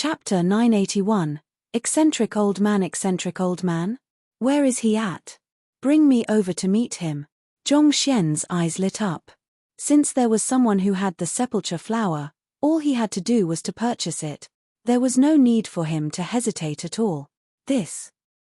Chapter 981. Eccentric old man. Eccentric old man? Where is he at? Bring me over to meet him. Zhong Xian's eyes lit up. Since there was someone who had the sepulchre flower, all he had to do was to purchase it. There was no need for him to hesitate at all.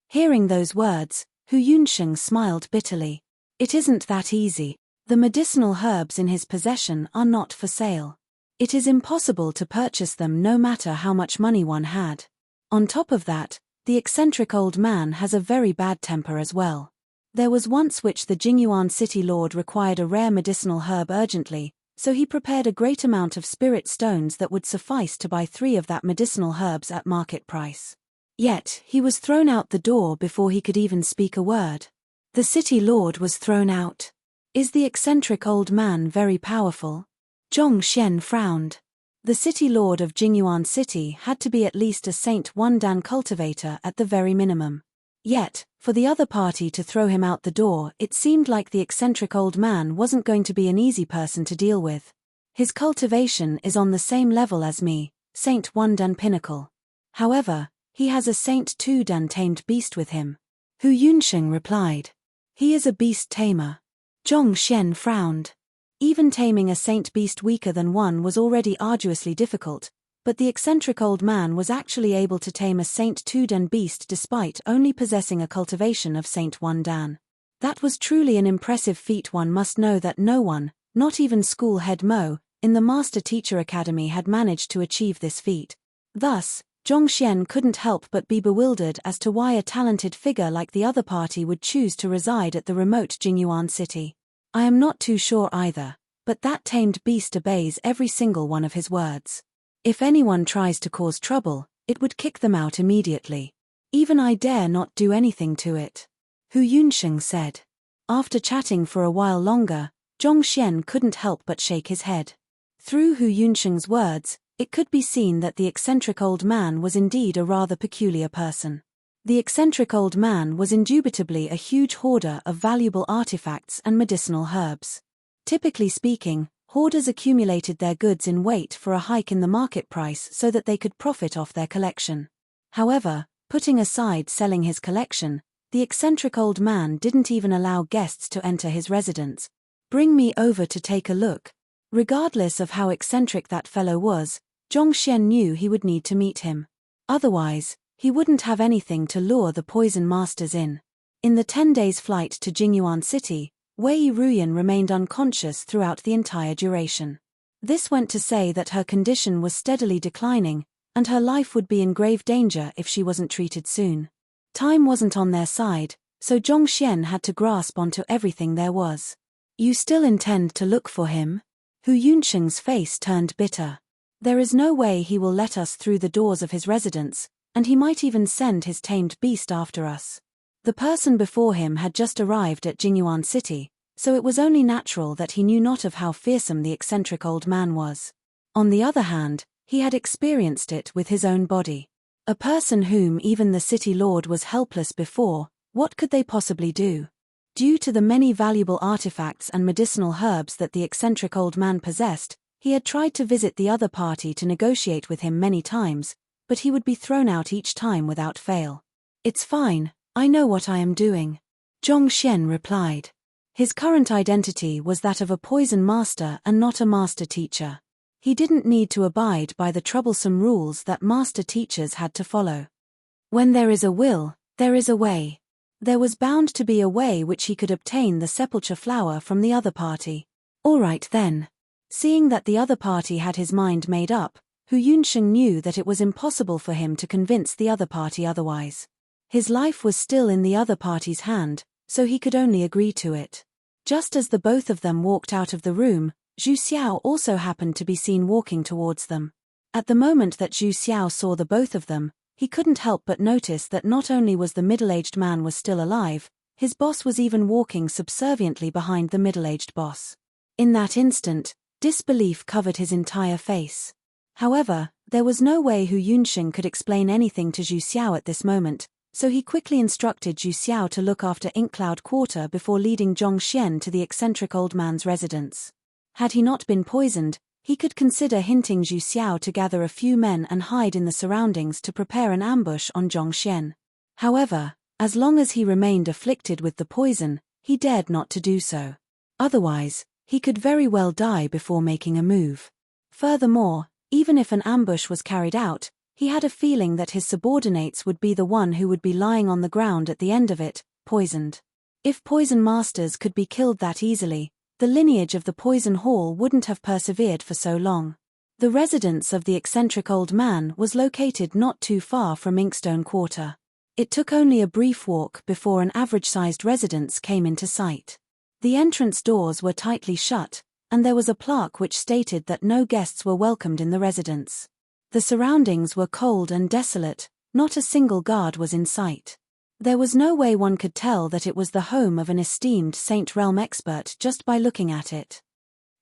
Hearing those words, Hu Yunsheng smiled bitterly. It isn't that easy. The medicinal herbs in his possession are not for sale. It is impossible to purchase them no matter how much money one had. On top of that, the eccentric old man has a very bad temper as well. There was once which the Jingyuan city lord required a rare medicinal herb urgently, so he prepared a great amount of spirit stones that would suffice to buy 3 of that medicinal herbs at market price. Yet, he was thrown out the door before he could even speak a word. The city lord was thrown out. Is the eccentric old man very powerful? Zhong Xian frowned. The city lord of Jingyuan city had to be at least a Saint Dan cultivator at the very minimum. Yet, for the other party to throw him out the door, it seemed like the eccentric old man wasn't going to be an easy person to deal with. His cultivation is on the same level as me, Saint Dan pinnacle. However, he has a Saint Dan tamed beast with him. Hu Yunsheng replied. He is a beast tamer. Zhong Xian frowned. Even taming a saint beast weaker than one was already arduously difficult, but the eccentric old man was actually able to tame a Saint Dan beast despite only possessing a cultivation of Saint Dan. That was truly an impressive feat. One must know that no one, not even school head Mo, in the Master Teacher Academy had managed to achieve this feat. Thus, Zhong Xian couldn't help but be bewildered as to why a talented figure like the other party would choose to reside at the remote Jingyuan city. I am not too sure either, but that tamed beast obeys every single one of his words. If anyone tries to cause trouble, it would kick them out immediately. Even I dare not do anything to it. Hu Yunsheng said. After chatting for a while longer, Zhong Xian couldn't help but shake his head. Through Hu Yunsheng's words, it could be seen that the eccentric old man was indeed a rather peculiar person. The eccentric old man was indubitably a huge hoarder of valuable artifacts and medicinal herbs. Typically speaking, hoarders accumulated their goods in weight for a hike in the market price so that they could profit off their collection. However, putting aside selling his collection, the eccentric old man didn't even allow guests to enter his residence. Bring me over to take a look. Regardless of how eccentric that fellow was, Zhong Xian knew he would need to meet him. Otherwise, he wouldn't have anything to lure the poison masters in. In the 10 days' flight to Jingyuan city, Wei Ruyan remained unconscious throughout the entire duration. This went to say that her condition was steadily declining, and her life would be in grave danger if she wasn't treated soon. Time wasn't on their side, so Zhong Xian had to grasp onto everything there was. You still intend to look for him? Hu Yunsheng's face turned bitter. There is no way he will let us through the doors of his residence, and he might even send his tamed beast after us. The person before him had just arrived at Jingyuan city, so it was only natural that he knew not of how fearsome the eccentric old man was. On the other hand, he had experienced it with his own body. A person whom even the city lord was helpless before, what could they possibly do? Due to the many valuable artifacts and medicinal herbs that the eccentric old man possessed, he had tried to visit the other party to negotiate with him many times, but he would be thrown out each time without fail. It's fine, I know what I am doing. Zhong Xian replied. His current identity was that of a poison master and not a master teacher. He didn't need to abide by the troublesome rules that master teachers had to follow. When there is a will, there is a way. There was bound to be a way which he could obtain the sepulchre flower from the other party. All right then. Seeing that the other party had his mind made up, Hu Yunsheng knew that it was impossible for him to convince the other party otherwise. His life was still in the other party's hand, so he could only agree to it. Just as the both of them walked out of the room, Zhu Xiao also happened to be seen walking towards them. At the moment that Zhu Xiao saw the both of them, he couldn't help but notice that not only was the middle-aged man was still alive, his boss was even walking subserviently behind the middle-aged boss. In that instant, disbelief covered his entire face. However, there was no way Hu Yunsheng could explain anything to Zhu Xiao at this moment, so he quickly instructed Zhu Xiao to look after Inkcloud Quarter before leading Zhong Xian to the eccentric old man's residence. Had he not been poisoned, he could consider hinting Zhu Xiao to gather a few men and hide in the surroundings to prepare an ambush on Zhongxian. However, as long as he remained afflicted with the poison, he dared not to do so. Otherwise, he could very well die before making a move. Furthermore, even if an ambush was carried out, he had a feeling that his subordinates would be the one who would be lying on the ground at the end of it, poisoned. If poison masters could be killed that easily, the lineage of the poison hall wouldn't have persevered for so long. The residence of the eccentric old man was located not too far from Inkstone Quarter. It took only a brief walk before an average-sized residence came into sight. The entrance doors were tightly shut, and there was a plaque which stated that no guests were welcomed in the residence. The surroundings were cold and desolate, not a single guard was in sight. There was no way one could tell that it was the home of an esteemed Saint Realm expert just by looking at it.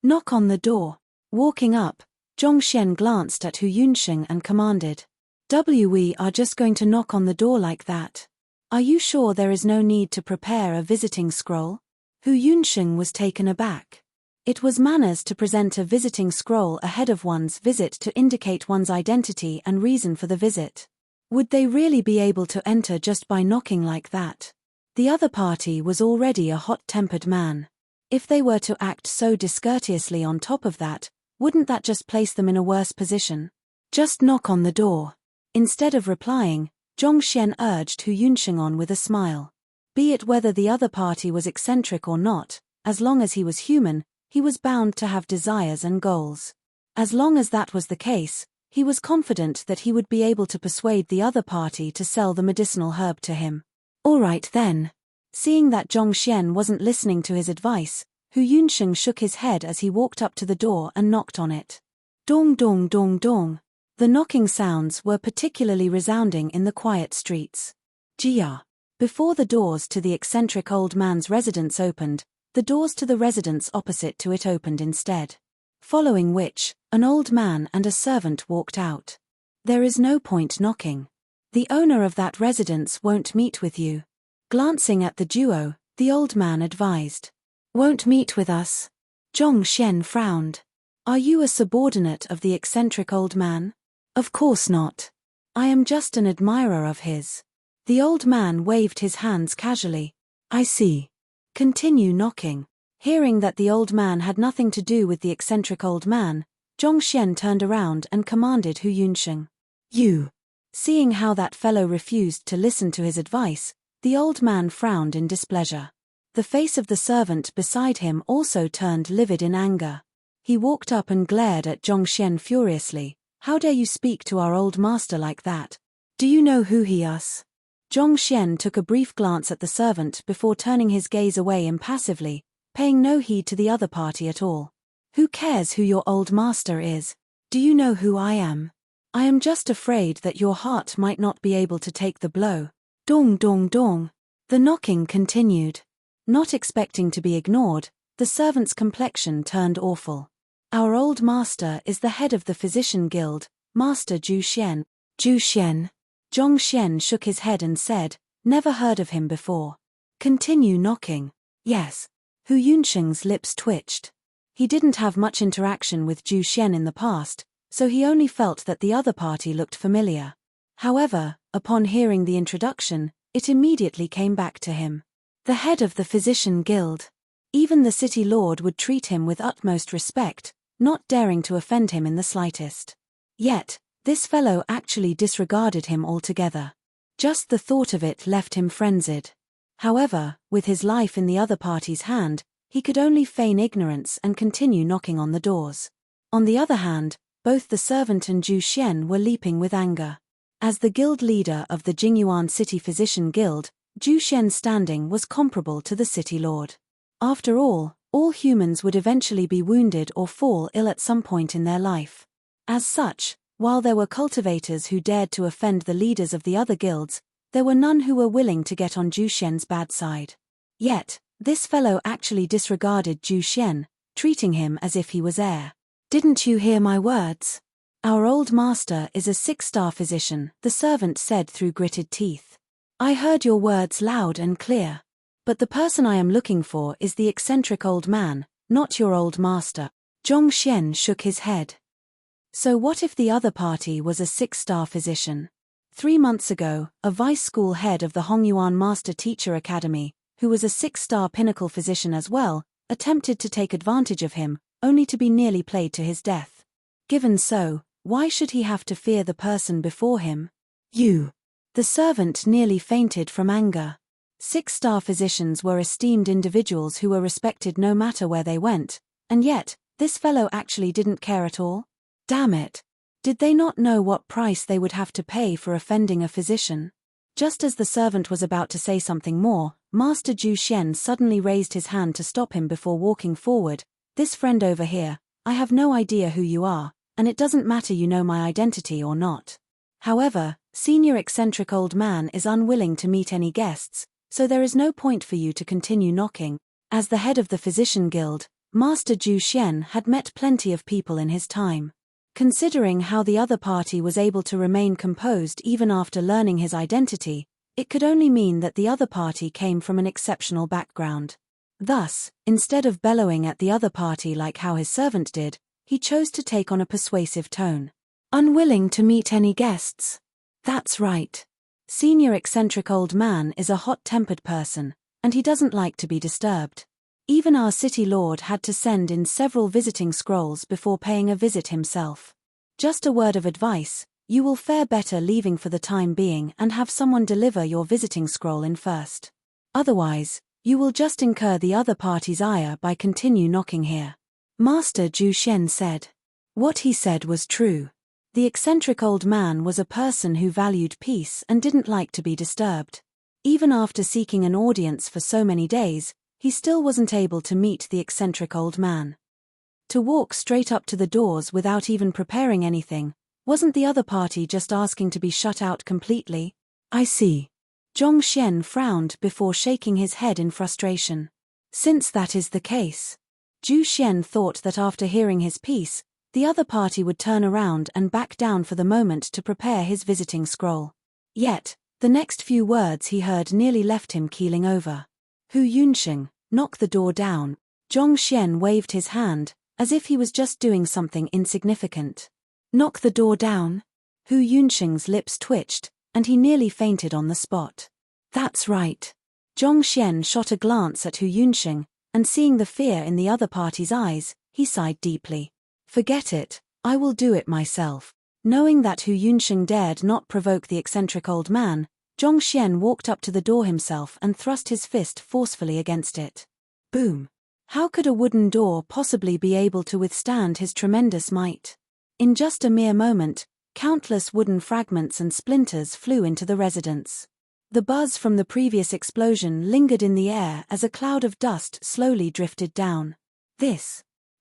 Knock on the door. Walking up, Zhongxian glanced at Hu Yunsheng and commanded, "We are just going to knock on the door like that. Are you sure there is no need to prepare a visiting scroll?" Hu Yunsheng was taken aback. It was manners to present a visiting scroll ahead of one's visit to indicate one's identity and reason for the visit. Would they really be able to enter just by knocking like that? The other party was already a hot-tempered man. If they were to act so discourteously on top of that, wouldn't that just place them in a worse position? Just knock on the door. Instead of replying, Zhongxian urged Hu Yunsheng on with a smile. Be it whether the other party was eccentric or not, as long as he was human, he was bound to have desires and goals. As long as that was the case, he was confident that he would be able to persuade the other party to sell the medicinal herb to him. All right then. Seeing that Zhongxian wasn't listening to his advice, Hu Yunsheng shook his head as he walked up to the door and knocked on it. Dong dong dong dong. The knocking sounds were particularly resounding in the quiet streets. Jia. Before the doors to the eccentric old man's residence opened, the doors to the residence opposite to it opened instead. Following which, an old man and a servant walked out. There is no point knocking. The owner of that residence won't meet with you. Glancing at the duo, the old man advised. Won't meet with us? Zhongxian frowned. Are you a subordinate of the eccentric old man? Of course not. I am just an admirer of his. The old man waved his hands casually. I see. Continue knocking. Hearing that the old man had nothing to do with the eccentric old man, Zhongxian turned around and commanded Hu Yunsheng. You. Seeing how that fellow refused to listen to his advice, the old man frowned in displeasure. The face of the servant beside him also turned livid in anger. He walked up and glared at Zhongxian furiously. How dare you speak to our old master like that? Do you know who he is? Zhongxian took a brief glance at the servant before turning his gaze away impassively, paying no heed to the other party at all. Who cares who your old master is? Do you know who I am? I am just afraid that your heart might not be able to take the blow. Dong dong dong. The knocking continued. Not expecting to be ignored, the servant's complexion turned awful. Our old master is the head of the physician guild, Master Zhu Xian. Zhu Xian. Zhongxian shook his head and said, never heard of him before. Continue knocking. Yes. Hu Yunsheng's lips twitched. He didn't have much interaction with Zhu Xian in the past, so he only felt that the other party looked familiar. However, upon hearing the introduction, it immediately came back to him. The head of the physician guild. Even the city lord would treat him with utmost respect, not daring to offend him in the slightest. Yet, this fellow actually disregarded him altogether. Just the thought of it left him frenzied. However, with his life in the other party's hand, he could only feign ignorance and continue knocking on the doors. On the other hand, both the servant and Zhu Xian were leaping with anger. As the guild leader of the Jingyuan City Physician Guild, Zhu Xian's standing was comparable to the city lord. After all humans would eventually be wounded or fall ill at some point in their life. As such, while there were cultivators who dared to offend the leaders of the other guilds, there were none who were willing to get on Zhu Xian's bad side. Yet, this fellow actually disregarded Zhu Xian, treating him as if he was air. Didn't you hear my words? Our old master is a 6-star physician, the servant said through gritted teeth. I heard your words loud and clear. But the person I am looking for is the eccentric old man, not your old master. Zhongxian shook his head. So what if the other party was a 6-star physician? 3 months ago, a vice school head of the Hongyuan Master Teacher Academy, who was a 6-star pinnacle physician as well, attempted to take advantage of him, only to be nearly played to his death. Given so, why should he have to fear the person before him? You! The servant nearly fainted from anger. 6-star physicians were esteemed individuals who were respected no matter where they went, and yet, this fellow actually didn't care at all? Damn it! Did they not know what price they would have to pay for offending a physician? Just as the servant was about to say something more, Master Zhu Xian suddenly raised his hand to stop him before walking forward. This friend over here, I have no idea who you are, and it doesn't matter you know my identity or not. However, senior eccentric old man is unwilling to meet any guests, so there is no point for you to continue knocking. As the head of the physician guild, Master Zhu Xian had met plenty of people in his time. Considering how the other party was able to remain composed even after learning his identity, it could only mean that the other party came from an exceptional background. Thus, instead of bellowing at the other party like how his servant did, he chose to take on a persuasive tone. Unwilling to meet any guests? That's right. Senior eccentric old man is a hot-tempered person, and he doesn't like to be disturbed. Even our city lord had to send in several visiting scrolls before paying a visit himself. Just a word of advice, you will fare better leaving for the time being and have someone deliver your visiting scroll in first. Otherwise, you will just incur the other party's ire by continue knocking here. Master Zhu Xian said. What he said was true. The eccentric old man was a person who valued peace and didn't like to be disturbed. Even after seeking an audience for so many days, he still wasn't able to meet the eccentric old man. To walk straight up to the doors without even preparing anything, wasn't the other party just asking to be shut out completely? I see. Zhongxian frowned before shaking his head in frustration. Since that is the case. Zhu Xian thought that after hearing his piece, the other party would turn around and back down for the moment to prepare his visiting scroll. Yet, the next few words he heard nearly left him keeling over. Hu Yunsheng, knock the door down. Zhongxian waved his hand, as if he was just doing something insignificant. Knock the door down? Hu Yunsheng's lips twitched, and he nearly fainted on the spot. That's right. Zhongxian shot a glance at Hu Yunsheng, and seeing the fear in the other party's eyes, he sighed deeply. Forget it, I will do it myself. Knowing that Hu Yunsheng dared not provoke the eccentric old man, Zhongxian walked up to the door himself and thrust his fist forcefully against it. Boom! How could a wooden door possibly be able to withstand his tremendous might? In just a mere moment, countless wooden fragments and splinters flew into the residence. The buzz from the previous explosion lingered in the air as a cloud of dust slowly drifted down.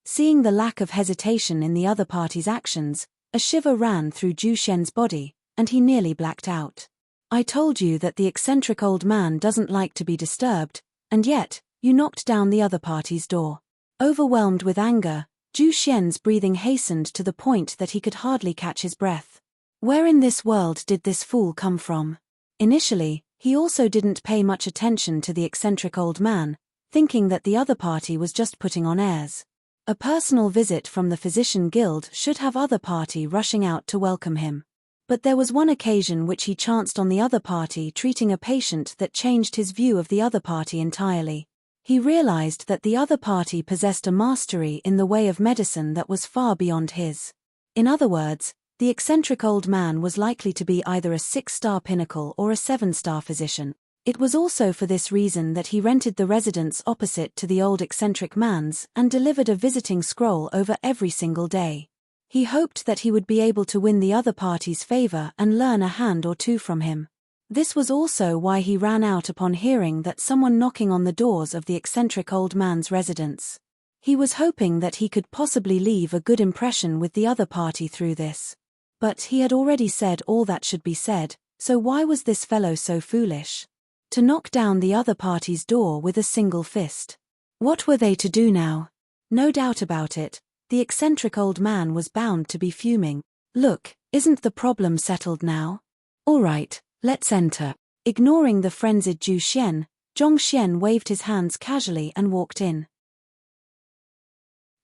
Seeing the lack of hesitation in the other party's actions, a shiver ran through Zhu Xian's body, and he nearly blacked out. I told you that the eccentric old man doesn't like to be disturbed, and yet, you knocked down the other party's door. Overwhelmed with anger, Zhu Xian's breathing hastened to the point that he could hardly catch his breath. Where in this world did this fool come from? Initially, he also didn't pay much attention to the eccentric old man, thinking that the other party was just putting on airs. A personal visit from the physician guild should have other party rushing out to welcome him. But there was one occasion which he chanced on the other party treating a patient that changed his view of the other party entirely. He realized that the other party possessed a mastery in the way of medicine that was far beyond his. In other words, the eccentric old man was likely to be either a 6-star pinnacle or a 7-star physician. It was also for this reason that he rented the residence opposite to the old eccentric man's and delivered a visiting scroll over every single day. He hoped that he would be able to win the other party's favor and learn a hand or two from him. This was also why he ran out upon hearing that someone knocking on the doors of the eccentric old man's residence. He was hoping that he could possibly leave a good impression with the other party through this. But he had already said all that should be said, so why was this fellow so foolish? To knock down the other party's door with a single fist. What were they to do now? No doubt about it, the eccentric old man was bound to be fuming. Look, isn't the problem settled now? All right, let's enter. Ignoring the frenzied Zhu Xian, Zhongxian waved his hands casually and walked in.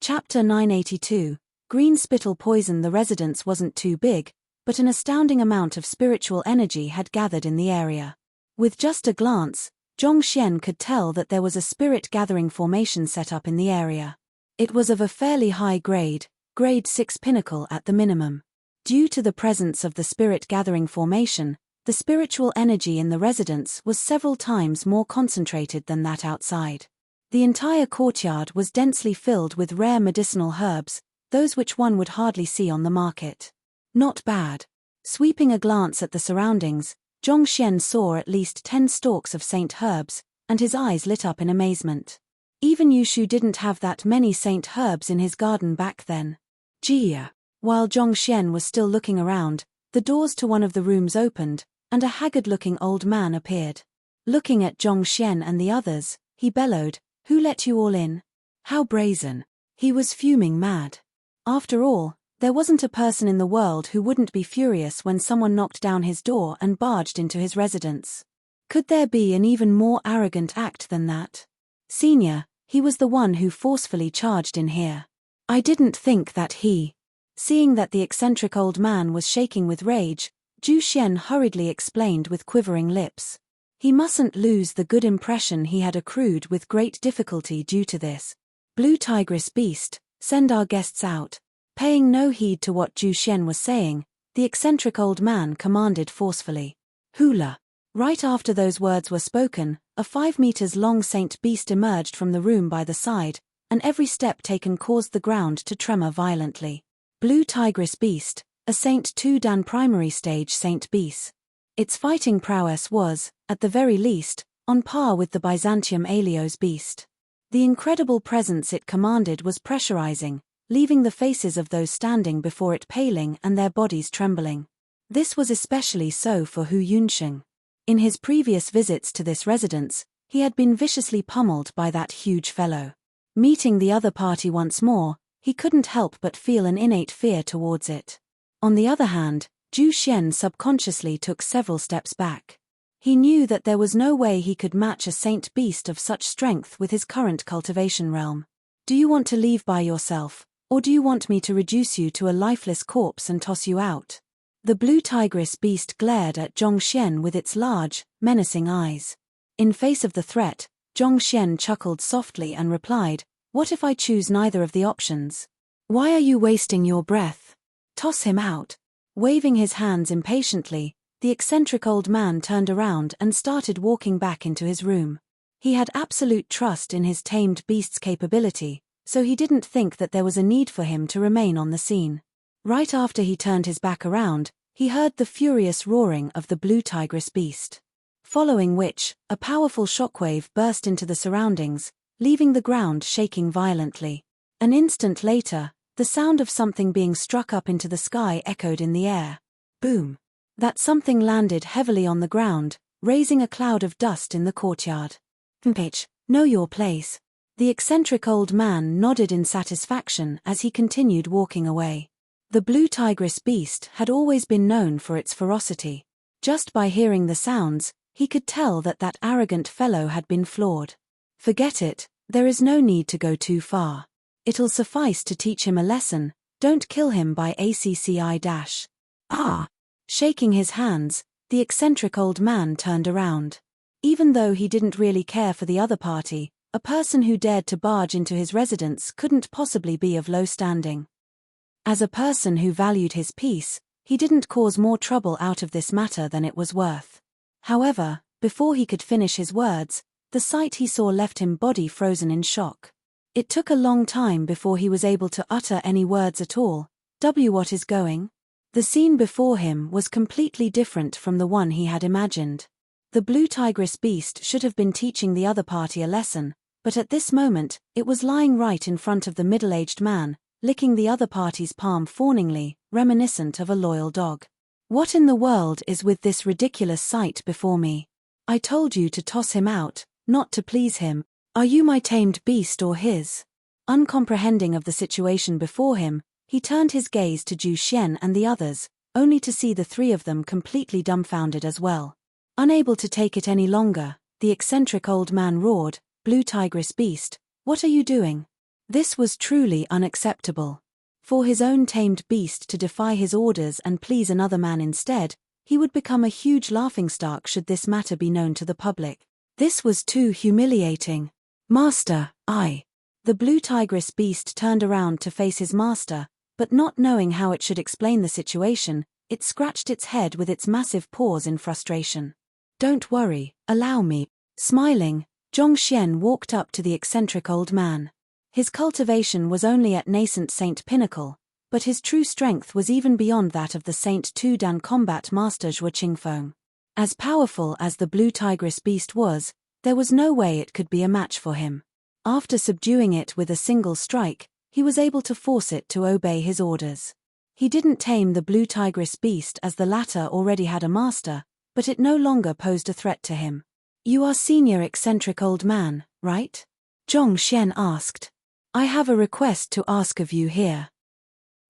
Chapter 982, Green spittle poison. The residence wasn't too big, but an astounding amount of spiritual energy had gathered in the area. With just a glance, Zhongxian could tell that there was a spirit-gathering formation set up in the area. It was of a fairly high grade, grade 6 pinnacle at the minimum. Due to the presence of the spirit-gathering formation, the spiritual energy in the residence was several times more concentrated than that outside. The entire courtyard was densely filled with rare medicinal herbs, those which one would hardly see on the market. Not bad. Sweeping a glance at the surroundings, Zhongxian saw at least 10 stalks of saint herbs, and his eyes lit up in amazement. Even Yushu didn't have that many saint herbs in his garden back then. Jia. While Zhongxian was still looking around, the doors to one of the rooms opened, and a haggard-looking old man appeared. Looking at Zhongxian and the others, he bellowed, "Who let you all in? How brazen." He was fuming mad. After all, there wasn't a person in the world who wouldn't be furious when someone knocked down his door and barged into his residence. Could there be an even more arrogant act than that? Senior, he was the one who forcefully charged in here. I didn't think that he... Seeing that the eccentric old man was shaking with rage, Zhu Xian hurriedly explained with quivering lips. He mustn't lose the good impression he had accrued with great difficulty due to this. Blue tigress beast, send our guests out. Paying no heed to what Zhu Xian was saying, the eccentric old man commanded forcefully. Hula. Right after those words were spoken, a 5 meters long saint beast emerged from the room by the side, and every step taken caused the ground to tremor violently. Blue tigress beast, a Saint 2 Dan primary stage saint beast. Its fighting prowess was, at the very least, on par with the Byzantium Alios beast. The incredible presence it commanded was pressurizing, leaving the faces of those standing before it paling and their bodies trembling. This was especially so for Hu Yunsheng. In his previous visits to this residence, he had been viciously pummeled by that huge fellow. Meeting the other party once more, he couldn't help but feel an innate fear towards it. On the other hand, Zhu Xian subconsciously took several steps back. He knew that there was no way he could match a saint beast of such strength with his current cultivation realm. Do you want to leave by yourself, or do you want me to reduce you to a lifeless corpse and toss you out? The blue tigress beast glared at Zhongxian with its large, menacing eyes. In face of the threat, Zhongxian chuckled softly and replied, "What if I choose neither of the options? Why are you wasting your breath? Toss him out." Waving his hands impatiently, the eccentric old man turned around and started walking back into his room. He had absolute trust in his tamed beast's capability, so he didn't think that there was a need for him to remain on the scene. Right after he turned his back around, he heard the furious roaring of the blue tigress beast. Following which, a powerful shockwave burst into the surroundings, leaving the ground shaking violently. An instant later, the sound of something being struck up into the sky echoed in the air. Boom! That something landed heavily on the ground, raising a cloud of dust in the courtyard. "Bitch, know your place." The eccentric old man nodded in satisfaction as he continued walking away. The blue tigress beast had always been known for its ferocity. Just by hearing the sounds, he could tell that that arrogant fellow had been floored. Forget it, there is no need to go too far. It'll suffice to teach him a lesson, don't kill him by acci. Ah! Shaking his hands, the eccentric old man turned around. Even though he didn't really care for the other party, a person who dared to barge into his residence couldn't possibly be of low standing. As a person who valued his peace, he didn't cause more trouble out of this matter than it was worth. However, before he could finish his words, the sight he saw left him body frozen in shock. It took a long time before he was able to utter any words at all. What is going? The scene before him was completely different from the one he had imagined. The blue tigress beast should have been teaching the other party a lesson, but at this moment, it was lying right in front of the middle-aged man, licking the other party's palm fawningly, reminiscent of a loyal dog. What in the world is with this ridiculous sight before me? I told you to toss him out, not to please him. Are you my tamed beast or his? Uncomprehending of the situation before him, he turned his gaze to Zhu Xian and the others, only to see the three of them completely dumbfounded as well. Unable to take it any longer, the eccentric old man roared, "Blue tigress beast, what are you doing?" This was truly unacceptable. For his own tamed beast to defy his orders and please another man instead, he would become a huge laughingstock should this matter be known to the public. This was too humiliating. Master, I. The blue tigress beast turned around to face his master, but not knowing how it should explain the situation, it scratched its head with its massive paws in frustration. Don't worry, allow me. Smiling, Zhongxian walked up to the eccentric old man. His cultivation was only at nascent saint pinnacle, but his true strength was even beyond that of the Saint Tu Dan combat master Zhuo Qingfeng. As powerful as the blue tigress beast was, there was no way it could be a match for him. After subduing it with a single strike, he was able to force it to obey his orders. He didn't tame the blue tigress beast as the latter already had a master, but it no longer posed a threat to him. You are senior eccentric old man, right? Zhongxian asked. I have a request to ask of you here.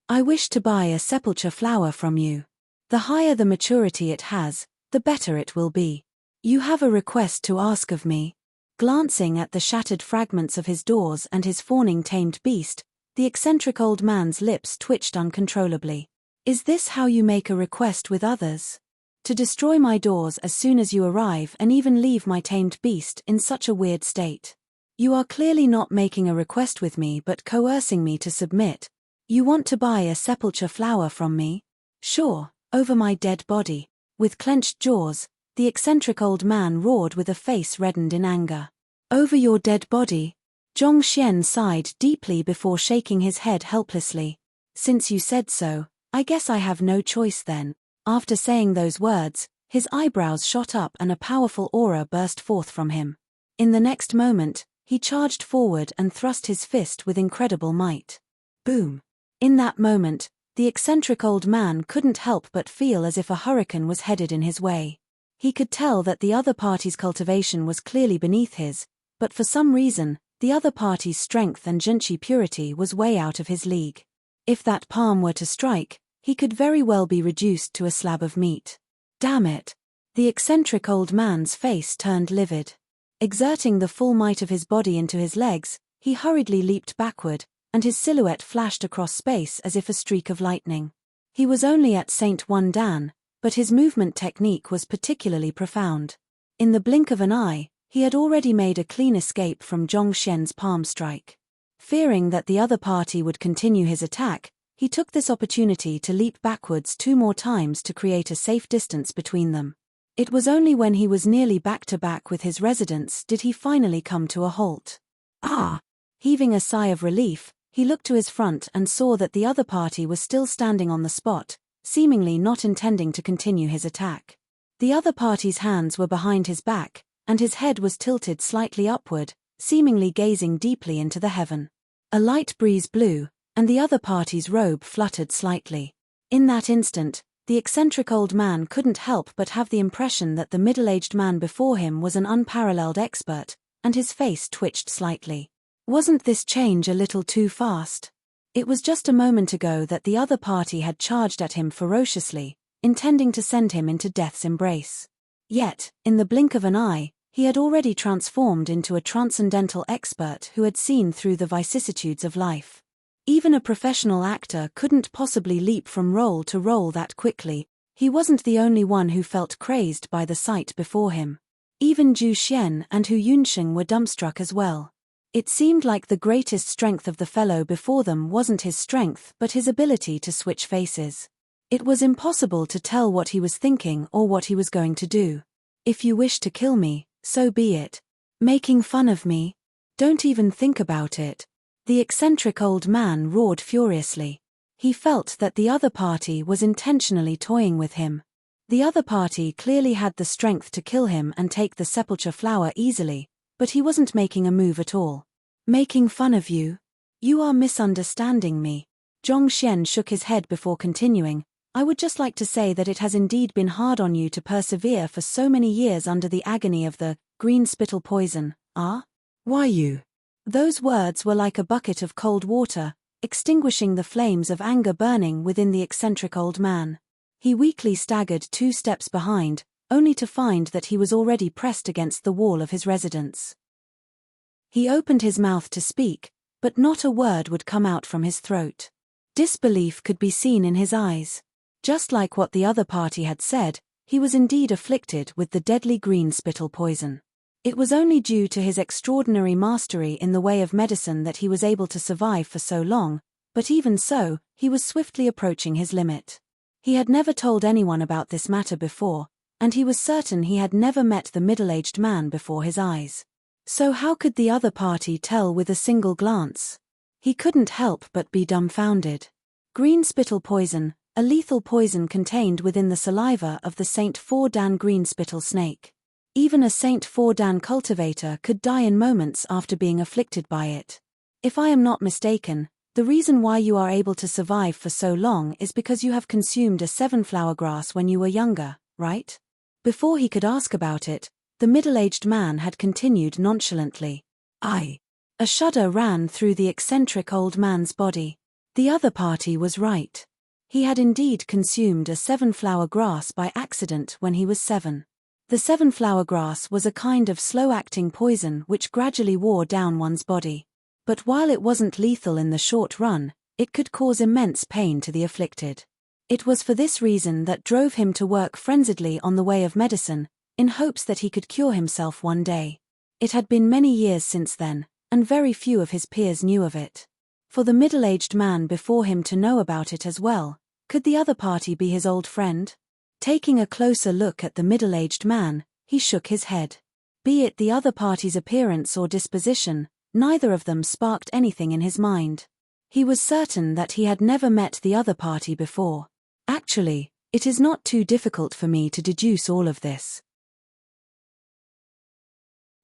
I wish to buy a sepulchre flower from you. The higher the maturity it has, the better it will be. You have a request to ask of me. Glancing at the shattered fragments of his doors and his fawning tamed beast, the eccentric old man's lips twitched uncontrollably. Is this how you make a request with others? To destroy my doors as soon as you arrive and even leave my tamed beast in such a weird state? You are clearly not making a request with me but coercing me to submit. You want to buy a sepulchre flower from me? Sure, over my dead body. With clenched jaws, the eccentric old man roared with a face reddened in anger. Over your dead body? Zhongxian sighed deeply before shaking his head helplessly. Since you said so, I guess I have no choice then. After saying those words, his eyebrows shot up and a powerful aura burst forth from him. In the next moment, he charged forward and thrust his fist with incredible might. Boom! In that moment, the eccentric old man couldn't help but feel as if a hurricane was headed in his way. He could tell that the other party's cultivation was clearly beneath his, but for some reason, the other party's strength and Jinchi purity was way out of his league. If that palm were to strike, he could very well be reduced to a slab of meat. Damn it! The eccentric old man's face turned livid. Exerting the full might of his body into his legs, he hurriedly leaped backward, and his silhouette flashed across space as if a streak of lightning. He was only at Saint One Dan, but his movement technique was particularly profound. In the blink of an eye, he had already made a clean escape from Zhongxian's palm strike. Fearing that the other party would continue his attack, he took this opportunity to leap backwards 2 more times to create a safe distance between them. It was only when he was nearly back-to-back with his residents did he finally come to a halt. Ah! Heaving a sigh of relief, he looked to his front and saw that the other party was still standing on the spot, seemingly not intending to continue his attack. The other party's hands were behind his back, and his head was tilted slightly upward, seemingly gazing deeply into the heaven. A light breeze blew, and the other party's robe fluttered slightly. In that instant, the eccentric old man couldn't help but have the impression that the middle-aged man before him was an unparalleled expert, and his face twitched slightly. Wasn't this change a little too fast? It was just a moment ago that the other party had charged at him ferociously, intending to send him into death's embrace. Yet, in the blink of an eye, he had already transformed into a transcendental expert who had seen through the vicissitudes of life. Even a professional actor couldn't possibly leap from role to role that quickly. He wasn't the only one who felt crazed by the sight before him. Even Zhu Xian and Hu Yunsheng were dumbstruck as well. It seemed like the greatest strength of the fellow before them wasn't his strength but his ability to switch faces. It was impossible to tell what he was thinking or what he was going to do. If you wish to kill me, so be it. Making fun of me? Don't even think about it. The eccentric old man roared furiously. He felt that the other party was intentionally toying with him. The other party clearly had the strength to kill him and take the sepulchre flower easily, but he wasn't making a move at all. Making fun of you? You are misunderstanding me. Zhongxian shook his head before continuing. I would just like to say that it has indeed been hard on you to persevere for so many years under the agony of the green spittle poison. Ah? Why you? Those words were like a bucket of cold water, extinguishing the flames of anger burning within the eccentric old man. He weakly staggered 2 steps behind, only to find that he was already pressed against the wall of his residence. He opened his mouth to speak, but not a word would come out from his throat. Disbelief could be seen in his eyes. Just like what the other party had said, he was indeed afflicted with the deadly green spittle poison. It was only due to his extraordinary mastery in the way of medicine that he was able to survive for so long, but even so, he was swiftly approaching his limit. He had never told anyone about this matter before, and he was certain he had never met the middle-aged man before his eyes. So how could the other party tell with a single glance? He couldn't help but be dumbfounded. Green spittle poison, a lethal poison contained within the saliva of the St. Fordan green spittle snake. Even a St. Fordan cultivator could die in moments after being afflicted by it. If I am not mistaken, the reason why you are able to survive for so long is because you have consumed a 7-flower grass when you were younger, right? Before he could ask about it, the middle-aged man had continued nonchalantly. "I." A shudder ran through the eccentric old man's body. The other party was right. He had indeed consumed a 7-flower grass by accident when he was 7. The 7-flower grass was a kind of slow-acting poison which gradually wore down one's body. But while it wasn't lethal in the short run, it could cause immense pain to the afflicted. It was for this reason that drove him to work frenziedly on the way of medicine, in hopes that he could cure himself one day. It had been many years since then, and very few of his peers knew of it. For the middle-aged man before him to know about it as well, could the other party be his old friend? Taking a closer look at the middle-aged man, he shook his head. Be it the other party's appearance or disposition, neither of them sparked anything in his mind. He was certain that he had never met the other party before. Actually, it is not too difficult for me to deduce all of this.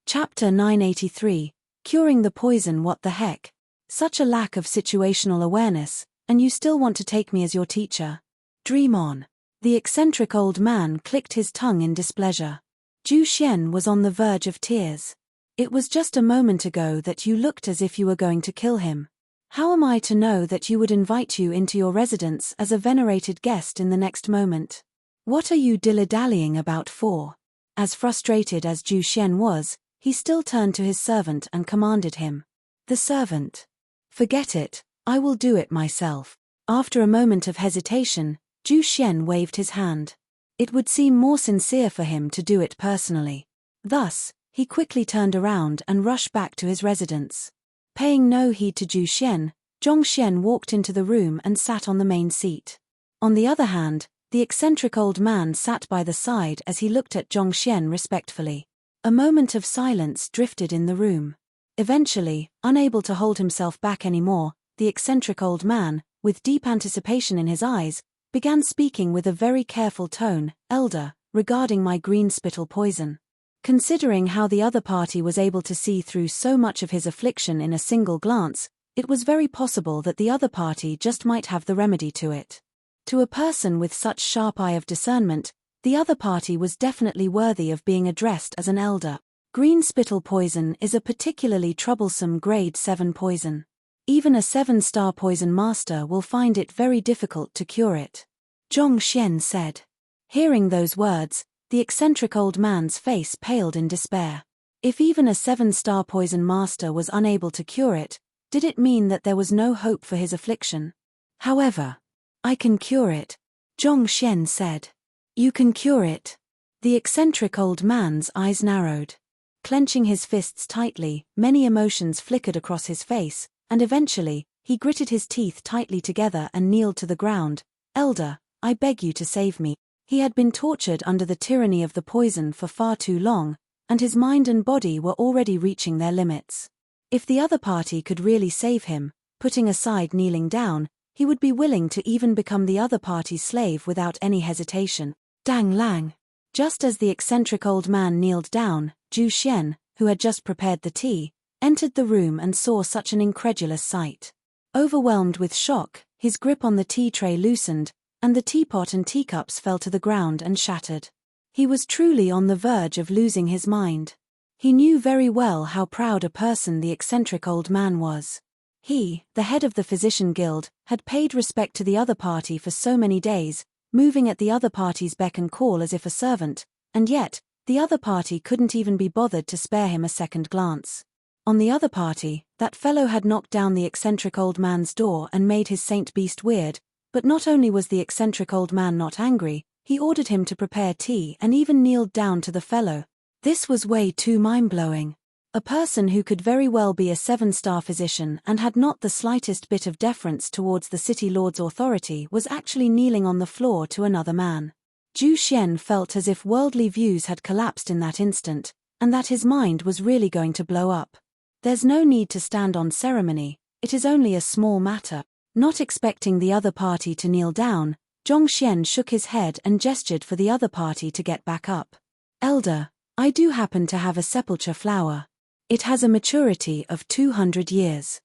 Chapter 983, Curing the Poison. What the heck? Such a lack of situational awareness, and you still want to take me as your teacher? Dream on. The eccentric old man clicked his tongue in displeasure. Zhu Xian was on the verge of tears. It was just a moment ago that you looked as if you were going to kill him. How am I to know that you would invite you into your residence as a venerated guest in the next moment? What are you dilly-dallying about for? As frustrated as Zhu Xian was, he still turned to his servant and commanded him. The servant. Forget it, I will do it myself. After a moment of hesitation, Zhu Xian waved his hand. It would seem more sincere for him to do it personally. Thus, he quickly turned around and rushed back to his residence. Paying no heed to Zhu Xian, Zhong Xian walked into the room and sat on the main seat. On the other hand, the eccentric old man sat by the side as he looked at Zhong Xian respectfully. A moment of silence drifted in the room. Eventually, unable to hold himself back anymore, the eccentric old man, with deep anticipation in his eyes, began speaking with a very careful tone. "Elder, regarding my green spittle poison. Considering how the other party was able to see through so much of his affliction in a single glance, it was very possible that the other party just might have the remedy to it. To a person with such sharp eye of discernment, the other party was definitely worthy of being addressed as an elder. Green spittle poison is a particularly troublesome grade 7 poison. Even a 7-star poison master will find it very difficult to cure it," Zhong Xian said. Hearing those words, the eccentric old man's face paled in despair. If even a 7-star poison master was unable to cure it, did it mean that there was no hope for his affliction? "However, I can cure it," Zhong Xian said. "You can cure it?" The eccentric old man's eyes narrowed. Clenching his fists tightly, many emotions flickered across his face, and eventually, he gritted his teeth tightly together and kneeled to the ground. "Elder, I beg you to save me." He had been tortured under the tyranny of the poison for far too long, and his mind and body were already reaching their limits. If the other party could really save him, putting aside kneeling down, he would be willing to even become the other party's slave without any hesitation. Dang lang. Just as the eccentric old man kneeled down, Zhu Xian, who had just prepared the tea, entered the room and saw such an incredulous sight. Overwhelmed with shock, his grip on the tea tray loosened, and the teapot and teacups fell to the ground and shattered. He was truly on the verge of losing his mind. He knew very well how proud a person the eccentric old man was. He, the head of the physician guild, had paid respect to the other party for so many days, moving at the other party's beck and call as if a servant, and yet, the other party couldn't even be bothered to spare him a second glance. On the other party, That fellow had knocked down the eccentric old man's door and made his saint beast weird, but not only was the eccentric old man not angry, he ordered him to prepare tea and even kneeled down to the fellow. This was way too mind-blowing. A person who could very well be a 7-star physician and had not the slightest bit of deference towards the city lord's authority was actually kneeling on the floor to another man. Zhu Xian felt as if worldly views had collapsed in that instant, and that his mind was really going to blow up. There's no need to stand on ceremony, it is only a small matter. Not expecting the other party to kneel down, Zhong Xian shook his head and gestured for the other party to get back up. Elder, I do happen to have a sepulchre flower. It has a maturity of 200 years.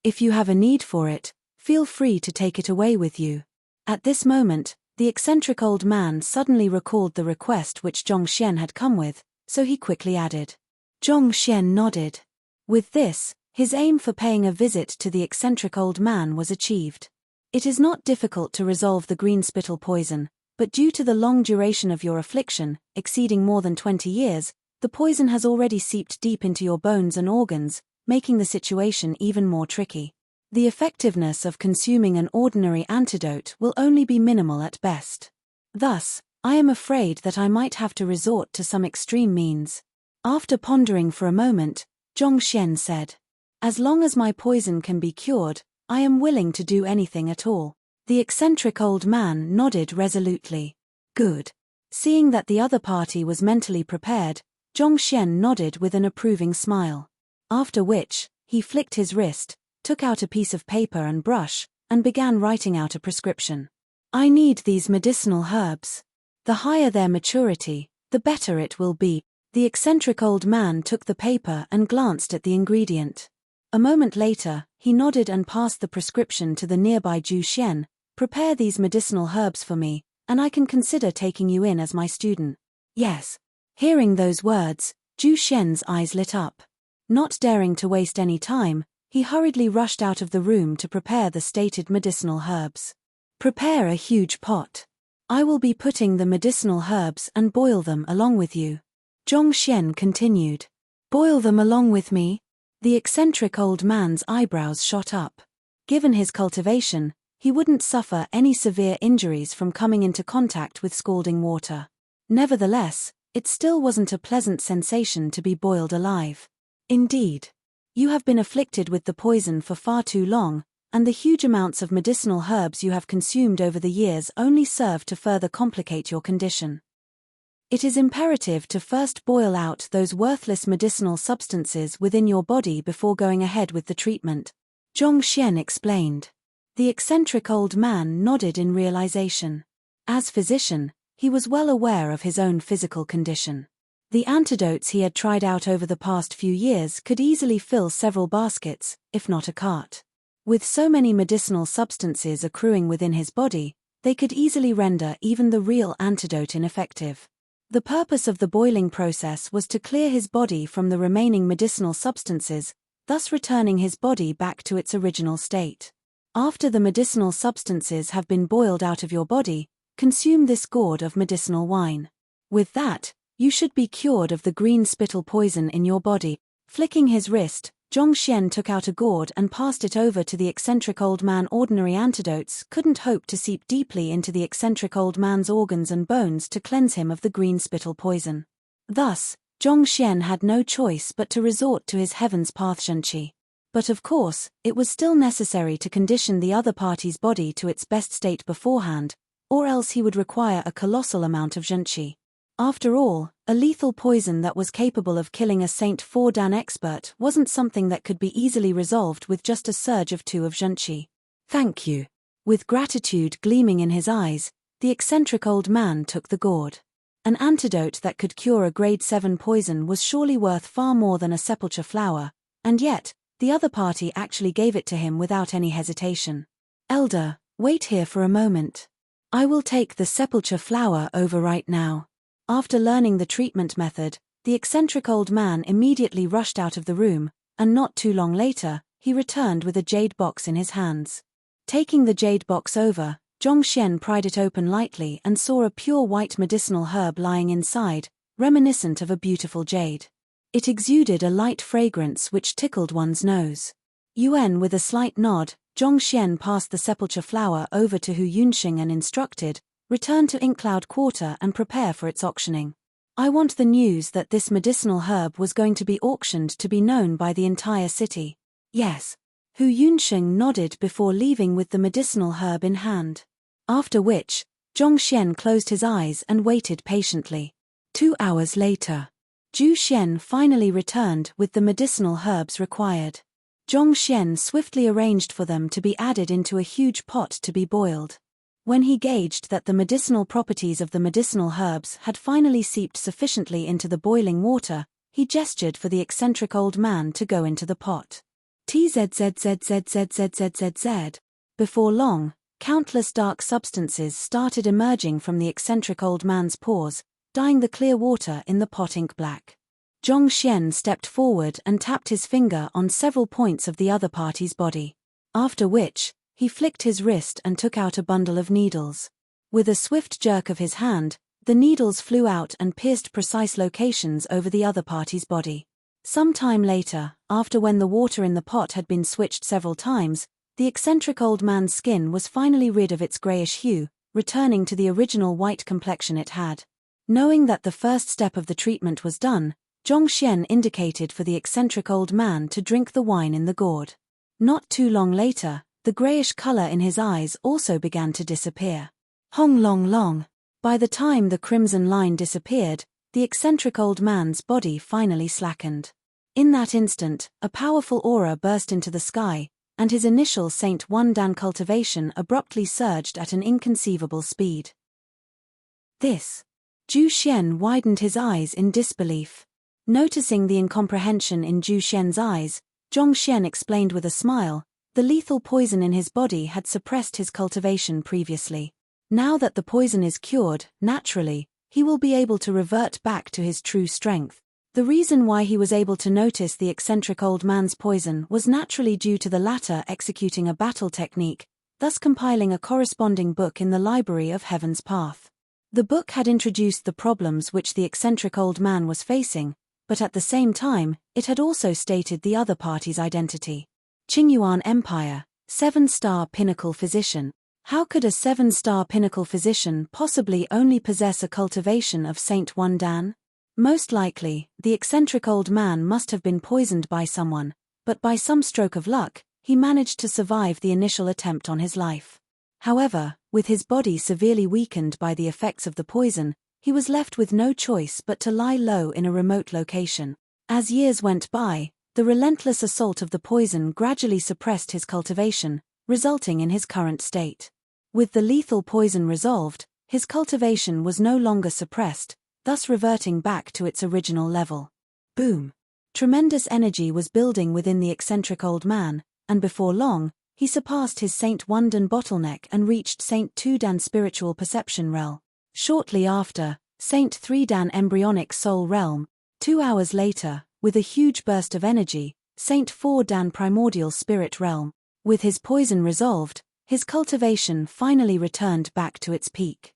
If you have a need for it, feel free to take it away with you. At this moment, the eccentric old man suddenly recalled the request which Zhong Xian had come with, so he quickly added. Zhong Xian nodded. With this, his aim for paying a visit to the eccentric old man was achieved. It is not difficult to resolve the green spittle poison, but due to the long duration of your affliction, exceeding more than 20 years, the poison has already seeped deep into your bones and organs, making the situation even more tricky. The effectiveness of consuming an ordinary antidote will only be minimal at best. Thus, I am afraid that I might have to resort to some extreme means. After pondering for a moment, Zhong Xian said, as long as my poison can be cured, I am willing to do anything at all. The eccentric old man nodded resolutely. Good. Seeing that the other party was mentally prepared, Zhong Xian nodded with an approving smile. After which, he flicked his wrist, took out a piece of paper and brush, and began writing out a prescription. I need these medicinal herbs. The higher their maturity, the better it will be. The eccentric old man took the paper and glanced at the ingredient. A moment later, he nodded and passed the prescription to the nearby Zhu Xian. Prepare these medicinal herbs for me, and I can consider taking you in as my student. Yes. Hearing those words, Zhu Xian's eyes lit up. Not daring to waste any time, he hurriedly rushed out of the room to prepare the stated medicinal herbs. Prepare a huge pot. I will be putting the medicinal herbs and boil them along with you. Zhong Xian continued. Boil them along with me? The eccentric old man's eyebrows shot up. Given his cultivation, he wouldn't suffer any severe injuries from coming into contact with scalding water. Nevertheless, it still wasn't a pleasant sensation to be boiled alive. Indeed. You have been afflicted with the poison for far too long, and the huge amounts of medicinal herbs you have consumed over the years only serve to further complicate your condition. It is imperative to first boil out those worthless medicinal substances within your body before going ahead with the treatment. Zhong Xian explained. The eccentric old man nodded in realization. As physician, he was well aware of his own physical condition. The antidotes he had tried out over the past few years could easily fill several baskets, if not a cart. With so many medicinal substances accruing within his body, they could easily render even the real antidote ineffective. The purpose of the boiling process was to clear his body from the remaining medicinal substances, thus returning his body back to its original state. After the medicinal substances have been boiled out of your body, consume this gourd of medicinal wine. With that, you should be cured of the green spittle poison in your body. Flicking his wrist, Zhong Xian took out a gourd and passed it over to the eccentric old man. Ordinary antidotes couldn't hope to seep deeply into the eccentric old man's organs and bones to cleanse him of the green spittle poison. Thus, Zhong Xian had no choice but to resort to his heaven's path zhenqi. But of course, it was still necessary to condition the other party's body to its best state beforehand, or else he would require a colossal amount of zhenqi. After all, a lethal poison that was capable of killing a Saint 4 Dan expert wasn't something that could be easily resolved with just a surge of 2 of zhenqi. Thank you. With gratitude gleaming in his eyes, the eccentric old man took the gourd. An antidote that could cure a grade 7 poison was surely worth far more than a sepulchre flower, and yet, the other party actually gave it to him without any hesitation. Elder, wait here for a moment. I will take the sepulchre flower over right now. After learning the treatment method, the eccentric old man immediately rushed out of the room, and not too long later, he returned with a jade box in his hands. Taking the jade box over, Zhong Xian pried it open lightly and saw a pure white medicinal herb lying inside, reminiscent of a beautiful jade. It exuded a light fragrance which tickled one's nose. Yuan, with a slight nod, Zhongxian passed the sepulchre flower over to Hu Yunxing and instructed, return to Inkcloud Quarter and prepare for its auctioning. I want the news that this medicinal herb was going to be auctioned to be known by the entire city. Yes. Hu Yunxing nodded before leaving with the medicinal herb in hand. After which, Zhongxian closed his eyes and waited patiently. 2 hours later, Zhu Xian finally returned with the medicinal herbs required. Zhongxian swiftly arranged for them to be added into a huge pot to be boiled. When he gauged that the medicinal properties of the medicinal herbs had finally seeped sufficiently into the boiling water, he gestured for the eccentric old man to go into the pot. Tzzzzzzzzzzzzzz. Before long, countless dark substances started emerging from the eccentric old man's pores, dyeing the clear water in the pot ink black. Zhongxian stepped forward and tapped his finger on several points of the other party's body. After which, he flicked his wrist and took out a bundle of needles. With a swift jerk of his hand, the needles flew out and pierced precise locations over the other party's body. Some time later, after when the water in the pot had been switched several times, the eccentric old man's skin was finally rid of its grayish hue, returning to the original white complexion it had. Knowing that the first step of the treatment was done, Zhongxian indicated for the eccentric old man to drink the wine in the gourd. Not too long later, the grayish color in his eyes also began to disappear. Hong long long. By the time the crimson line disappeared, the eccentric old man's body finally slackened. In that instant, a powerful aura burst into the sky, and his initial Saint One Dan cultivation abruptly surged at an inconceivable speed. This. Zhu Xian widened his eyes in disbelief. Noticing the incomprehension in Zhu Xian's eyes, Zhongxian explained with a smile, the lethal poison in his body had suppressed his cultivation previously. Now that the poison is cured, naturally, he will be able to revert back to his true strength. The reason why he was able to notice the eccentric old man's poison was naturally due to the latter executing a battle technique, thus compiling a corresponding book in the Library of Heaven's Path. The book had introduced the problems which the eccentric old man was facing, but at the same time, it had also stated the other party's identity. Qingyuan Empire, 7-star pinnacle physician. How could a 7-star pinnacle physician possibly only possess a cultivation of Saint One Dan? Most likely, the eccentric old man must have been poisoned by someone, but by some stroke of luck, he managed to survive the initial attempt on his life. However, with his body severely weakened by the effects of the poison, he was left with no choice but to lie low in a remote location. As years went by, the relentless assault of the poison gradually suppressed his cultivation, resulting in his current state. With the lethal poison resolved, his cultivation was no longer suppressed, thus reverting back to its original level. Boom! Tremendous energy was building within the eccentric old man, and before long, he surpassed his Saint One Dan bottleneck and reached Saint Two Dan spiritual perception realm. Shortly after, Saint Three Dan embryonic soul realm. 2 hours later, with a huge burst of energy, Saint Four Dan primordial spirit realm. With his poison resolved, his cultivation finally returned back to its peak.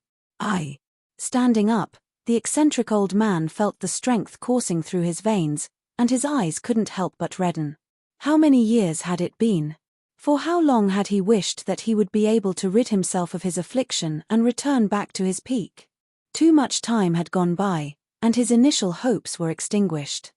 Standing up, the eccentric old man felt the strength coursing through his veins, and his eyes couldn't help but redden. How many years had it been? For how long had he wished that he would be able to rid himself of his affliction and return back to his peak? Too much time had gone by, and his initial hopes were extinguished.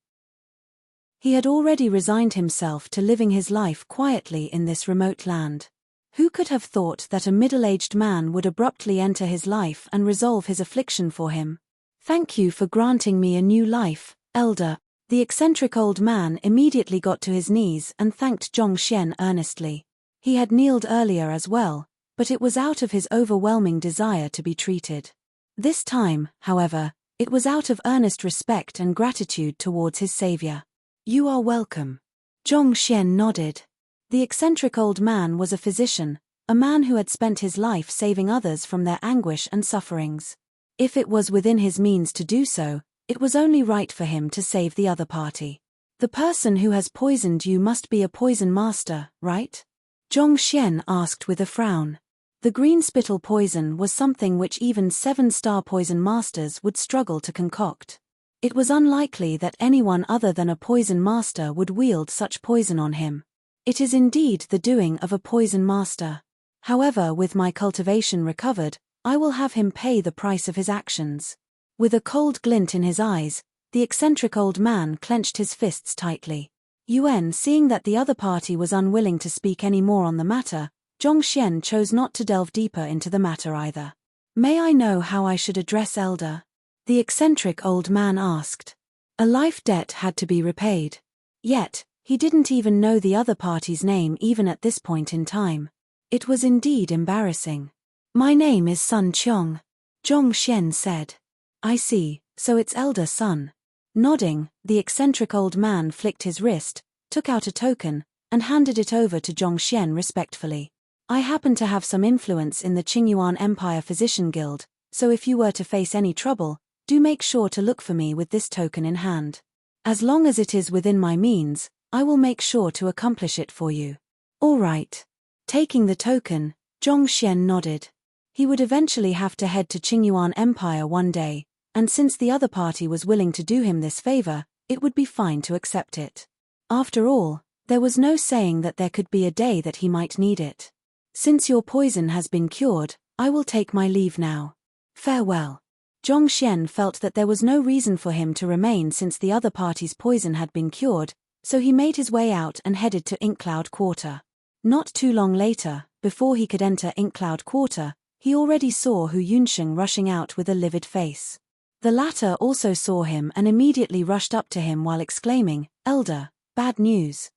He had already resigned himself to living his life quietly in this remote land. Who could have thought that a middle-aged man would abruptly enter his life and resolve his affliction for him? Thank you for granting me a new life, elder. The eccentric old man immediately got to his knees and thanked Zhongxian earnestly. He had kneeled earlier as well, but it was out of his overwhelming desire to be treated. This time, however, it was out of earnest respect and gratitude towards his savior. You are welcome. Zhongxian nodded. The eccentric old man was a physician, a man who had spent his life saving others from their anguish and sufferings. If it was within his means to do so, it was only right for him to save the other party. The person who has poisoned you must be a poison master, right? Zhongxian asked with a frown. The green spittle poison was something which even 7-star poison masters would struggle to concoct. It was unlikely that anyone other than a poison master would wield such poison on him. It is indeed the doing of a poison master. However, with my cultivation recovered, I will have him pay the price of his actions. With a cold glint in his eyes, the eccentric old man clenched his fists tightly. Yuan, seeing that the other party was unwilling to speak any more on the matter, Zhongxian chose not to delve deeper into the matter either. May I know how I should address Elder? The eccentric old man asked. A life debt had to be repaid. Yet, he didn't even know the other party's name even at this point in time. It was indeed embarrassing. My name is Sun Qiong, Zhongxian said. I see, so it's Elder Sun. Nodding, the eccentric old man flicked his wrist, took out a token, and handed it over to Zhongxian respectfully. I happen to have some influence in the Qingyuan Empire Physician Guild, so if you were to face any trouble, do make sure to look for me with this token in hand. As long as it is within my means, I will make sure to accomplish it for you. All right. Taking the token, Zhongxian nodded. He would eventually have to head to Qingyuan Empire one day, and since the other party was willing to do him this favor, it would be fine to accept it. After all, there was no saying that there could be a day that he might need it. Since your poison has been cured, I will take my leave now. Farewell. Zhongxian felt that there was no reason for him to remain since the other party's poison had been cured, so he made his way out and headed to Inkcloud Quarter. Not too long later, before he could enter Inkcloud Quarter, he already saw Hu Yunsheng rushing out with a livid face. The latter also saw him and immediately rushed up to him while exclaiming, Elder, bad news.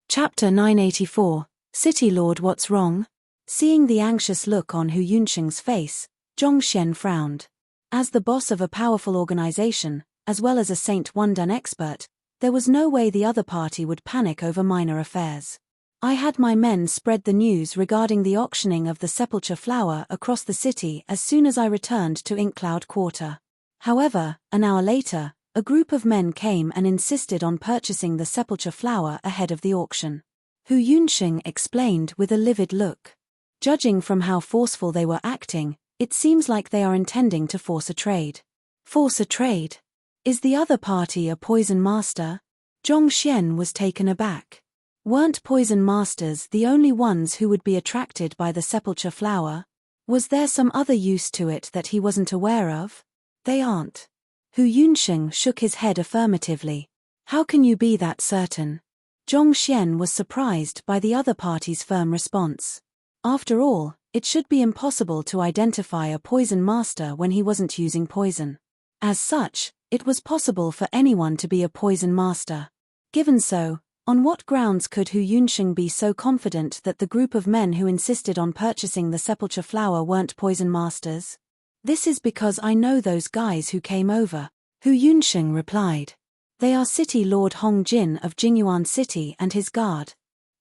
Chapter 984, City Lord, what's wrong? Seeing the anxious look on Hu Yunsheng's face, Zhongxian frowned. As the boss of a powerful organization, as well as a Saint Wondan expert, there was no way the other party would panic over minor affairs. I had my men spread the news regarding the auctioning of the sepulchre flower across the city as soon as I returned to Inkcloud Quarter. However, an hour later, a group of men came and insisted on purchasing the sepulchre flower ahead of the auction. Hu Yunsheng explained with a livid look. Judging from how forceful they were acting, it seems like they are intending to force a trade. Force a trade? Is the other party a poison master? Zhongxian was taken aback. Weren't poison masters the only ones who would be attracted by the sepulchre flower? Was there some other use to it that he wasn't aware of? They aren't. Hu Yunsheng shook his head affirmatively. How can you be that certain? Zhongxian was surprised by the other party's firm response. After all, it should be impossible to identify a poison master when he wasn't using poison. As such, it was possible for anyone to be a poison master. Given so, on what grounds could Hu Yunsheng be so confident that the group of men who insisted on purchasing the sepulchre flower weren't poison masters? This is because I know those guys who came over, Hu Yunsheng replied. They are City Lord Hong Jin of Jingyuan City and his guard.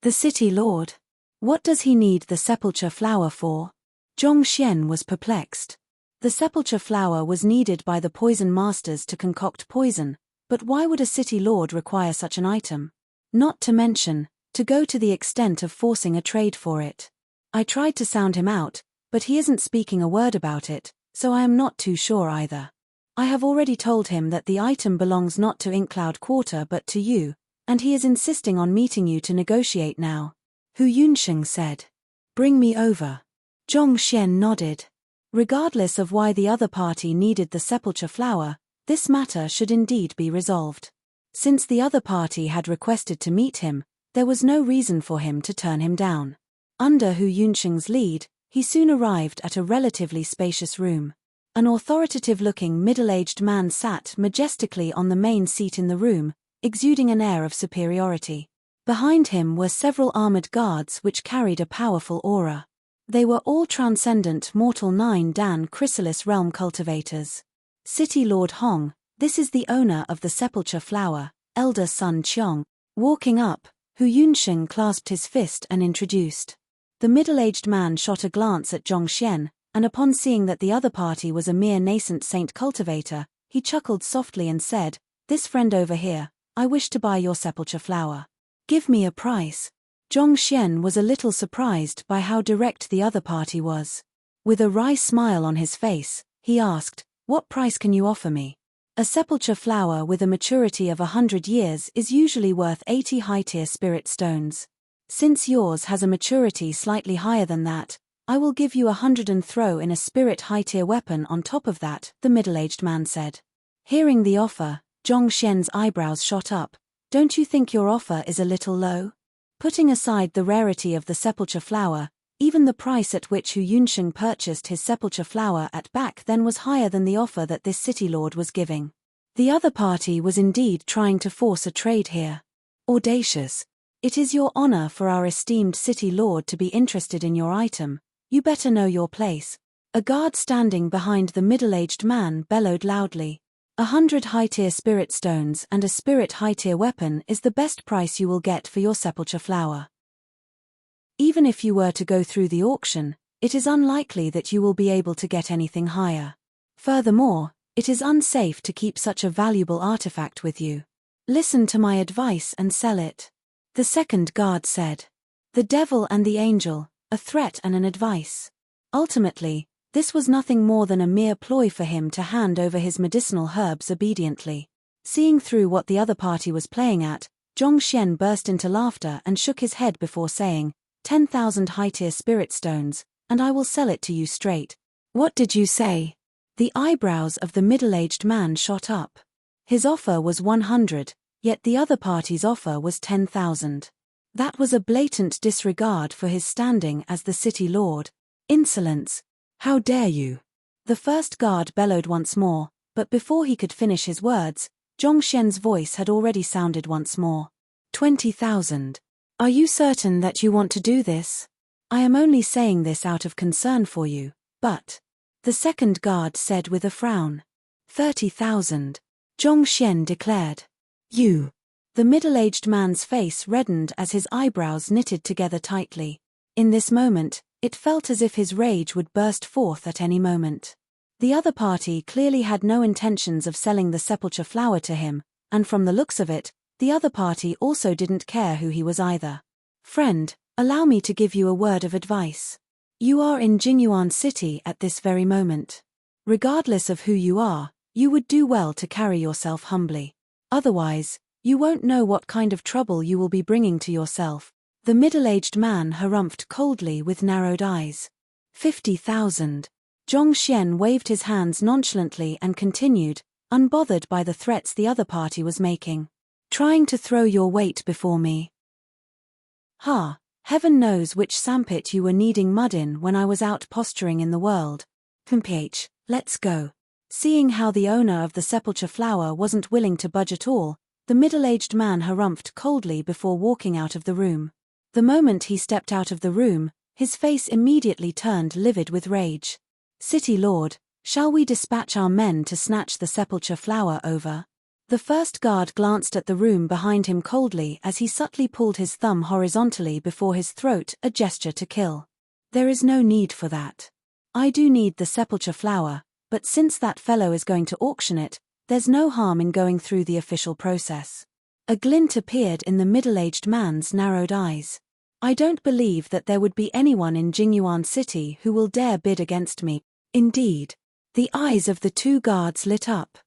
The City Lord? What does he need the sepulchre flower for? Zhongxian was perplexed. The sepulchre flower was needed by the poison masters to concoct poison, but why would a City Lord require such an item? Not to mention, to go to the extent of forcing a trade for it. I tried to sound him out, but he isn't speaking a word about it, so I am not too sure either. I have already told him that the item belongs not to Inkcloud Quarter but to you, and he is insisting on meeting you to negotiate now. Hu Yunsheng said. Bring me over. Zhongxian nodded. Regardless of why the other party needed the sepulchre flower, this matter should indeed be resolved. Since the other party had requested to meet him, there was no reason for him to turn him down. Under Hu Yunsheng's lead, he soon arrived at a relatively spacious room. An authoritative-looking middle-aged man sat majestically on the main seat in the room, exuding an air of superiority. Behind him were several armored guards which carried a powerful aura. They were all transcendent mortal 9-dan chrysalis realm cultivators. City Lord Hong, this is the owner of the sepulchre flower, Elder Sun Qiong. Walking up, Hu Yunsheng clasped his fist and introduced. The middle-aged man shot a glance at Zhongxian, and upon seeing that the other party was a mere nascent saint cultivator, he chuckled softly and said, This friend over here, I wish to buy your sepulchre flower. Give me a price. Zhongxian was a little surprised by how direct the other party was. With a wry smile on his face, he asked, What price can you offer me? A sepulchre flower with a maturity of 100 years is usually worth 80 high-tier spirit stones. Since yours has a maturity slightly higher than that, I will give you 100 and throw in a spirit high-tier weapon on top of that, the middle-aged man said. Hearing the offer, Zhong Xian's eyebrows shot up. Don't you think your offer is a little low? Putting aside the rarity of the sepulchre flower, even the price at which Hu Yunsheng purchased his sepulchre flower at back then was higher than the offer that this city lord was giving. The other party was indeed trying to force a trade here. Audacious. It is your honor for our esteemed city lord to be interested in your item. You better know your place. A guard standing behind the middle-aged man bellowed loudly. 100 high-tier spirit stones and a spirit high-tier weapon is the best price you will get for your sepulchre flower. Even if you were to go through the auction, it is unlikely that you will be able to get anything higher. Furthermore, it is unsafe to keep such a valuable artifact with you. Listen to my advice and sell it. The second guard said. The devil and the angel, a threat and an advice. Ultimately, this was nothing more than a mere ploy for him to hand over his medicinal herbs obediently. Seeing through what the other party was playing at, Zhong Xian burst into laughter and shook his head before saying, 10,000 high-tier spirit stones, and I will sell it to you straight. What did you say? The eyebrows of the middle-aged man shot up. His offer was 100, yet the other party's offer was 10,000. That was a blatant disregard for his standing as the city lord. Insolence. How dare you? The first guard bellowed once more, but before he could finish his words, Zhong Xian's voice had already sounded once more. 20,000. Are you certain that you want to do this? I am only saying this out of concern for you, but... The second guard said with a frown. 30,000. Zhong Xian declared. You. The middle-aged man's face reddened as his eyebrows knitted together tightly. In this moment, it felt as if his rage would burst forth at any moment. The other party clearly had no intentions of selling the sepulchre flower to him, and from the looks of it, the other party also didn't care who he was either. Friend, allow me to give you a word of advice. You are in Jingyuan City at this very moment. Regardless of who you are, you would do well to carry yourself humbly. Otherwise, you won't know what kind of trouble you will be bringing to yourself. The middle-aged man harumphed coldly with narrowed eyes. 50,000. Zhong Xian waved his hands nonchalantly and continued, unbothered by the threats the other party was making. Trying to throw your weight before me. Ha, heaven knows which sandpit you were kneading mud in when I was out posturing in the world. PH, let's go. Seeing how the owner of the sepulchre flower wasn't willing to budge at all, the middle-aged man harumphed coldly before walking out of the room. The moment he stepped out of the room, his face immediately turned livid with rage. City Lord, shall we dispatch our men to snatch the sepulchre flower over? The first guard glanced at the room behind him coldly as he subtly pulled his thumb horizontally before his throat, a gesture to kill. There is no need for that. I do need the sepulchre flower, but since that fellow is going to auction it, there's no harm in going through the official process. A glint appeared in the middle-aged man's narrowed eyes. I don't believe that there would be anyone in Jingyuan City who will dare bid against me. Indeed. The eyes of the two guards lit up.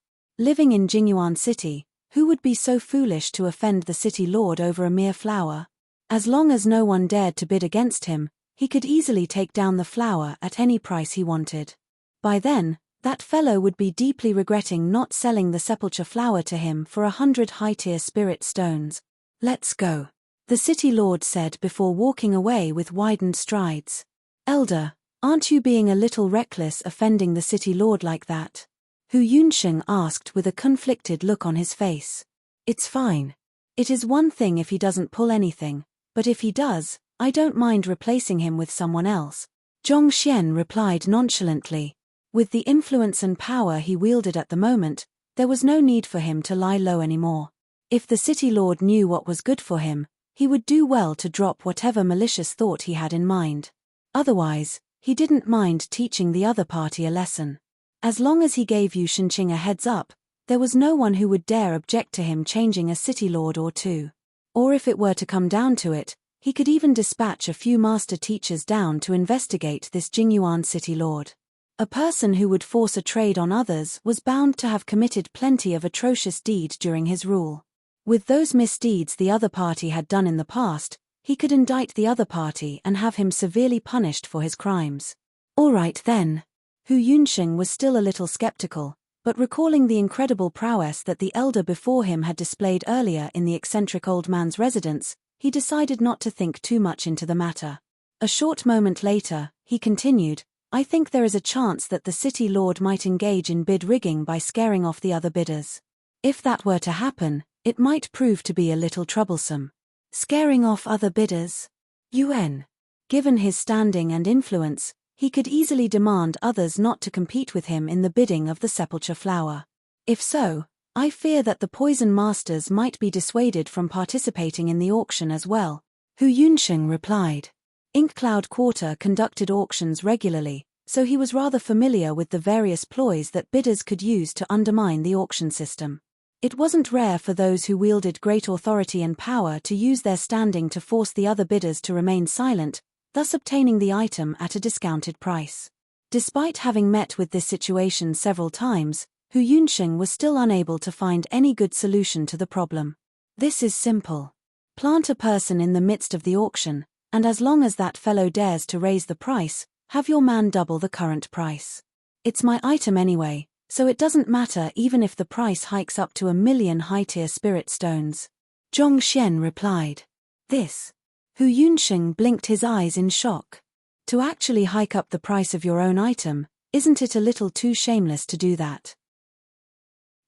Living in Jingyuan City, who would be so foolish to offend the city lord over a mere flower? As long as no one dared to bid against him, he could easily take down the flower at any price he wanted. By then, that fellow would be deeply regretting not selling the sepulchre flower to him for 100 high-tier spirit stones. Let's go. The city lord said before walking away with widened strides. Elder, aren't you being a little reckless offending the city lord like that? Hu Yunsheng asked with a conflicted look on his face. It's fine. It is one thing if he doesn't pull anything, but if he does, I don't mind replacing him with someone else. Zhong Xian replied nonchalantly. With the influence and power he wielded at the moment, there was no need for him to lie low anymore. If the city lord knew what was good for him, he would do well to drop whatever malicious thought he had in mind. Otherwise, he didn't mind teaching the other party a lesson. As long as he gave Yu Shenqing a heads up, there was no one who would dare object to him changing a city lord or two. Or if it were to come down to it, he could even dispatch a few master teachers down to investigate this Jingyuan city lord. A person who would force a trade on others was bound to have committed plenty of atrocious deeds during his rule. With those misdeeds the other party had done in the past, he could indict the other party and have him severely punished for his crimes. All right then. Hu Yunsheng was still a little skeptical, but recalling the incredible prowess that the elder before him had displayed earlier in the eccentric old man's residence, he decided not to think too much into the matter. A short moment later, he continued, I think there is a chance that the city lord might engage in bid rigging by scaring off the other bidders. If that were to happen, it might prove to be a little troublesome. Scaring off other bidders? Yuan. Given his standing and influence, he could easily demand others not to compete with him in the bidding of the sepulchre flower. If so, I fear that the poison masters might be dissuaded from participating in the auction as well, Hu Yunsheng replied. Inkcloud Quarter conducted auctions regularly, so he was rather familiar with the various ploys that bidders could use to undermine the auction system. It wasn't rare for those who wielded great authority and power to use their standing to force the other bidders to remain silent, thus obtaining the item at a discounted price. Despite having met with this situation several times, Hu Yunsheng was still unable to find any good solution to the problem. This is simple. Plant a person in the midst of the auction, and as long as that fellow dares to raise the price, have your man double the current price. It's my item anyway, so it doesn't matter even if the price hikes up to 1,000,000 high-tier spirit stones. Zhong Xian replied. This. Hu Yunsheng blinked his eyes in shock. To actually hike up the price of your own item, isn't it a little too shameless to do that?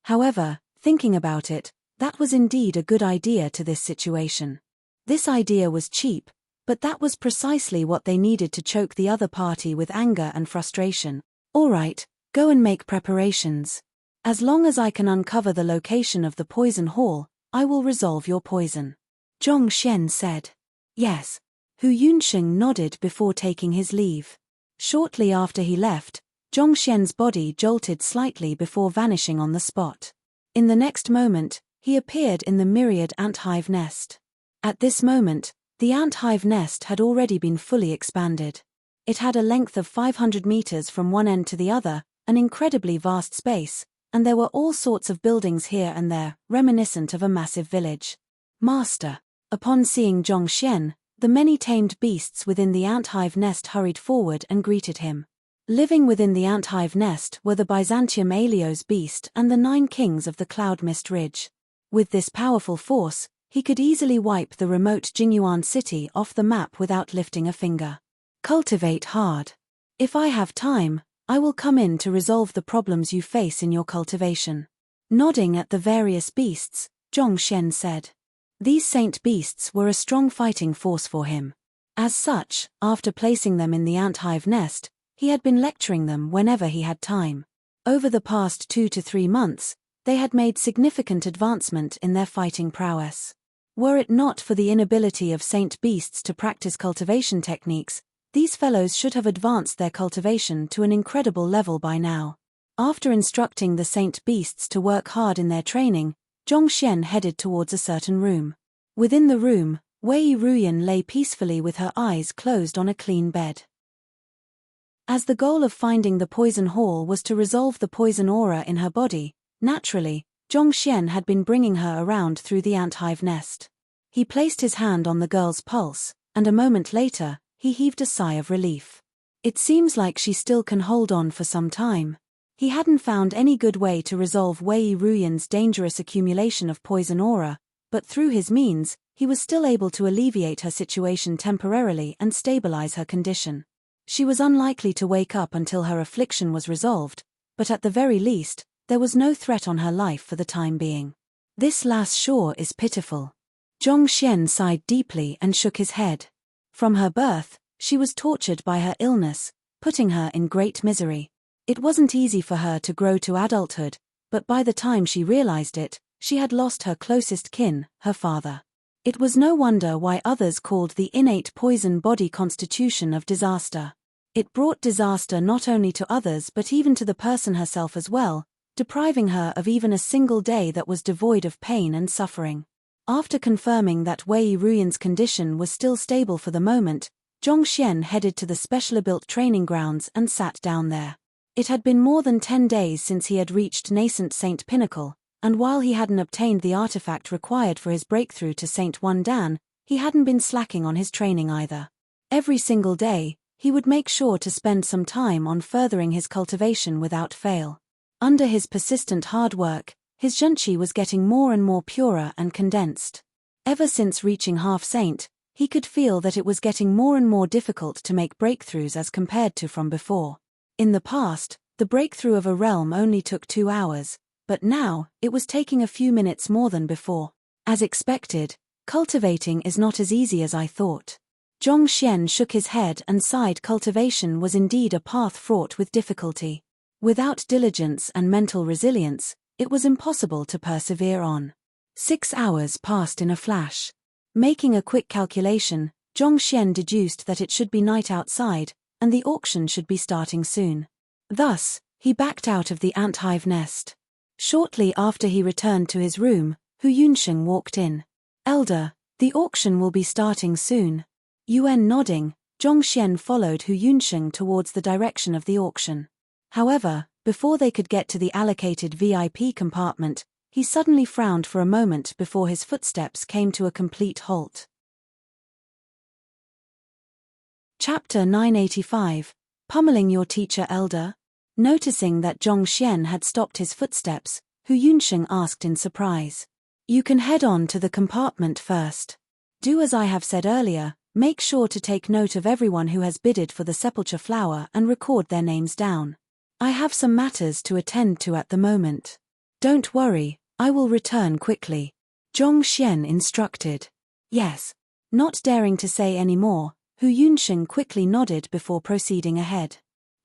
However, thinking about it, that was indeed a good idea to this situation. This idea was cheap, but that was precisely what they needed to choke the other party with anger and frustration. All right, go and make preparations. As long as I can uncover the location of the poison hall, I will resolve your poison. Zhong Xian said. Yes. Hu Yunsheng nodded before taking his leave. Shortly after he left, Zhong Xian's body jolted slightly before vanishing on the spot. In the next moment, he appeared in the myriad ant-hive nest. At this moment, the ant-hive nest had already been fully expanded. It had a length of 500 meters from one end to the other, an incredibly vast space, and there were all sorts of buildings here and there, reminiscent of a massive village. Master. Upon seeing Zhong Xian, the many tamed beasts within the ant-hive nest hurried forward and greeted him. Living within the ant-hive nest were the Byzantium Aelios beast and the 9 kings of the Cloud Mist Ridge. With this powerful force, he could easily wipe the remote Jingyuan city off the map without lifting a finger. Cultivate hard. If I have time, I will come in to resolve the problems you face in your cultivation. Nodding at the various beasts, Zhong Xian said. These saint beasts were a strong fighting force for him. As such, after placing them in the ant-hive nest, he had been lecturing them whenever he had time. Over the past 2 to 3 months, they had made significant advancement in their fighting prowess. Were it not for the inability of saint beasts to practice cultivation techniques, these fellows should have advanced their cultivation to an incredible level by now. After instructing the saint beasts to work hard in their training, Zhong Xian headed towards a certain room. Within the room, Wei Ruyan lay peacefully with her eyes closed on a clean bed. As the goal of finding the poison hall was to resolve the poison aura in her body, naturally, Zhong Xian had been bringing her around through the ant-hive nest. He placed his hand on the girl's pulse, and a moment later, he heaved a sigh of relief. It seems like she still can hold on for some time. He hadn't found any good way to resolve Wei Ruyan's dangerous accumulation of poison aura, but through his means, he was still able to alleviate her situation temporarily and stabilize her condition. She was unlikely to wake up until her affliction was resolved, but at the very least, there was no threat on her life for the time being. This last sure is pitiful. Zhong Xian sighed deeply and shook his head. From her birth, she was tortured by her illness, putting her in great misery. It wasn't easy for her to grow to adulthood, but by the time she realized it, she had lost her closest kin, her father. It was no wonder why others called the innate poison body constitution of disaster. It brought disaster not only to others but even to the person herself as well, depriving her of even a single day that was devoid of pain and suffering. After confirming that Wei Ruyan's condition was still stable for the moment, Zhong Xian headed to the specially built training grounds and sat down there. It had been more than 10 days since he had reached nascent Saint Pinnacle, and while he hadn't obtained the artifact required for his breakthrough to Saint 1 Dan, he hadn't been slacking on his training either. Every single day, he would make sure to spend some time on furthering his cultivation without fail. Under his persistent hard work, his zhenqi was getting more and more purer and condensed. Ever since reaching half saint, he could feel that it was getting more and more difficult to make breakthroughs as compared to from before. In the past, the breakthrough of a realm only took 2 hours, but now, it was taking a few minutes more than before. As expected, cultivating is not as easy as I thought. Zhong Xian shook his head and sighed. Cultivation was indeed a path fraught with difficulty. Without diligence and mental resilience, it was impossible to persevere on. 6 hours passed in a flash. Making a quick calculation, Zhong Xian deduced that it should be night outside, and the auction should be starting soon. Thus, he backed out of the ant hive nest. Shortly after he returned to his room, Hu Yunsheng walked in. "Elder, the auction will be starting soon." Yuan nodding, Zhong Xian followed Hu Yunsheng towards the direction of the auction. However, before they could get to the allocated VIP compartment, he suddenly frowned for a moment before his footsteps came to a complete halt. Chapter 985, Pummeling Your Teacher Elder? Noticing that Zhong Xian had stopped his footsteps, Hu Yunsheng asked in surprise. "You can head on to the compartment first. Do as I have said earlier, make sure to take note of everyone who has bidded for the sepulchre flower and record their names down. I have some matters to attend to at the moment. Don't worry, I will return quickly," Zhong Xian instructed. "Yes." Not daring to say any more, Hu Yunsheng quickly nodded before proceeding ahead.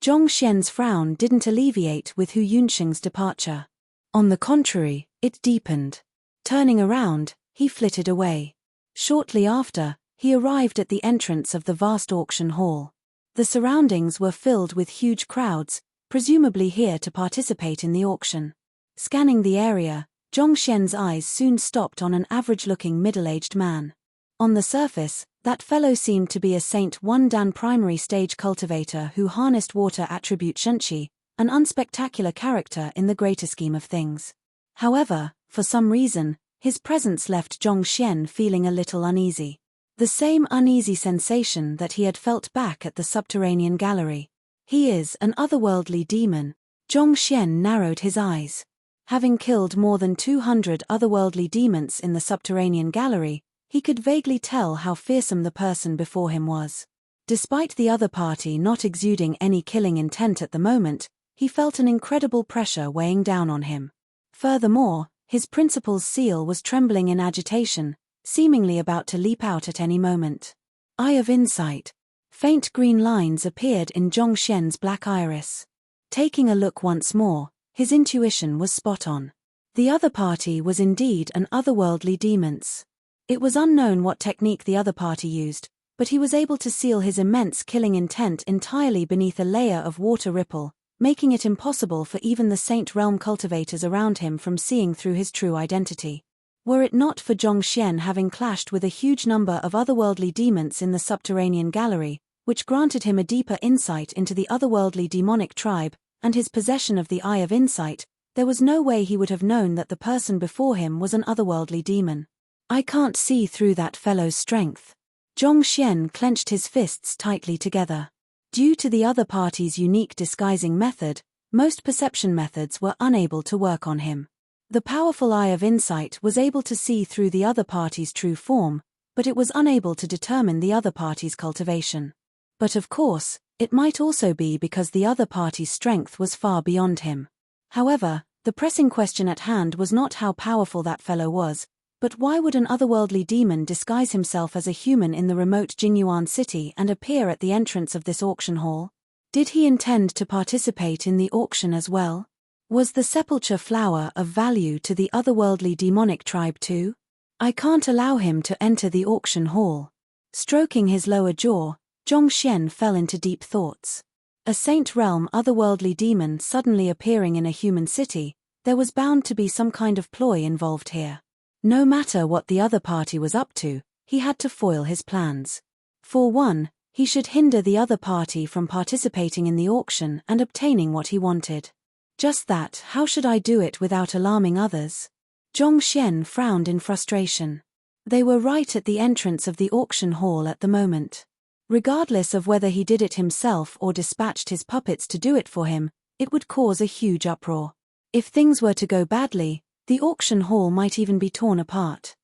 Zhong Xian's frown didn't alleviate with Hu Yunsheng's departure. On the contrary, it deepened. Turning around, he flitted away. Shortly after, he arrived at the entrance of the vast auction hall. The surroundings were filled with huge crowds, presumably here to participate in the auction. Scanning the area, Zhong Xian's eyes soon stopped on an average-looking middle-aged man. On the surface, that fellow seemed to be a Saint 1 Dan primary stage cultivator who harnessed water attribute zhenqi, an unspectacular character in the greater scheme of things. However, for some reason, his presence left Zhong Xian feeling a little uneasy. The same uneasy sensation that he had felt back at the subterranean gallery. "He is an otherworldly demon." Zhong Xian narrowed his eyes. Having killed more than 200 otherworldly demons in the subterranean gallery, he could vaguely tell how fearsome the person before him was. Despite the other party not exuding any killing intent at the moment, he felt an incredible pressure weighing down on him. Furthermore, his principal's seal was trembling in agitation, seemingly about to leap out at any moment. Eye of insight. Faint green lines appeared in Zhong Xian's black iris. Taking a look once more, his intuition was spot on. The other party was indeed an otherworldly demons. It was unknown what technique the other party used, but he was able to seal his immense killing intent entirely beneath a layer of water ripple, making it impossible for even the Saint Realm cultivators around him from seeing through his true identity. Were it not for Zhong Xian having clashed with a huge number of otherworldly demons in the subterranean gallery, which granted him a deeper insight into the otherworldly demonic tribe, and his possession of the Eye of Insight, there was no way he would have known that the person before him was an otherworldly demon. "I can't see through that fellow's strength." Zhong Xian clenched his fists tightly together. Due to the other party's unique disguising method, most perception methods were unable to work on him. The powerful Eye of Insight was able to see through the other party's true form, but it was unable to determine the other party's cultivation. But of course, it might also be because the other party's strength was far beyond him. However, the pressing question at hand was not how powerful that fellow was, but why would an otherworldly demon disguise himself as a human in the remote Jinyuan city and appear at the entrance of this auction hall? Did he intend to participate in the auction as well? Was the sepulchre flower of value to the otherworldly demonic tribe too? "I can't allow him to enter the auction hall." Stroking his lower jaw, Zhong Xian fell into deep thoughts. A Saint Realm otherworldly demon suddenly appearing in a human city, there was bound to be some kind of ploy involved here. No matter what the other party was up to, he had to foil his plans. For one, He should hinder the other party from participating in the auction and obtaining what he wanted. Just that, how should I do it without alarming others? Zhong Xian frowned in frustration. They were right at the entrance of the auction hall at the moment. Regardless of whether he did it himself or dispatched his puppets to do it for him, it would cause a huge uproar. If things were to go badly, the auction hall might even be torn apart.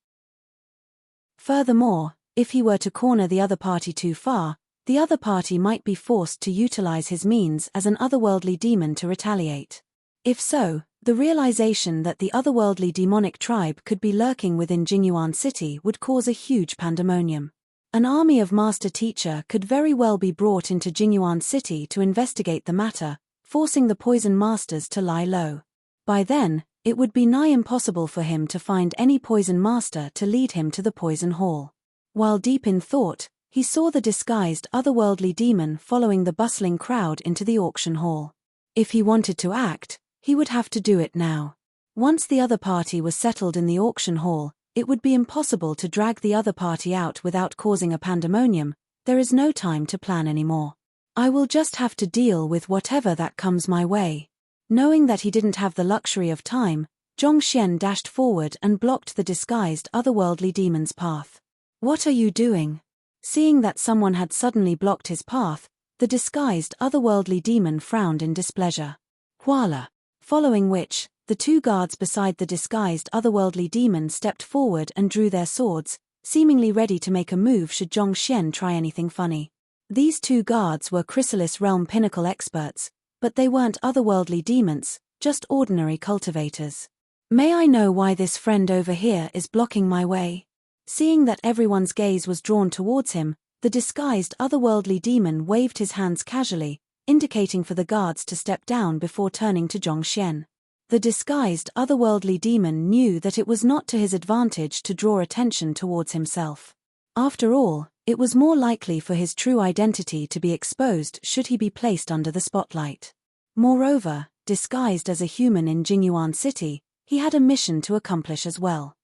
Furthermore, if he were to corner the other party too far, the other party might be forced to utilize his means as an otherworldly demon to retaliate. If so, the realization that the otherworldly demonic tribe could be lurking within Jingyuan City would cause a huge pandemonium. An army of master teacher could very well be brought into Jingyuan City to investigate the matter, forcing the poison masters to lie low. By then, it would be nigh impossible for him to find any poison master to lead him to the poison hall. While deep in thought, he saw the disguised otherworldly demon following the bustling crowd into the auction hall. If he wanted to act, he would have to do it now. Once the other party was settled in the auction hall, it would be impossible to drag the other party out without causing a pandemonium. There is no time to plan anymore. I will just have to deal with whatever that comes my way. Knowing that he didn't have the luxury of time, Zhong Xian dashed forward and blocked the disguised otherworldly demon's path. What are you doing? Seeing that someone had suddenly blocked his path, the disguised otherworldly demon frowned in displeasure. Voila! Following which, the two guards beside the disguised otherworldly demon stepped forward and drew their swords, seemingly ready to make a move should Zhong Xian try anything funny. These two guards were Chrysalis Realm Pinnacle experts, but they weren't otherworldly demons, just ordinary cultivators. May I know why this friend over here is blocking my way? Seeing that everyone's gaze was drawn towards him, the disguised otherworldly demon waved his hands casually, indicating for the guards to step down before turning to Zhong Xian. The disguised otherworldly demon knew that it was not to his advantage to draw attention towards himself. After all, it was more likely for his true identity to be exposed should he be placed under the spotlight. Moreover, disguised as a human in Jingyuan City, he had a mission to accomplish as well.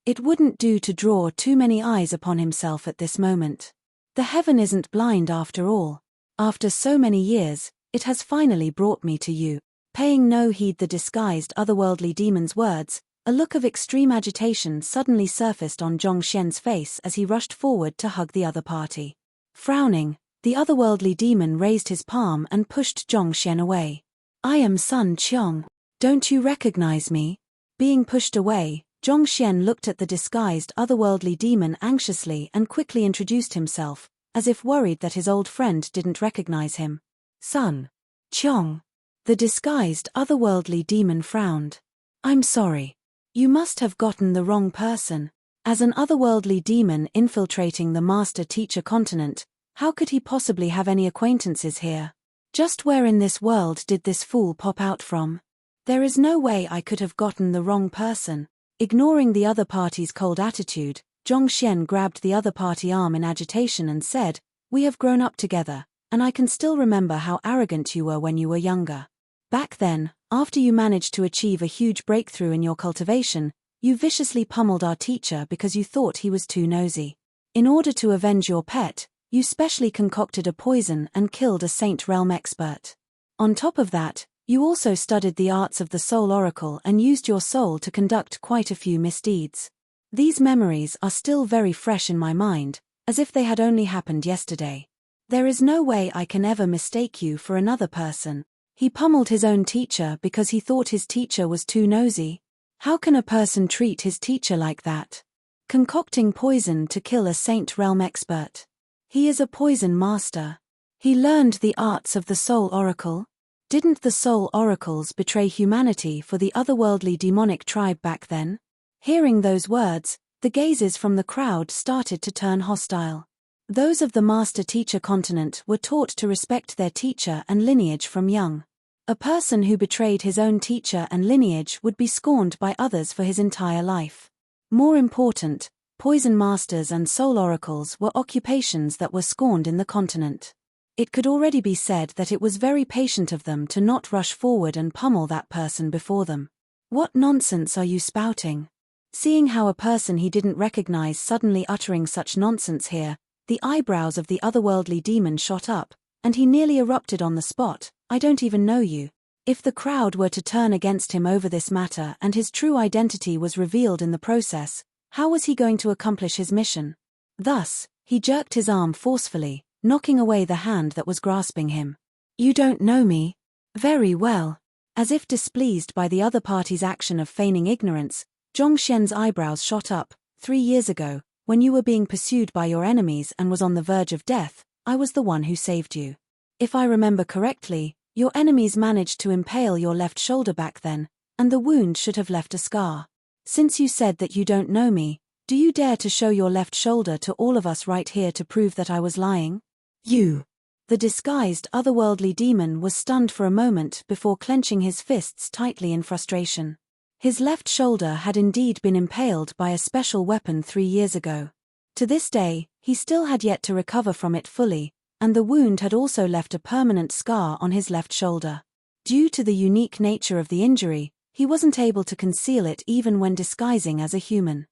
It wouldn't do to draw too many eyes upon himself at this moment. The heaven isn't blind after all. After so many years, it has finally brought me to you. Paying no heed the disguised otherworldly demon's words, a look of extreme agitation suddenly surfaced on Zhong Xian's face as he rushed forward to hug the other party. Frowning, the otherworldly demon raised his palm and pushed Zhong Xian away. I am Sun Qiong. Don't you recognize me? Being pushed away, Zhong Xian looked at the disguised otherworldly demon anxiously and quickly introduced himself, as if worried that his old friend didn't recognize him. Sun Qiong. The disguised otherworldly demon frowned. I'm sorry. You must have gotten the wrong person. As an otherworldly demon infiltrating the master-teacher continent, how could he possibly have any acquaintances here? Just where in this world did this fool pop out from? There is no way I could have gotten the wrong person. Ignoring the other party's cold attitude, Zhong Xian grabbed the other party arm in agitation and said, "We have grown up together, and I can still remember how arrogant you were when you were younger. Back then, after you managed to achieve a huge breakthrough in your cultivation, you viciously pummeled our teacher because you thought he was too nosy. In order to avenge your pet, you specially concocted a poison and killed a Saint Realm expert. On top of that, you also studied the arts of the Soul Oracle and used your soul to conduct quite a few misdeeds. These memories are still very fresh in my mind, as if they had only happened yesterday. There is no way I can ever mistake you for another person. He pummeled his own teacher because he thought his teacher was too nosy. How can a person treat his teacher like that? Concocting poison to kill a Saint Realm expert. He is a poison master. He learned the arts of the Soul Oracle. Didn't the Soul Oracles betray humanity for the otherworldly demonic tribe back then? Hearing those words, the gazes from the crowd started to turn hostile. Those of the master-teacher continent were taught to respect their teacher and lineage from young. A person who betrayed his own teacher and lineage would be scorned by others for his entire life. More important, poison masters and soul oracles were occupations that were scorned in the continent. It could already be said that it was very patient of them to not rush forward and pummel that person before them. What nonsense are you spouting? Seeing how a person he didn't recognize suddenly uttering such nonsense here, The eyebrows of the otherworldly demon shot up, and he nearly erupted on the spot. I don't even know you. If the crowd were to turn against him over this matter and his true identity was revealed in the process, how was he going to accomplish his mission? Thus, he jerked his arm forcefully, knocking away the hand that was grasping him. You don't know me? Very well. As if displeased by the other party's action of feigning ignorance, Zhongxian's eyebrows shot up. 3 years ago, when you were being pursued by your enemies and was on the verge of death, I was the one who saved you. If I remember correctly, your enemies managed to impale your left shoulder back then, and the wound should have left a scar. Since you said that you don't know me, do you dare to show your left shoulder to all of us right here to prove that I was lying? You! The disguised otherworldly demon was stunned for a moment before clenching his fists tightly in frustration. His left shoulder had indeed been impaled by a special weapon 3 years ago. To this day, he still had yet to recover from it fully, and the wound had also left a permanent scar on his left shoulder. Due to the unique nature of the injury, he wasn't able to conceal it even when disguising as a human.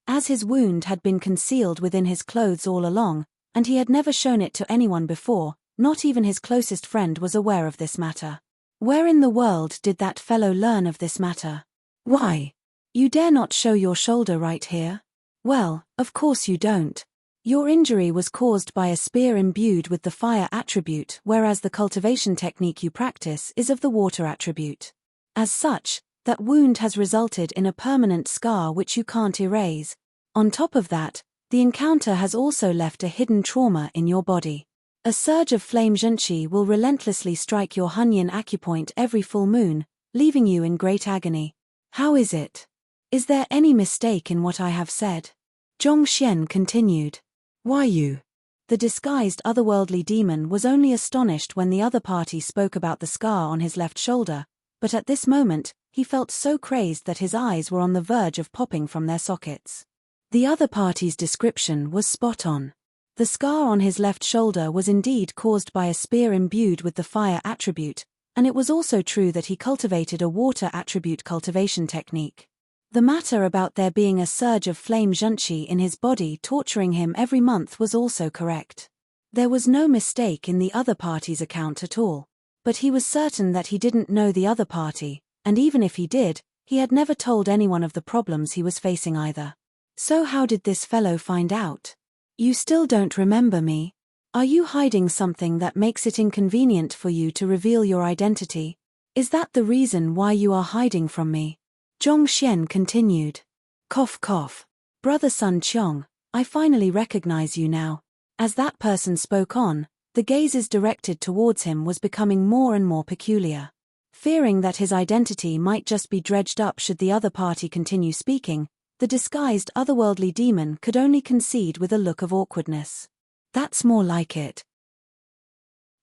As his wound had been concealed within his clothes all along, and he had never shown it to anyone before, not even his closest friend was aware of this matter. Where in the world did that fellow learn of this matter? Why? You dare not show your shoulder right here? Well, of course you don't. Your injury was caused by a spear imbued with the fire attribute, whereas the cultivation technique you practice is of the water attribute. As such, that wound has resulted in a permanent scar which you can't erase. On top of that, the encounter has also left a hidden trauma in your body. A surge of flame zhenqi will relentlessly strike your Hunyan acupoint every full moon, leaving you in great agony. How is it? Is there any mistake in what I have said? Zhongxian continued. Why you? The disguised otherworldly demon was only astonished when the other party spoke about the scar on his left shoulder, but at this moment, he felt so crazed that his eyes were on the verge of popping from their sockets. The other party's description was spot on. The scar on his left shoulder was indeed caused by a spear imbued with the fire attribute, and it was also true that he cultivated a water attribute cultivation technique. The matter about there being a surge of flame zhenqi in his body torturing him every month was also correct. There was no mistake in the other party's account at all. But he was certain that he didn't know the other party, and even if he did, he had never told anyone of the problems he was facing either. So how did this fellow find out? You still don't remember me? Are you hiding something that makes it inconvenient for you to reveal your identity? Is that the reason why you are hiding from me? Zhongxian continued. Cough cough. Brother Sun Qiong, I finally recognize you now. As that person spoke on, the gazes directed towards him was becoming more and more peculiar. Fearing that his identity might just be dredged up should the other party continue speaking, the disguised otherworldly demon could only concede with a look of awkwardness. That's more like it.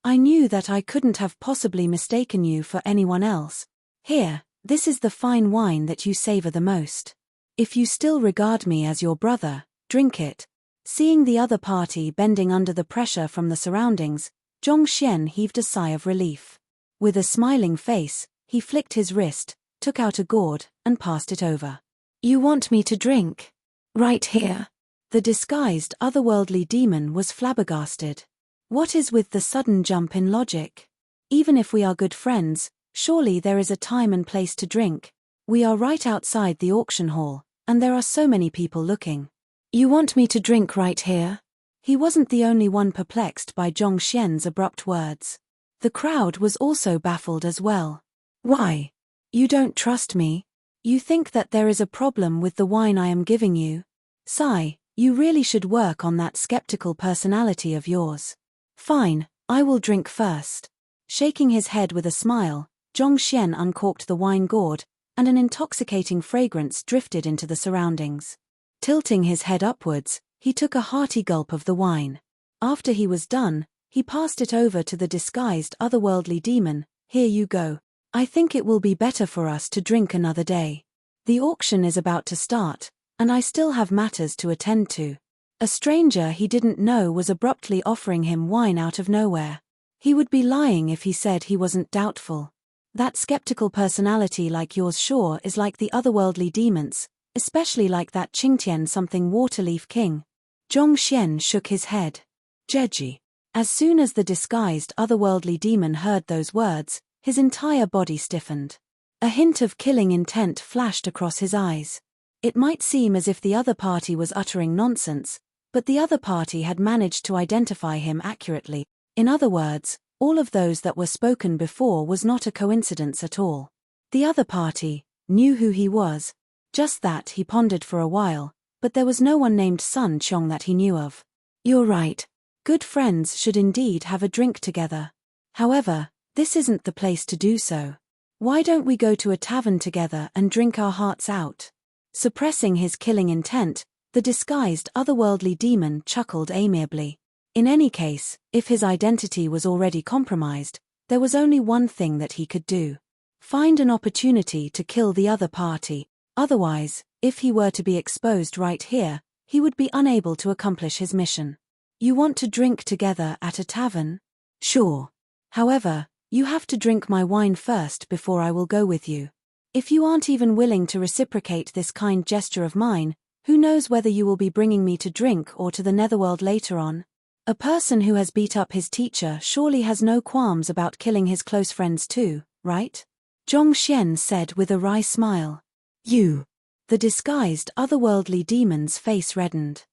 I knew that I couldn't have possibly mistaken you for anyone else. Here, this is the fine wine that you savor the most. If you still regard me as your brother, drink it. Seeing the other party bending under the pressure from the surroundings, Zhongxian heaved a sigh of relief. With a smiling face, he flicked his wrist, took out a gourd, and passed it over. You want me to drink? Right here. The disguised otherworldly demon was flabbergasted. What is with the sudden jump in logic? Even if we are good friends, surely there is a time and place to drink. We are right outside the auction hall, and there are so many people looking. You want me to drink right here? He wasn't the only one perplexed by Zhongxian's abrupt words. The crowd was also baffled as well. Why? You don't trust me? You think that there is a problem with the wine I am giving you? Sigh, you really should work on that skeptical personality of yours. Fine, I will drink first. Shaking his head with a smile, Zhongxian uncorked the wine gourd, and an intoxicating fragrance drifted into the surroundings. Tilting his head upwards, he took a hearty gulp of the wine. After he was done, he passed it over to the disguised otherworldly demon. Here you go. I think it will be better for us to drink another day. The auction is about to start, and I still have matters to attend to. A stranger he didn't know was abruptly offering him wine out of nowhere. He would be lying if he said he wasn't doubtful. That skeptical personality like yours sure is like the otherworldly demons, especially like that Qingtian something Waterleaf King. Zhongxian shook his head. Jeji. As soon as the disguised otherworldly demon heard those words, his entire body stiffened. A hint of killing intent flashed across his eyes. It might seem as if the other party was uttering nonsense, but the other party had managed to identify him accurately. In other words, all of those that were spoken before was not a coincidence at all. The other party knew who he was. Just that, he pondered for a while, but there was no one named Sun Chong that he knew of. You're right. Good friends should indeed have a drink together. However, this isn't the place to do so. Why don't we go to a tavern together and drink our hearts out? Suppressing his killing intent, the disguised otherworldly demon chuckled amiably. In any case, if his identity was already compromised, there was only one thing that he could do. Find an opportunity to kill the other party. Otherwise, if he were to be exposed right here, he would be unable to accomplish his mission. You want to drink together at a tavern? Sure. However, you have to drink my wine first before I will go with you. If you aren't even willing to reciprocate this kind gesture of mine, who knows whether you will be bringing me to drink or to the netherworld later on? A person who has beat up his teacher surely has no qualms about killing his close friends too, right? Zhongxian said with a wry smile. You. The disguised otherworldly demon's face reddened.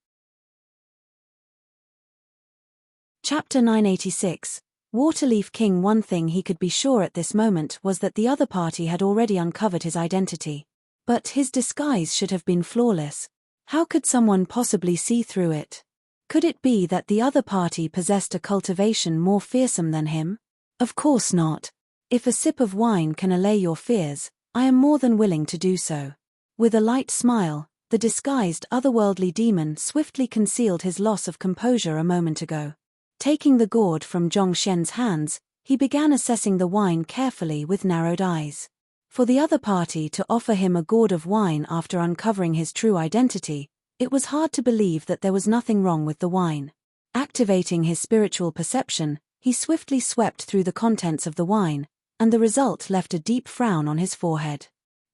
Chapter 986. Waterleaf King. One thing he could be sure at this moment was that the other party had already uncovered his identity. But his disguise should have been flawless. How could someone possibly see through it? Could it be that the other party possessed a cultivation more fearsome than him? Of course not. If a sip of wine can allay your fears, I am more than willing to do so. With a light smile, the disguised otherworldly demon swiftly concealed his loss of composure a moment ago. Taking the gourd from Zhongxian's hands, he began assessing the wine carefully with narrowed eyes. For the other party to offer him a gourd of wine after uncovering his true identity, it was hard to believe that there was nothing wrong with the wine. Activating his spiritual perception, he swiftly swept through the contents of the wine, and the result left a deep frown on his forehead.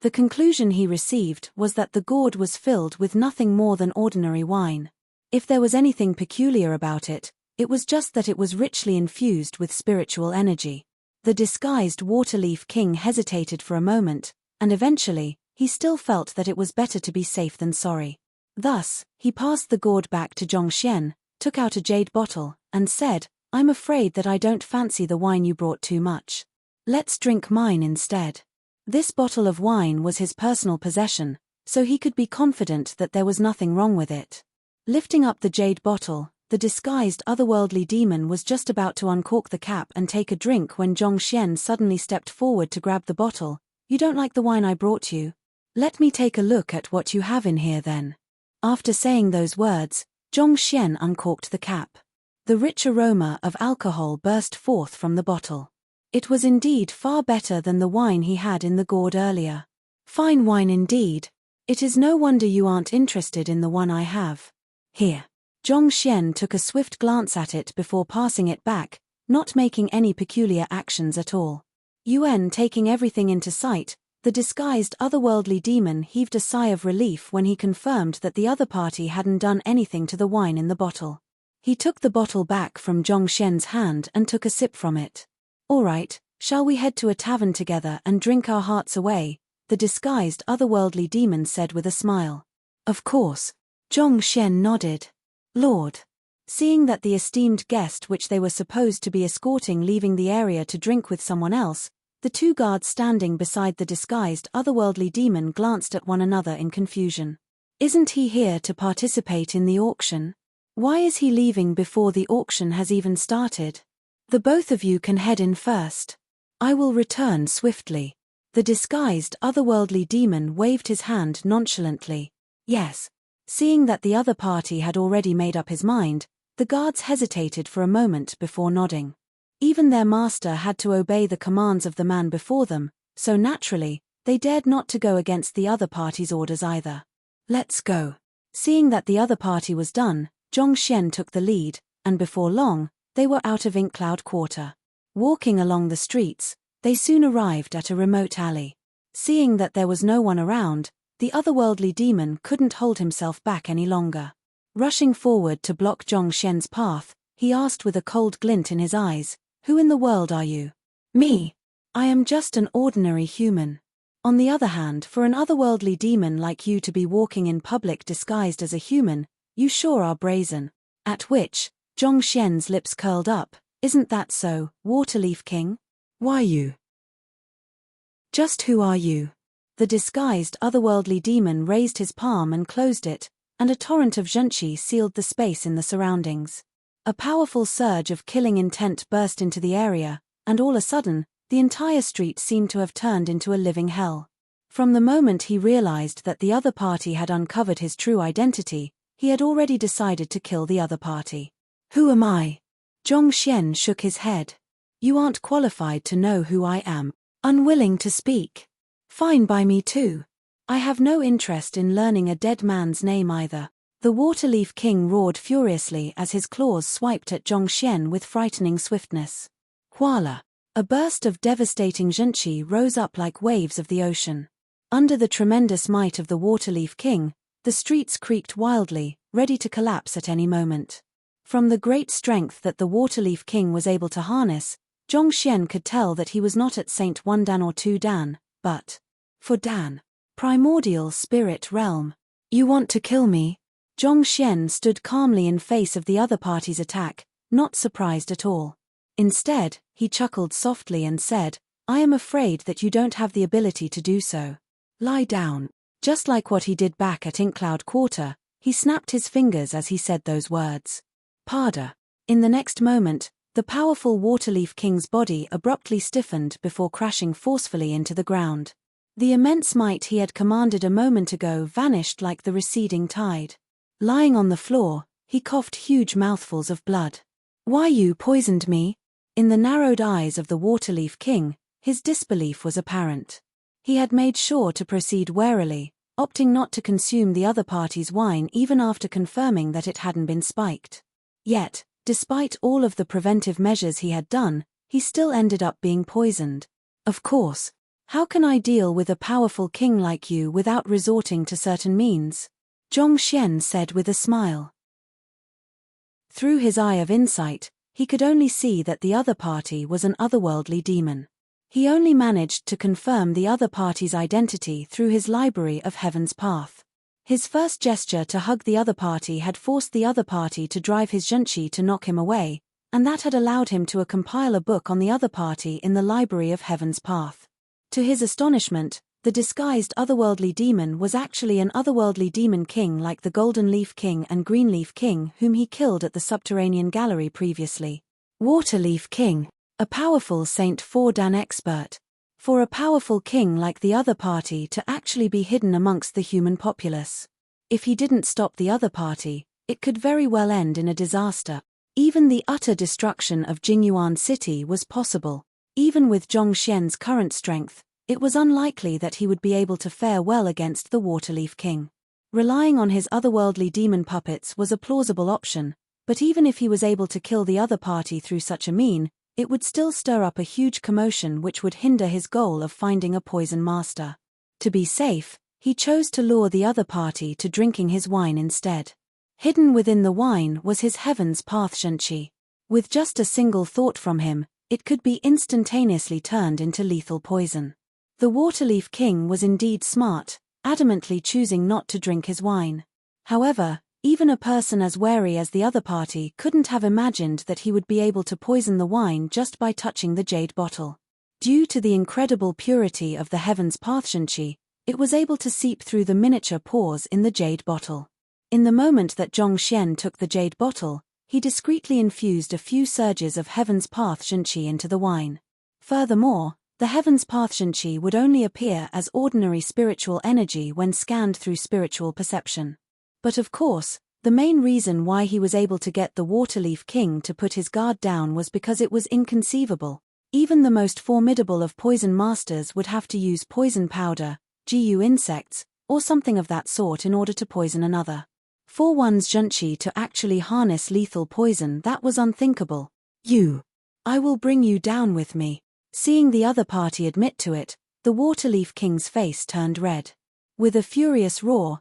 The conclusion he received was that the gourd was filled with nothing more than ordinary wine. If there was anything peculiar about it, it was just that it was richly infused with spiritual energy. The disguised Waterleaf King hesitated for a moment, and eventually, he still felt that it was better to be safe than sorry. Thus, he passed the gourd back to Zhongxian, took out a jade bottle, and said, I'm afraid that I don't fancy the wine you brought too much. Let's drink mine instead. This bottle of wine was his personal possession, so he could be confident that there was nothing wrong with it. Lifting up the jade bottle, the disguised otherworldly demon was just about to uncork the cap and take a drink when Zhongxian suddenly stepped forward to grab the bottle. You don't like the wine I brought you? Let me take a look at what you have in here then. After saying those words, Zhongxian uncorked the cap. The rich aroma of alcohol burst forth from the bottle. It was indeed far better than the wine he had in the gourd earlier. Fine wine indeed. It is no wonder you aren't interested in the one I have. Here. Zhongxian took a swift glance at it before passing it back, not making any peculiar actions at all. Yuan taking everything into sight, the disguised otherworldly demon heaved a sigh of relief when he confirmed that the other party hadn't done anything to the wine in the bottle. He took the bottle back from Zhongxian's hand and took a sip from it. All right, shall we head to a tavern together and drink our hearts away? The disguised otherworldly demon said with a smile. Of course. Zhongxian nodded. Lord. Seeing that the esteemed guest which they were supposed to be escorting leaving the area to drink with someone else, the two guards standing beside the disguised otherworldly demon glanced at one another in confusion. Isn't he here to participate in the auction? Why is he leaving before the auction has even started? The both of you can head in first. I will return swiftly. The disguised otherworldly demon waved his hand nonchalantly. Yes. Seeing that the other party had already made up his mind, the guards hesitated for a moment before nodding. Even their master had to obey the commands of the man before them, so naturally, they dared not to go against the other party's orders either. Let's go. Seeing that the other party was done, Zhongxian took the lead, and before long, they were out of Inkcloud Quarter. Walking along the streets, they soon arrived at a remote alley. Seeing that there was no one around, the otherworldly demon couldn't hold himself back any longer. Rushing forward to block Zhong Xian's path, he asked with a cold glint in his eyes, "Who in the world are you?" "Me. I am just an ordinary human. On the other hand, for an otherworldly demon like you to be walking in public disguised as a human, you sure are brazen." At which, Zhong Xian's lips curled up. "Isn't that so, Waterleaf King? Why you? Just who are you?" The disguised otherworldly demon raised his palm and closed it, and a torrent of zhenqi sealed the space in the surroundings. A powerful surge of killing intent burst into the area, and all of a sudden, the entire street seemed to have turned into a living hell. From the moment he realized that the other party had uncovered his true identity, he had already decided to kill the other party. "Who am I?" Zhong Xian shook his head. "You aren't qualified to know who I am." "Unwilling to speak? Fine by me too. I have no interest in learning a dead man's name either." The Waterleaf King roared furiously as his claws swiped at Zhong Xian with frightening swiftness. Huala! A burst of devastating zhenqi rose up like waves of the ocean. Under the tremendous might of the Waterleaf King, the streets creaked wildly, ready to collapse at any moment. From the great strength that the Waterleaf King was able to harness, Zhong Xian could tell that he was not at Saint 1 Dan or 2 Dan, but 4 Dan. Primordial Spirit Realm. "You want to kill me?" Zhong Xian stood calmly in face of the other party's attack, not surprised at all. Instead, he chuckled softly and said, "I am afraid that you don't have the ability to do so. Lie down." Just like what he did back at Inkcloud Quarter, he snapped his fingers as he said those words. Pada. In the next moment, the powerful Waterleaf King's body abruptly stiffened before crashing forcefully into the ground. The immense might he had commanded a moment ago vanished like the receding tide. Lying on the floor, he coughed huge mouthfuls of blood. "Why you poisoned me?" In the narrowed eyes of the Waterleaf King, his disbelief was apparent. He had made sure to proceed warily, opting not to consume the other party's wine even after confirming that it hadn't been spiked. Yet, despite all of the preventive measures he had done, he still ended up being poisoned. "Of course. How can I deal with a powerful king like you without resorting to certain means?" Zhong Xian said with a smile. Through his eye of insight, he could only see that the other party was an otherworldly demon. He only managed to confirm the other party's identity through his library of Heaven's Path. His first gesture to hug the other party had forced the other party to drive his zhenqi to knock him away, and that had allowed him to compile a book on the other party in the library of Heaven's Path. To his astonishment, the disguised otherworldly demon was actually an otherworldly demon king like the Golden Leaf King and Green Leaf King whom he killed at the subterranean gallery previously. Waterleaf King, a powerful Saint 4 Dan expert. For a powerful king like the other party to actually be hidden amongst the human populace. If he didn't stop the other party, it could very well end in a disaster. Even the utter destruction of Jingyuan City was possible. Even with Zhong Xian's current strength, it was unlikely that he would be able to fare well against the Waterleaf King. Relying on his otherworldly demon puppets was a plausible option, but even if he was able to kill the other party through such a mean, it would still stir up a huge commotion which would hinder his goal of finding a poison master. To be safe, he chose to lure the other party to drinking his wine instead. Hidden within the wine was his Heaven's Path zhenqi. With just a single thought from him, it could be instantaneously turned into lethal poison. The Waterleaf King was indeed smart, adamantly choosing not to drink his wine. However, even a person as wary as the other party couldn't have imagined that he would be able to poison the wine just by touching the jade bottle. Due to the incredible purity of the Heaven's Path zhenqi, it was able to seep through the miniature pores in the jade bottle. In the moment that Zhong Xian took the jade bottle, he discreetly infused a few surges of Heaven's Path zhenqi into the wine. Furthermore, the Heaven's Path zhenqi would only appear as ordinary spiritual energy when scanned through spiritual perception. But of course, the main reason why he was able to get the Waterleaf King to put his guard down was because it was inconceivable. Even the most formidable of poison masters would have to use poison powder, GU insects, or something of that sort in order to poison another. For one's zhenqi to actually harness lethal poison, that was unthinkable. I will bring you down with me. Seeing the other party admit to it, the Waterleaf King's face turned red. With a furious roar,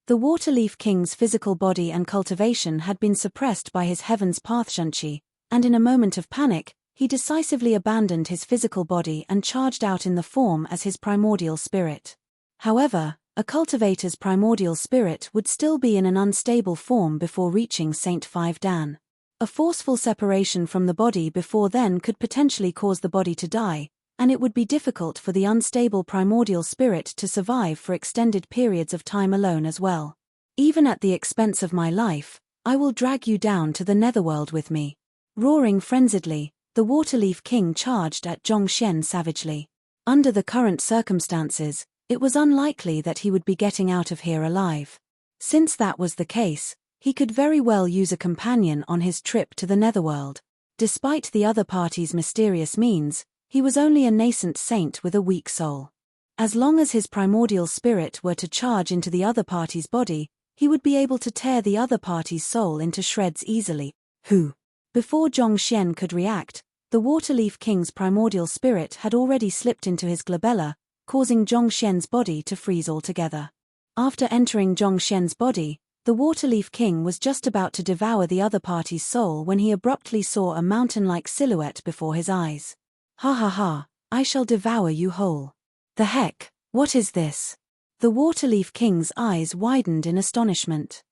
The Waterleaf King's physical body and cultivation had been suppressed by his Heaven's Path Shunchi, and in a moment of panic, he decisively abandoned his physical body and charged out in the form as his primordial spirit. However, a cultivator's primordial spirit would still be in an unstable form before reaching St. 5 Dan. A forceful separation from the body before then could potentially cause the body to die, and it would be difficult for the unstable primordial spirit to survive for extended periods of time alone as well. Even at the expense of my life, I will drag you down to the netherworld with me. Roaring frenziedly, the Waterleaf King charged at Zhongxian savagely. Under the current circumstances, it was unlikely that he would be getting out of here alive. Since that was the case, he could very well use a companion on his trip to the netherworld. Despite the other party's mysterious means, he was only a nascent saint with a weak soul. As long as his primordial spirit were to charge into the other party's body, he would be able to tear the other party's soul into shreds easily. Who? Before Zhongxian could react, the Waterleaf King's primordial spirit had already slipped into his glabella, causing Zhongxian's body to freeze altogether. After entering Zhongxian's body, the Waterleaf King was just about to devour the other party's soul when he abruptly saw a mountain-like silhouette before his eyes. Ha ha ha, I shall devour you whole. The heck, what is this? The Waterleaf King's eyes widened in astonishment.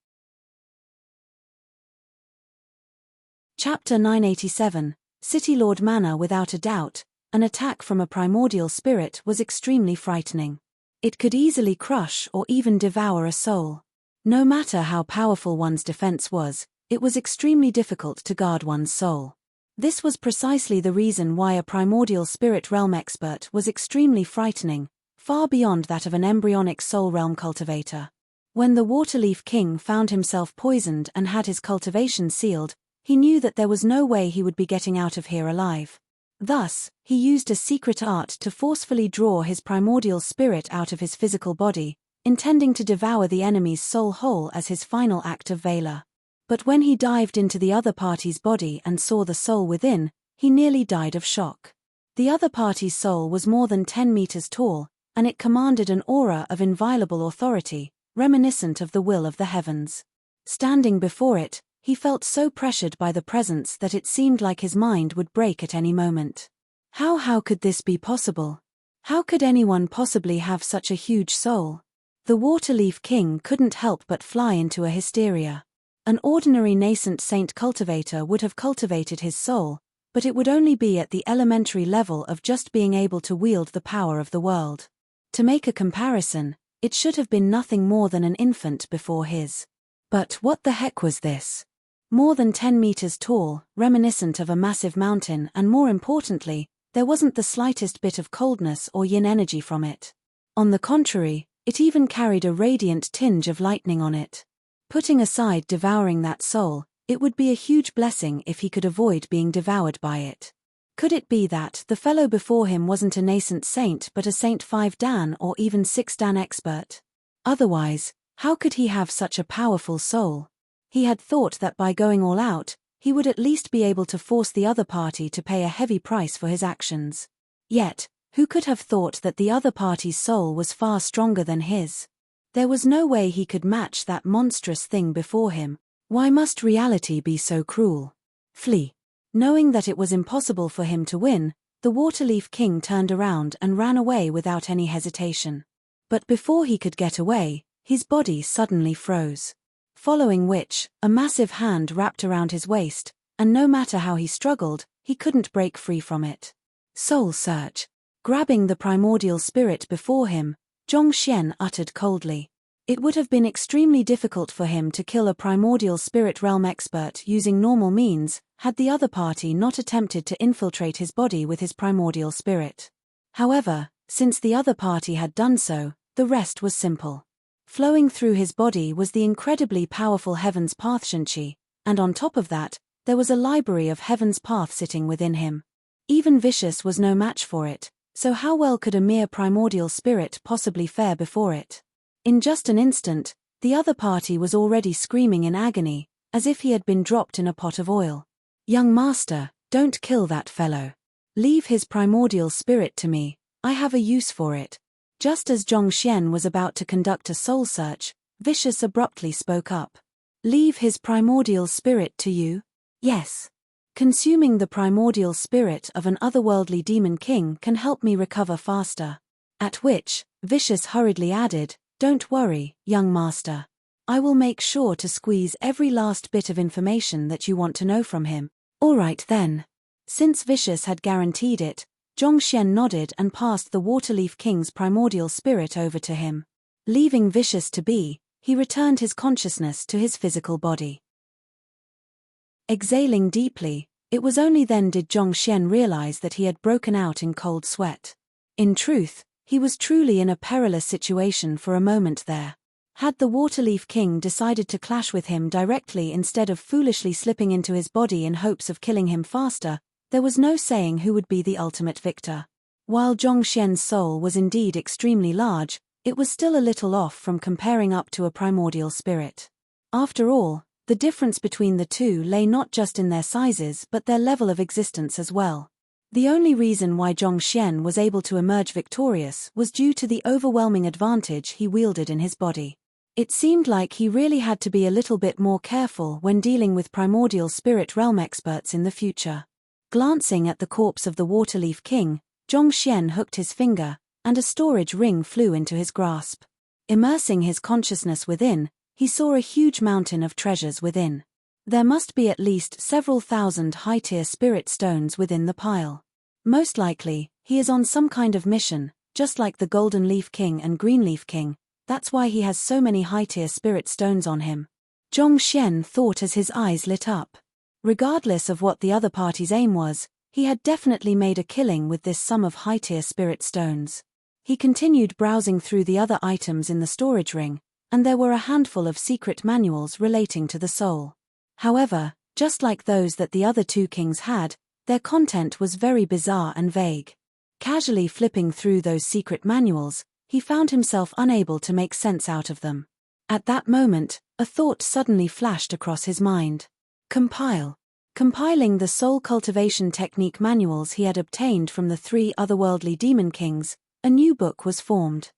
Chapter 987, City Lord Manor. Without a doubt, an attack from a primordial spirit was extremely frightening. It could easily crush or even devour a soul. No matter how powerful one's defense was, it was extremely difficult to guard one's soul. This was precisely the reason why a primordial spirit realm expert was extremely frightening, far beyond that of an embryonic soul realm cultivator. When the Waterleaf King found himself poisoned and had his cultivation sealed, he knew that there was no way he would be getting out of here alive. Thus, he used a secret art to forcefully draw his primordial spirit out of his physical body, intending to devour the enemy's soul whole as his final act of valor. But when he dived into the other party's body and saw the soul within, he nearly died of shock. The other party's soul was more than 10 meters tall, and it commanded an aura of inviolable authority, reminiscent of the will of the heavens. Standing before it, he felt so pressured by the presence that it seemed like his mind would break at any moment. How could this be possible? How could anyone possibly have such a huge soul? The Waterleaf King couldn't help but fly into a hysteria. An ordinary nascent saint cultivator would have cultivated his soul, but it would only be at the elementary level of just being able to wield the power of the world. To make a comparison, it should have been nothing more than an infant before his. But what the heck was this? More than 10 meters tall, reminiscent of a massive mountain, and more importantly, there wasn't the slightest bit of coldness or yin energy from it. On the contrary, it even carried a radiant tinge of lightning on it. Putting aside devouring that soul, it would be a huge blessing if he could avoid being devoured by it. Could it be that the fellow before him wasn't a nascent saint but a Saint 5 Dan or even 6 Dan expert? Otherwise, how could he have such a powerful soul? He had thought that by going all out, he would at least be able to force the other party to pay a heavy price for his actions. Yet, who could have thought that the other party's soul was far stronger than his? There was no way he could match that monstrous thing before him. Why must reality be so cruel? Flee. Knowing that it was impossible for him to win, the Waterleaf King turned around and ran away without any hesitation. But before he could get away, his body suddenly froze. Following which, a massive hand wrapped around his waist, and no matter how he struggled, he couldn't break free from it. Soul search. Grabbing the primordial spirit before him, Zhongxian uttered coldly. It would have been extremely difficult for him to kill a primordial spirit realm expert using normal means, had the other party not attempted to infiltrate his body with his primordial spirit. However, since the other party had done so, the rest was simple. Flowing through his body was the incredibly powerful Heaven's Path Shunchi, and on top of that, there was a library of Heaven's Path sitting within him. Even Vicious was no match for it, so how well could a mere primordial spirit possibly fare before it? In just an instant, the other party was already screaming in agony, as if he had been dropped in a pot of oil. Young master, don't kill that fellow. Leave his primordial spirit to me, I have a use for it. Just as Zhongxian was about to conduct a soul search, Vicious abruptly spoke up. Leave his primordial spirit to you? Yes. Consuming the primordial spirit of an otherworldly demon king can help me recover faster. At which, Vicious hurriedly added, don't worry, young master. I will make sure to squeeze every last bit of information that you want to know from him. All right then. Since Vicious had guaranteed it, Zhongxian nodded and passed the Waterleaf King's primordial spirit over to him. Leaving Vicious to be, he returned his consciousness to his physical body. Exhaling deeply, it was only then did Zhongxian realize that he had broken out in cold sweat. In truth, he was truly in a perilous situation for a moment there. Had the Waterleaf King decided to clash with him directly instead of foolishly slipping into his body in hopes of killing him faster, there was no saying who would be the ultimate victor. While Zhongxian's soul was indeed extremely large, it was still a little off from comparing up to a primordial spirit. After all, the difference between the two lay not just in their sizes but their level of existence as well. The only reason why Zhongxian was able to emerge victorious was due to the overwhelming advantage he wielded in his body. It seemed like he really had to be a little bit more careful when dealing with primordial spirit realm experts in the future. Glancing at the corpse of the Waterleaf King, Zhongxian hooked his finger, and a storage ring flew into his grasp. Immersing his consciousness within, he saw a huge mountain of treasures within. There must be at least several thousand high-tier spirit stones within the pile. Most likely, he is on some kind of mission, just like the Golden Leaf King and Green Leaf King. That's why he has so many high-tier spirit stones on him. Zhongxian thought as his eyes lit up. Regardless of what the other party's aim was, he had definitely made a killing with this sum of high-tier spirit stones. He continued browsing through the other items in the storage ring, and there were a handful of secret manuals relating to the soul. However, just like those that the other two kings had, their content was very bizarre and vague. Casually flipping through those secret manuals, he found himself unable to make sense out of them. At that moment, a thought suddenly flashed across his mind. Compile. Compiling the soul cultivation technique manuals he had obtained from the 3 otherworldly demon kings, a new book was formed.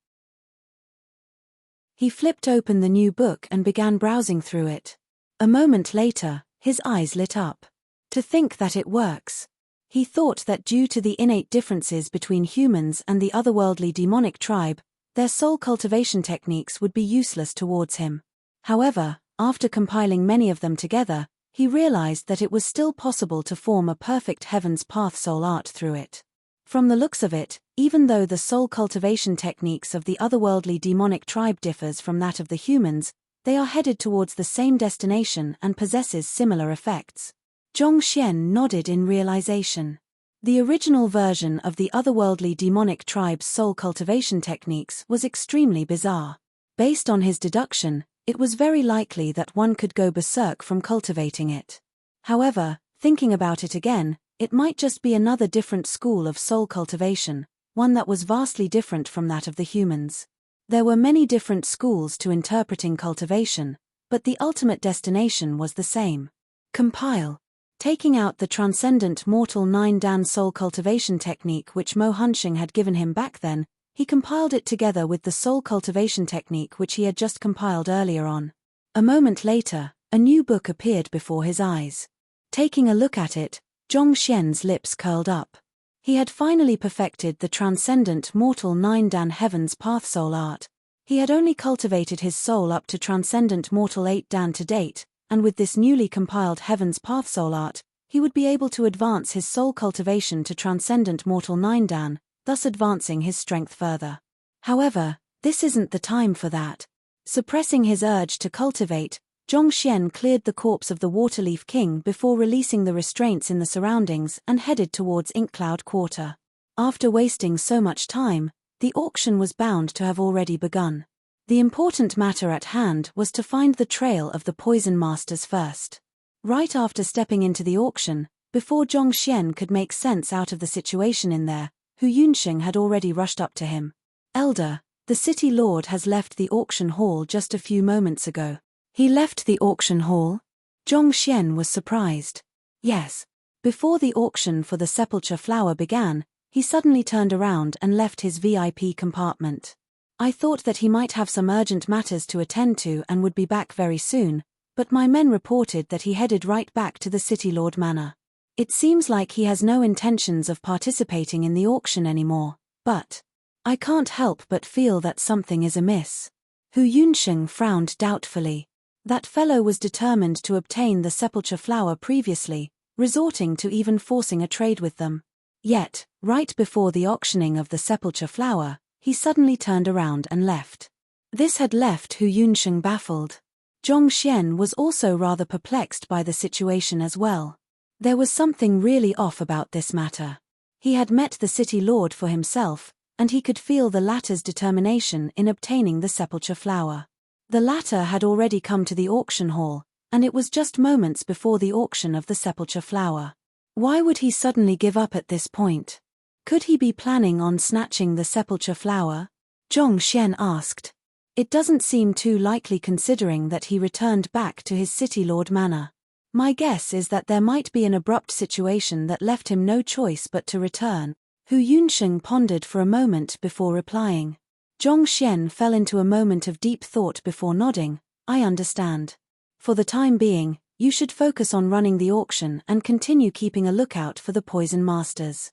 He flipped open the new book and began browsing through it. A moment later, his eyes lit up. To think that it works. He thought that due to the innate differences between humans and the otherworldly demonic tribe, their soul cultivation techniques would be useless towards him. However, after compiling many of them together, he realized that it was still possible to form a perfect Heaven's Path soul art through it. From the looks of it, even though the soul cultivation techniques of the otherworldly demonic tribe differs from that of the humans, they are headed towards the same destination and possesses similar effects. Zhongxian nodded in realization. The original version of the otherworldly demonic tribe's soul cultivation techniques was extremely bizarre. Based on his deduction, it was very likely that one could go berserk from cultivating it. However, thinking about it again, it might just be another different school of soul cultivation, one that was vastly different from that of the humans. There were many different schools to interpreting cultivation, but the ultimate destination was the same. Compile. Taking out the transcendent mortal 9-dan soul cultivation technique which Mo Hunsheng had given him back then, he compiled it together with the soul cultivation technique which he had just compiled earlier on. A moment later, a new book appeared before his eyes. Taking a look at it, Zhongxian's lips curled up. He had finally perfected the transcendent mortal 9-dan Heaven's Path soul art. He had only cultivated his soul up to transcendent mortal 8-dan to date, and with this newly compiled Heaven's Path soul art, he would be able to advance his soul cultivation to transcendent mortal 9-dan, thus advancing his strength further. However, this isn't the time for that. Suppressing his urge to cultivate, Zhongxian cleared the corpse of the Waterleaf King before releasing the restraints in the surroundings and headed towards Inkcloud Quarter. After wasting so much time, the auction was bound to have already begun. The important matter at hand was to find the trail of the Poison Masters first. Right after stepping into the auction, before Zhongxian could make sense out of the situation in there, Hu Yunsheng had already rushed up to him. Elder, the city lord has left the auction hall just a few moments ago. He left the auction hall? Zhongxian was surprised. Yes. Before the auction for the sepulchre flower began, he suddenly turned around and left his VIP compartment. I thought that he might have some urgent matters to attend to and would be back very soon, but my men reported that he headed right back to the City Lord Manor. It seems like he has no intentions of participating in the auction anymore, but I can't help but feel that something is amiss. Hu Yunsheng frowned doubtfully. That fellow was determined to obtain the sepulchre flower previously, resorting to even forcing a trade with them. Yet, right before the auctioning of the sepulchre flower, he suddenly turned around and left. This had left Hu Yunsheng baffled. Zhong Xian was also rather perplexed by the situation as well. There was something really off about this matter. He had met the city lord for himself, and he could feel the latter's determination in obtaining the sepulchre flower. The latter had already come to the auction hall, and it was just moments before the auction of the sepulchre flower. Why would he suddenly give up at this point? Could he be planning on snatching the sepulchre flower? Zhong Xian asked. It doesn't seem too likely considering that he returned back to his City Lord Manor. My guess is that there might be an abrupt situation that left him no choice but to return. Hu Yunsheng pondered for a moment before replying. Zhong Xian fell into a moment of deep thought before nodding. I understand. For the time being, you should focus on running the auction and continue keeping a lookout for the poison masters.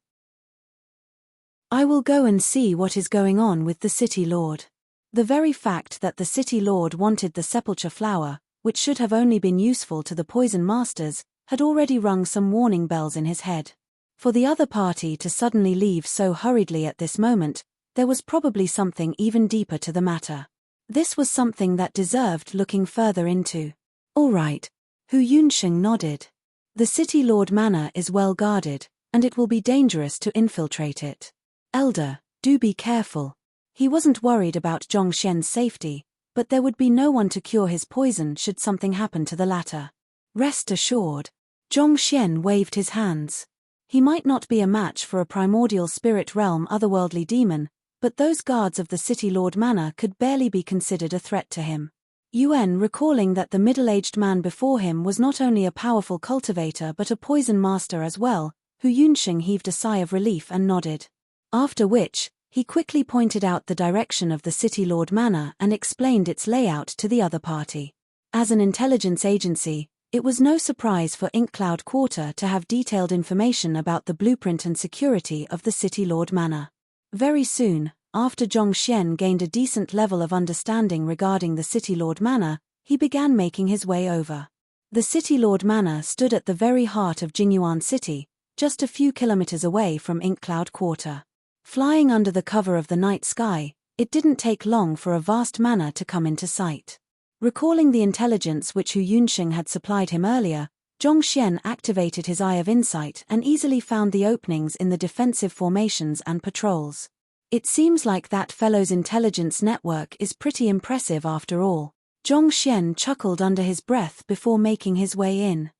I will go and see what is going on with the City Lord. The very fact that the City Lord wanted the sepulchre flower, which should have only been useful to the poison masters, had already rung some warning bells in his head. For the other party to suddenly leave so hurriedly at this moment, there was probably something even deeper to the matter. This was something that deserved looking further into. All right. Hu Yunsheng nodded. The City Lord Manor is well guarded, and it will be dangerous to infiltrate it. Elder, do be careful. He wasn't worried about Zhong Xian's safety, but there would be no one to cure his poison should something happen to the latter. Rest assured. Zhong Xian waved his hands. He might not be a match for a primordial spirit realm otherworldly demon, but those guards of the City Lord Manor could barely be considered a threat to him. Yuan, recalling that the middle-aged man before him was not only a powerful cultivator but a poison master as well, Hu Yunsheng heaved a sigh of relief and nodded. After which, he quickly pointed out the direction of the City Lord Manor and explained its layout to the other party. As an intelligence agency, it was no surprise for Inkcloud Quarter to have detailed information about the blueprint and security of the City Lord Manor. Very soon, after Zhong Xian gained a decent level of understanding regarding the City Lord Manor, he began making his way over. The City Lord Manor stood at the very heart of Jingyuan City, just a few kilometers away from Inkcloud Quarter. Flying under the cover of the night sky, it didn't take long for a vast manor to come into sight. Recalling the intelligence which Hu Yunsheng had supplied him earlier, Zhong Xian activated his Eye of Insight and easily found the openings in the defensive formations and patrols. It seems like that fellow's intelligence network is pretty impressive after all. Zhong Xian chuckled under his breath before making his way in.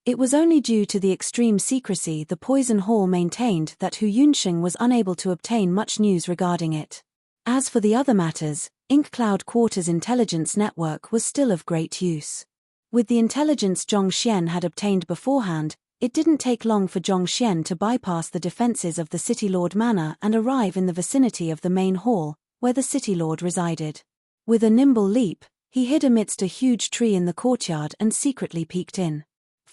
It was only due to the extreme secrecy the Poison Hall maintained that Hu Yunsheng was unable to obtain much news regarding it. As for the other matters, Inkcloud Quarter's intelligence network was still of great use. With the intelligence Zhong Xian had obtained beforehand, it didn't take long for Zhong Xian to bypass the defenses of the City Lord Manor and arrive in the vicinity of the main hall, where the City Lord resided. With a nimble leap, he hid amidst a huge tree in the courtyard and secretly peeked in.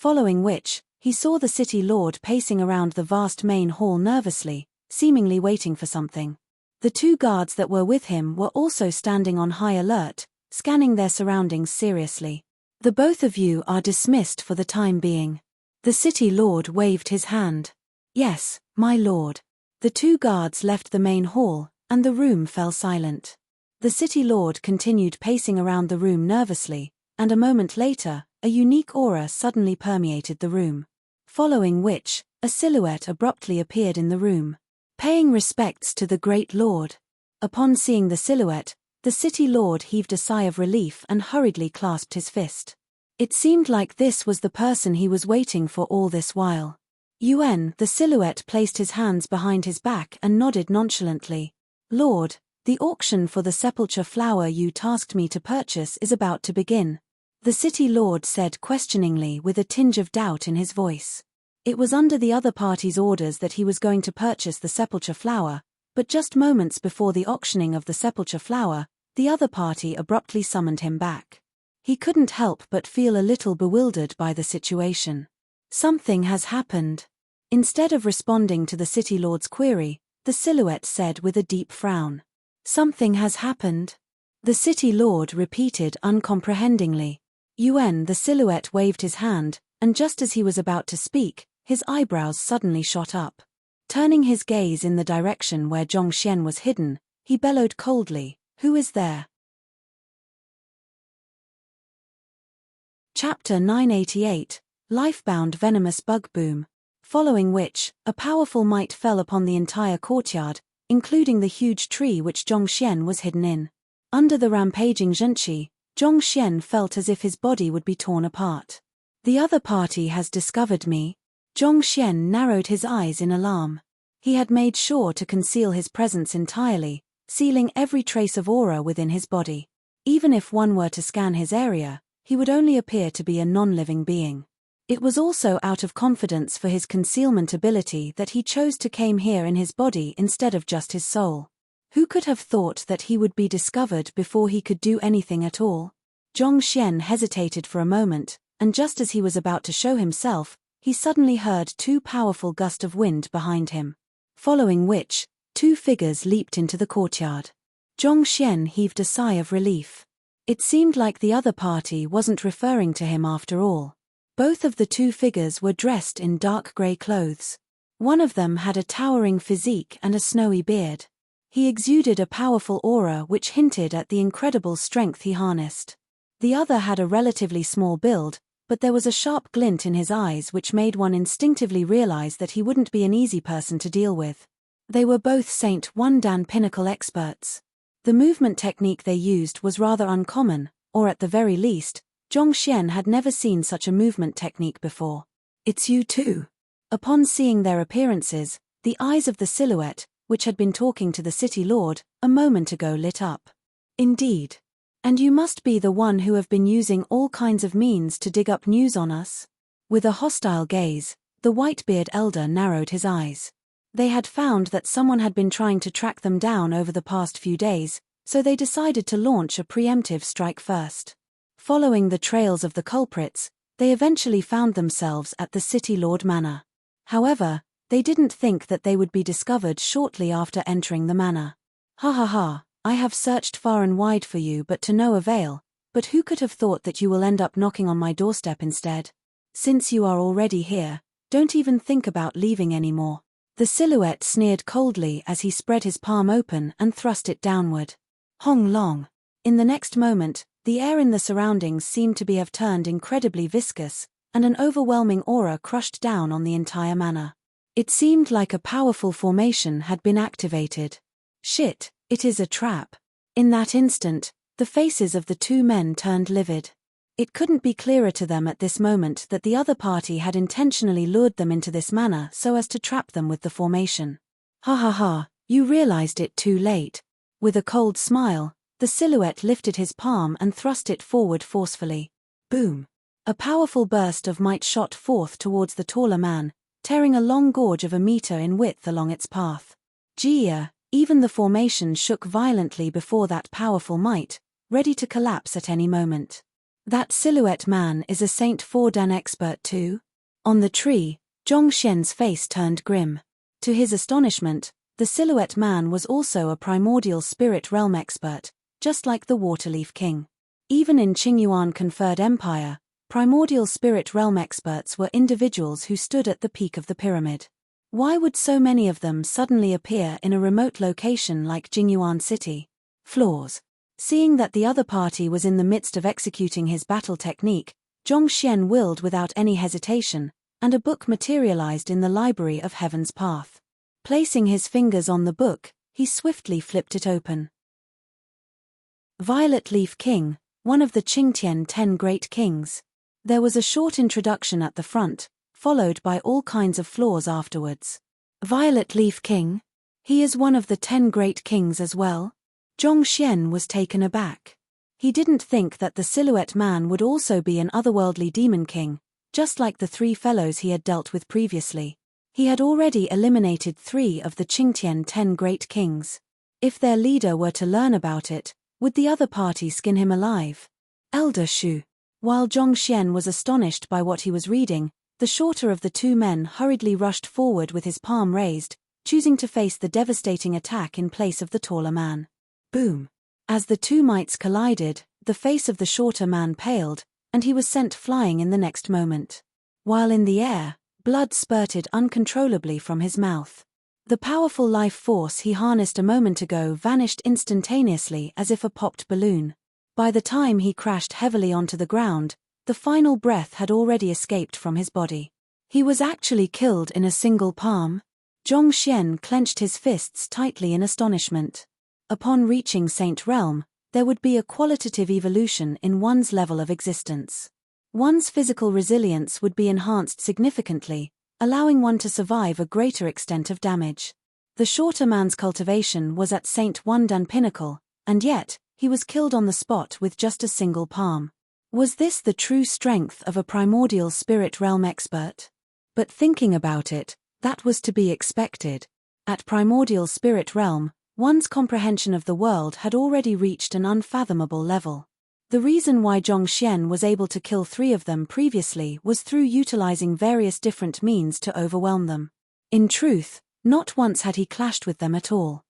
Following which, he saw the City Lord pacing around the vast main hall nervously, seemingly waiting for something. The two guards that were with him were also standing on high alert, scanning their surroundings seriously. The both of you are dismissed for the time being. The City Lord waved his hand. Yes, my lord. The two guards left the main hall, and the room fell silent. The City Lord continued pacing around the room nervously, and a moment later, a unique aura suddenly permeated the room. Following which, a silhouette abruptly appeared in the room. Paying respects to the great lord. Upon seeing the silhouette, the City Lord heaved a sigh of relief and hurriedly clasped his fist. It seemed like this was the person he was waiting for all this while. Yuan, the silhouette, placed his hands behind his back and nodded nonchalantly. Lord, the auction for the sepulchre flower you tasked me to purchase is about to begin. The City Lord said questioningly with a tinge of doubt in his voice. It was under the other party's orders that he was going to purchase the sepulchre flower, But just moments before the auctioning of the sepulchre flower, the other party abruptly summoned him back. He couldn't help but feel a little bewildered by the situation. Something has happened. Instead of responding to the City Lord's query, the silhouette said with a deep frown. Something has happened. The City Lord repeated uncomprehendingly. The silhouette waved his hand, and just as he was about to speak, his eyebrows suddenly shot up. Turning his gaze in the direction where Zhongxian was hidden, he bellowed coldly, "Who is there?" Chapter 988, Lifebound Venomous Bug Boom. Following which, a powerful might fell upon the entire courtyard, including the huge tree which Zhongxian was hidden in. Under the rampaging zhenqi, Zhongxian felt as if his body would be torn apart. The other party has discovered me. Zhongxian narrowed his eyes in alarm. He had made sure to conceal his presence entirely, sealing every trace of aura within his body. Even if one were to scan his area, he would only appear to be a non-living being. It was also out of confidence for his concealment ability that he chose to came here in his body instead of just his soul. Who could have thought that he would be discovered before he could do anything at all? Zhongxian hesitated for a moment, and just as he was about to show himself, he suddenly heard two powerful gusts of wind behind him. Following which, two figures leaped into the courtyard. Zhongxian heaved a sigh of relief. It seemed like the other party wasn't referring to him after all. Both of the two figures were dressed in dark grey clothes. One of them had a towering physique and a snowy beard. He exuded a powerful aura which hinted at the incredible strength he harnessed. The other had a relatively small build, but there was a sharp glint in his eyes which made one instinctively realize that he wouldn't be an easy person to deal with. They were both Saint Wundan pinnacle experts. The movement technique they used was rather uncommon, or at the very least, Zhongxian had never seen such a movement technique before. "It's you too." Upon seeing their appearances, the eyes of the silhouette, which had been talking to the City Lord, a moment ago lit up. "Indeed. And you must be the one who have been using all kinds of means to dig up news on us." With a hostile gaze, the Whitebeard elder narrowed his eyes. They had found that someone had been trying to track them down over the past few days, so they decided to launch a preemptive strike first. Following the trails of the culprits, they eventually found themselves at the City Lord Manor. However, they didn't think that they would be discovered shortly after entering the manor. "Ha ha ha, I have searched far and wide for you but to no avail, but who could have thought that you will end up knocking on my doorstep instead? Since you are already here, don't even think about leaving anymore." The silhouette sneered coldly as he spread his palm open and thrust it downward. Hong long. In the next moment, the air in the surroundings seemed to have turned incredibly viscous, and an overwhelming aura crushed down on the entire manor. It seemed like a powerful formation had been activated. "Shit, it is a trap." In that instant, the faces of the two men turned livid. It couldn't be clearer to them at this moment that the other party had intentionally lured them into this manner so as to trap them with the formation. "Ha ha ha, you realized it too late." With a cold smile, the silhouette lifted his palm and thrust it forward forcefully. Boom! A powerful burst of might shot forth towards the taller man, tearing a long gorge of a meter in width along its path. Gia, even the formation shook violently before that powerful might, ready to collapse at any moment. That silhouette man is a Saint Fordan expert too? On the tree, Zhongxian's face turned grim. To his astonishment, the silhouette man was also a primordial spirit realm expert, just like the Waterleaf King. Even in Qingyuan conferred empire, primordial spirit realm experts were individuals who stood at the peak of the pyramid. Why would so many of them suddenly appear in a remote location like Jingyuan City? Flaws. Seeing that the other party was in the midst of executing his battle technique, Zhongxian willed without any hesitation, and a book materialized in the library of Heaven's Path. Placing his fingers on the book, he swiftly flipped it open. Violet Leaf King, one of the Qingtian 10 Great Kings. There was a short introduction at the front, followed by all kinds of flaws afterwards. Violet Leaf King? He is one of the 10 Great Kings as well? Zhongxian was taken aback. He didn't think that the silhouette man would also be an otherworldly demon king, just like the three fellows he had dealt with previously. He had already eliminated 3 of the Qingtian 10 great kings. If their leader were to learn about it, would the other party skin him alive? Elder Shu. While Zhongxian was astonished by what he was reading, the shorter of the 2 men hurriedly rushed forward with his palm raised, choosing to face the devastating attack in place of the taller man. Boom! As the 2 mites collided, the face of the shorter man paled, and he was sent flying in the next moment. While in the air, blood spurted uncontrollably from his mouth. The powerful life force he harnessed a moment ago vanished instantaneously as if a popped balloon. By the time he crashed heavily onto the ground, the final breath had already escaped from his body. He was actually killed in a single palm. Zhongxian clenched his fists tightly in astonishment. Upon reaching Saint Realm, there would be a qualitative evolution in one's level of existence. One's physical resilience would be enhanced significantly, allowing one to survive a greater extent of damage. The shorter man's cultivation was at Saint Wandan pinnacle, and yet, he was killed on the spot with just a single palm. Was this the true strength of a primordial spirit realm expert? But thinking about it, that was to be expected. At primordial spirit realm, one's comprehension of the world had already reached an unfathomable level. The reason why Zhongxian was able to kill 3 of them previously was through utilizing various different means to overwhelm them. In truth, not once had he clashed with them at all.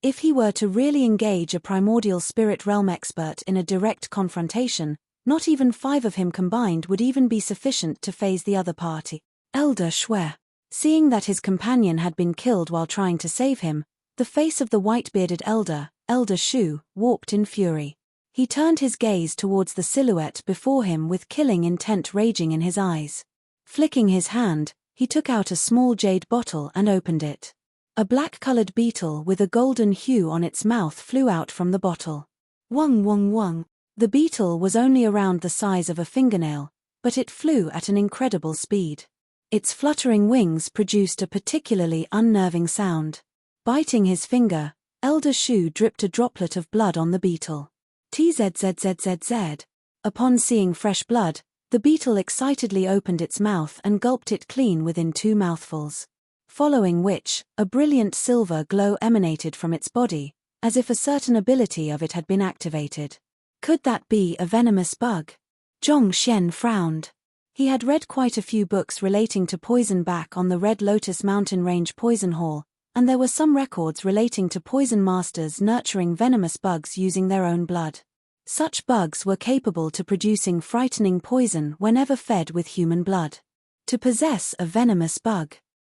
If he were to really engage a primordial spirit realm expert in a direct confrontation, not even 5 of him combined would even be sufficient to phase the other party. Elder Shui. Seeing that his companion had been killed while trying to save him, the face of the white-bearded elder, Elder Shu, warped in fury. He turned his gaze towards the silhouette before him with killing intent raging in his eyes. Flicking his hand, he took out a small jade bottle and opened it. A black-colored beetle with a golden hue on its mouth flew out from the bottle. Wung wung wung. The beetle was only around the size of a fingernail, but it flew at an incredible speed. Its fluttering wings produced a particularly unnerving sound. Biting his finger, Elder Shu dripped a droplet of blood on the beetle. Tzzzzzz. Upon seeing fresh blood, the beetle excitedly opened its mouth and gulped it clean within 2 mouthfuls. Following which, a brilliant silver glow emanated from its body, as if a certain ability of it had been activated. Could that be a venomous bug? Zhongxian frowned. He had read quite a few books relating to poison back on the Red Lotus Mountain Range Poison Hall, and there were some records relating to poison masters nurturing venomous bugs using their own blood. Such bugs were capable to producing frightening poison whenever fed with human blood. To possess a venomous bug.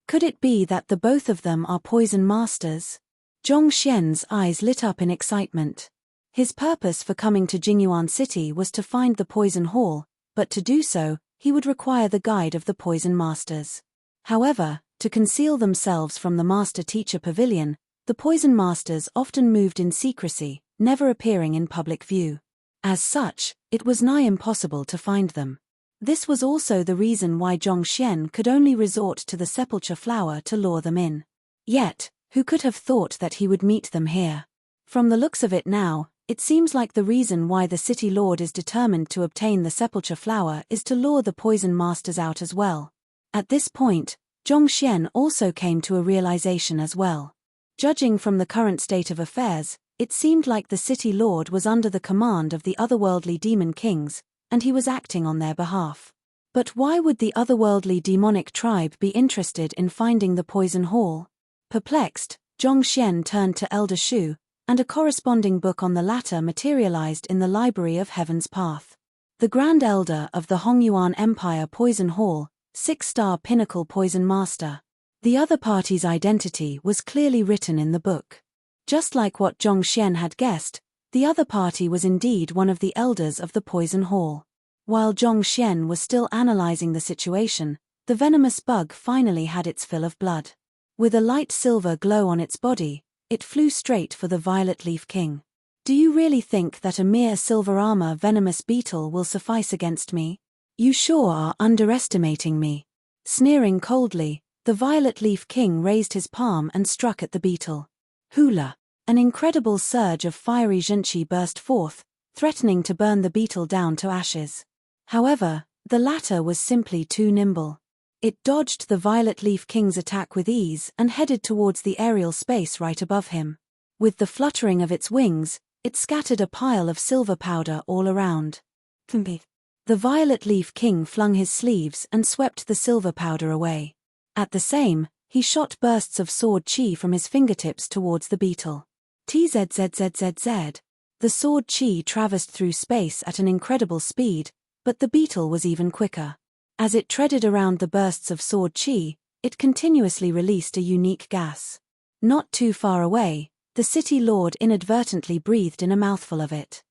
Could it be that the both of them are poison masters? Zhongxian's eyes lit up in excitement. His purpose for coming to Jingyuan City was to find the Poison Hall, but to do so, he would require the guide of the Poison Masters. However, to conceal themselves from the Master-Teacher Pavilion, the Poison Masters often moved in secrecy, never appearing in public view. As such, it was nigh impossible to find them. This was also the reason why Zhongxian could only resort to the sepulchre flower to lure them in. Yet, who could have thought that he would meet them here? From the looks of it now, it seems like the reason why the city lord is determined to obtain the sepulchre flower is to lure the poison masters out as well. At this point, Zhongxian also came to a realization as well. Judging from the current state of affairs, it seemed like the city lord was under the command of the otherworldly demon kings, and he was acting on their behalf. But why would the otherworldly demonic tribe be interested in finding the Poison Hall? Perplexed, Zhongxian turned to Elder Shu, and a corresponding book on the latter materialized in the Library of Heaven's Path. The Grand Elder of the Hongyuan Empire Poison Hall, 6-star Pinnacle Poison Master. The other party's identity was clearly written in the book. Just like what Zhongxian had guessed, the other party was indeed one of the elders of the Poison Hall. While Zhongxian was still analyzing the situation, the venomous bug finally had its fill of blood. With a light silver glow on its body, it flew straight for the Violet Leaf King. Do you really think that a mere silver armor venomous beetle will suffice against me? You sure are underestimating me. Sneering coldly, the Violet Leaf King raised his palm and struck at the beetle. Hula! An incredible surge of fiery zhenqi burst forth, threatening to burn the beetle down to ashes. However, the latter was simply too nimble. It dodged the Violet Leaf King's attack with ease and headed towards the aerial space right above him. With the fluttering of its wings, it scattered a pile of silver powder all around. The Violet Leaf King flung his sleeves and swept the silver powder away. At the same, he shot bursts of sword chi from his fingertips towards the beetle. Tzzzzzz. The sword chi traversed through space at an incredible speed, but the beetle was even quicker. As it treaded around the bursts of sword chi, it continuously released a unique gas. Not too far away, the city lord inadvertently breathed in a mouthful of it.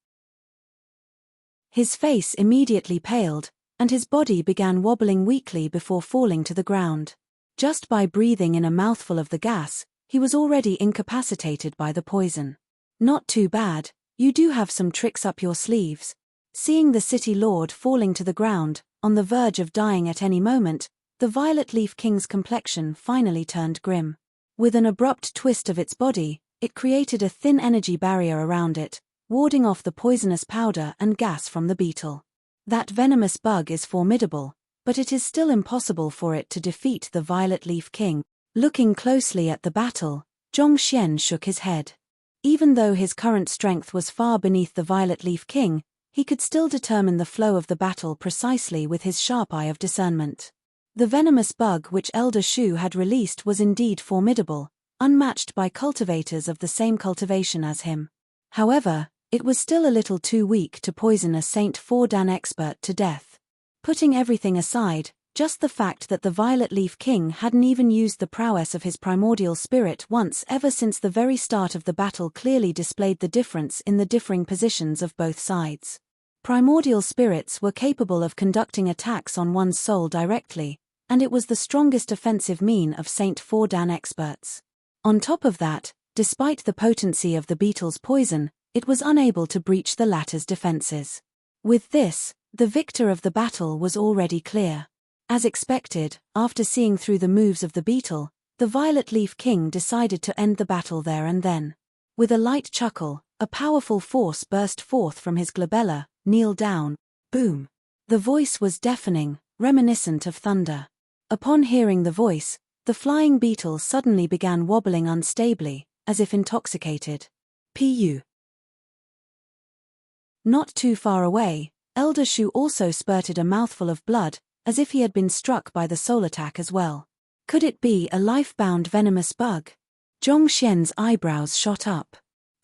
His face immediately paled, and his body began wobbling weakly before falling to the ground. Just by breathing in a mouthful of the gas, he was already incapacitated by the poison. Not too bad, you do have some tricks up your sleeves. Seeing the city lord falling to the ground, on the verge of dying at any moment, the Violet Leaf King's complexion finally turned grim. With an abrupt twist of its body, it created a thin energy barrier around it, warding off the poisonous powder and gas from the beetle. That venomous bug is formidable, but it is still impossible for it to defeat the Violet Leaf King. Looking closely at the battle, Zhongxian shook his head. Even though his current strength was far beneath the Violet Leaf King, he could still determine the flow of the battle precisely with his sharp eye of discernment. The venomous bug which Elder Shu had released was indeed formidable, unmatched by cultivators of the same cultivation as him. However, it was still a little too weak to poison a Saint 4 Dan expert to death. Putting everything aside, just the fact that the Violet Leaf King hadn't even used the prowess of his primordial spirit once ever since the very start of the battle clearly displayed the difference in the differing positions of both sides. Primordial spirits were capable of conducting attacks on one's soul directly, and it was the strongest offensive mean of Saint 4 Dan experts. On top of that, despite the potency of the beetle's poison, it was unable to breach the latter's defenses. With this, the victor of the battle was already clear. As expected, after seeing through the moves of the beetle, the Violet Leaf King decided to end the battle there and then. With a light chuckle, a powerful force burst forth from his glabella. Kneel down. Boom. The voice was deafening, reminiscent of thunder. Upon hearing the voice, the flying beetle suddenly began wobbling unstably, as if intoxicated. Pu. Not too far away, Elder Shu also spurted a mouthful of blood, as if he had been struck by the soul attack as well. Could it be a life-bound venomous bug? Zhongxian's eyebrows shot up.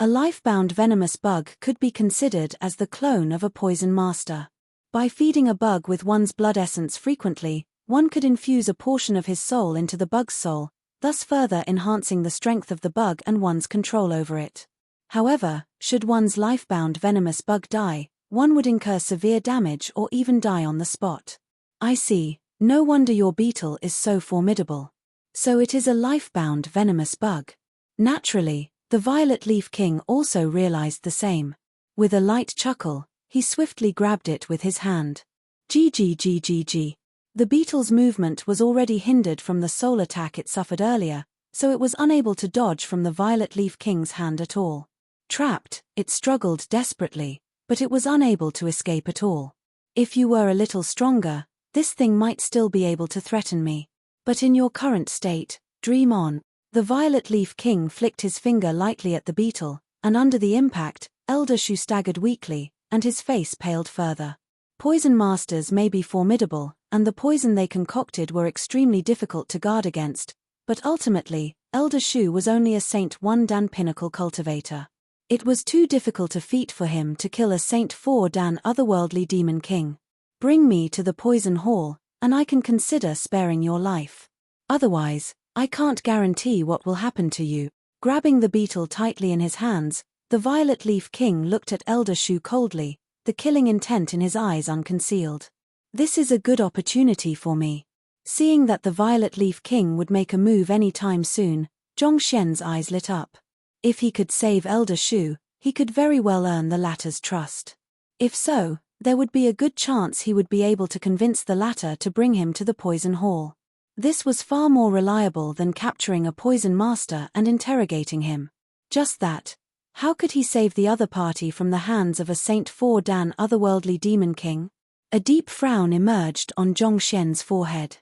A life-bound venomous bug could be considered as the clone of a poison master. By feeding a bug with one's blood essence frequently, one could infuse a portion of his soul into the bug's soul, thus further enhancing the strength of the bug and one's control over it. However, should one's life-bound venomous bug die, one would incur severe damage or even die on the spot. I see, no wonder your beetle is so formidable. So it is a life-bound venomous bug. Naturally, the Violet Leaf King also realized the same. With a light chuckle, he swiftly grabbed it with his hand. GGGGG. The beetle's movement was already hindered from the soul attack it suffered earlier, so it was unable to dodge from the Violet Leaf King's hand at all. Trapped, it struggled desperately, but it was unable to escape at all. If you were a little stronger, this thing might still be able to threaten me. But in your current state, dream on. The Violet Leaf King flicked his finger lightly at the beetle, and under the impact, Elder Shu staggered weakly, and his face paled further. Poison masters may be formidable, and the poison they concocted were extremely difficult to guard against, but ultimately, Elder Shu was only a Saint 1 Dan pinnacle cultivator. It was too difficult a feat for him to kill a Saint 4 Dan otherworldly demon king. Bring me to the poison hall, and I can consider sparing your life. Otherwise, I can't guarantee what will happen to you. Grabbing the beetle tightly in his hands, the Violet Leaf King looked at Elder Shu coldly, the killing intent in his eyes unconcealed. This is a good opportunity for me. Seeing that the Violet Leaf King would make a move any time soon, Zhongxian's eyes lit up. If he could save Elder Shu, he could very well earn the latter's trust. If so, there would be a good chance he would be able to convince the latter to bring him to the poison hall. This was far more reliable than capturing a poison master and interrogating him. Just that. How could he save the other party from the hands of a Saint 4 Dan otherworldly demon king? A deep frown emerged on Zhongxian's forehead.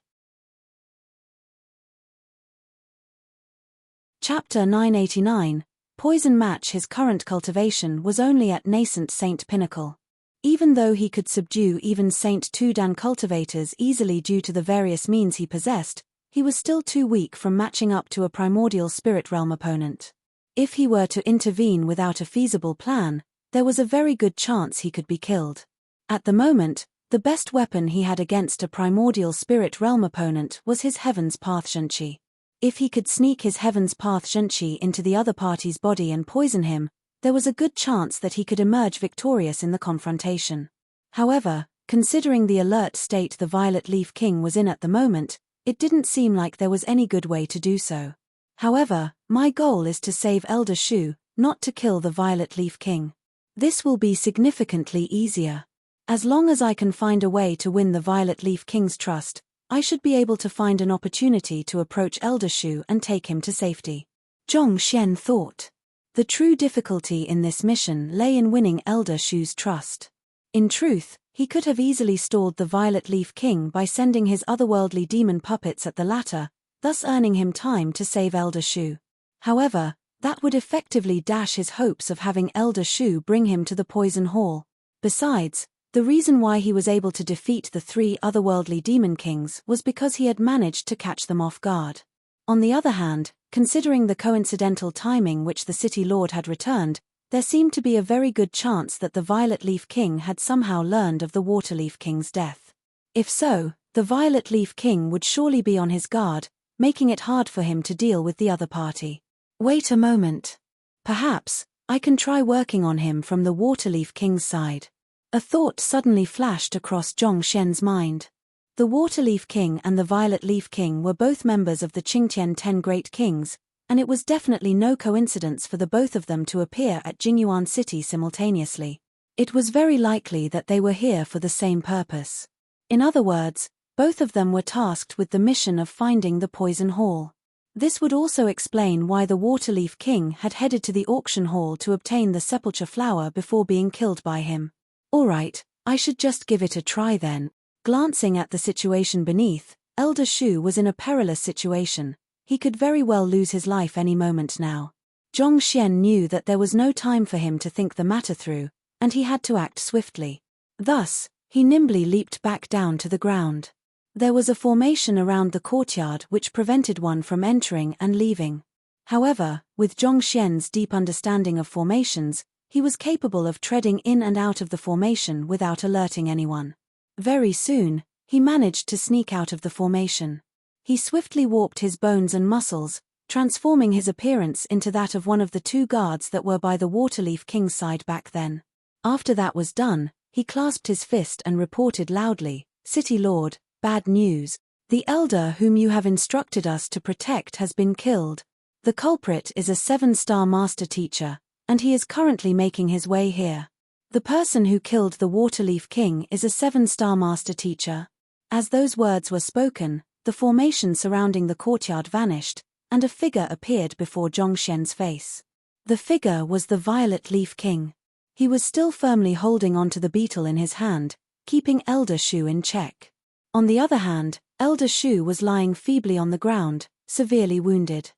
Chapter 989, Poison Match. His current cultivation was only at nascent saint pinnacle. Even though he could subdue even Saint Tudan cultivators easily due to the various means he possessed, he was still too weak from matching up to a primordial spirit realm opponent. If he were to intervene without a feasible plan, there was a very good chance he could be killed. At the moment, the best weapon he had against a primordial spirit realm opponent was his Heaven's Path Zhenqi. If he could sneak his Heaven's Path Zhenqi into the other party's body and poison him, there was a good chance that he could emerge victorious in the confrontation. However, considering the alert state the Violet Leaf King was in at the moment, it didn't seem like there was any good way to do so. However, my goal is to save Elder Shu, not to kill the Violet Leaf King. This will be significantly easier. As long as I can find a way to win the Violet Leaf King's trust, I should be able to find an opportunity to approach Elder Shu and take him to safety. Zhong Xian thought. The true difficulty in this mission lay in winning Elder Shu's trust. In truth, he could have easily stalled the Violet Leaf King by sending his otherworldly demon puppets at the latter, thus earning him time to save Elder Shu. However, that would effectively dash his hopes of having Elder Shu bring him to the Poison Hall. Besides, the reason why he was able to defeat the 3 otherworldly demon kings was because he had managed to catch them off guard. On the other hand, considering the coincidental timing which the City Lord had returned, there seemed to be a very good chance that the Violet Leaf King had somehow learned of the Waterleaf King's death. If so, the Violet Leaf King would surely be on his guard, making it hard for him to deal with the other party. Wait a moment. Perhaps I can try working on him from the Waterleaf King's side. A thought suddenly flashed across Zhong Xian's mind. The Waterleaf King and the Violet Leaf King were both members of the Qingtian 10 Great Kings, and it was definitely no coincidence for the both of them to appear at Jingyuan City simultaneously. It was very likely that they were here for the same purpose. In other words, both of them were tasked with the mission of finding the Poison Hall. This would also explain why the Waterleaf King had headed to the auction hall to obtain the Sepulchre Flower before being killed by him. Alright, I should just give it a try then. Glancing at the situation beneath, Elder Shu was in a perilous situation. He could very well lose his life any moment now. Zhong Xian knew that there was no time for him to think the matter through, and he had to act swiftly. Thus, he nimbly leaped back down to the ground. There was a formation around the courtyard which prevented one from entering and leaving. However, with Zhong Xian's deep understanding of formations, he was capable of treading in and out of the formation without alerting anyone. Very soon, he managed to sneak out of the formation. He swiftly warped his bones and muscles, transforming his appearance into that of one of the 2 guards that were by the Waterleaf King's side back then. After that was done, he clasped his fist and reported loudly, "City Lord, bad news. The elder whom you have instructed us to protect has been killed. The culprit is a 7-star master teacher, and he is currently making his way here. The person who killed the Waterleaf King is a 7-star master teacher." As those words were spoken, the formation surrounding the courtyard vanished, and a figure appeared before Zhong Xian's face. The figure was the Violet Leaf King. He was still firmly holding onto the beetle in his hand, keeping Elder Shu in check. On the other hand, Elder Shu was lying feebly on the ground, severely wounded.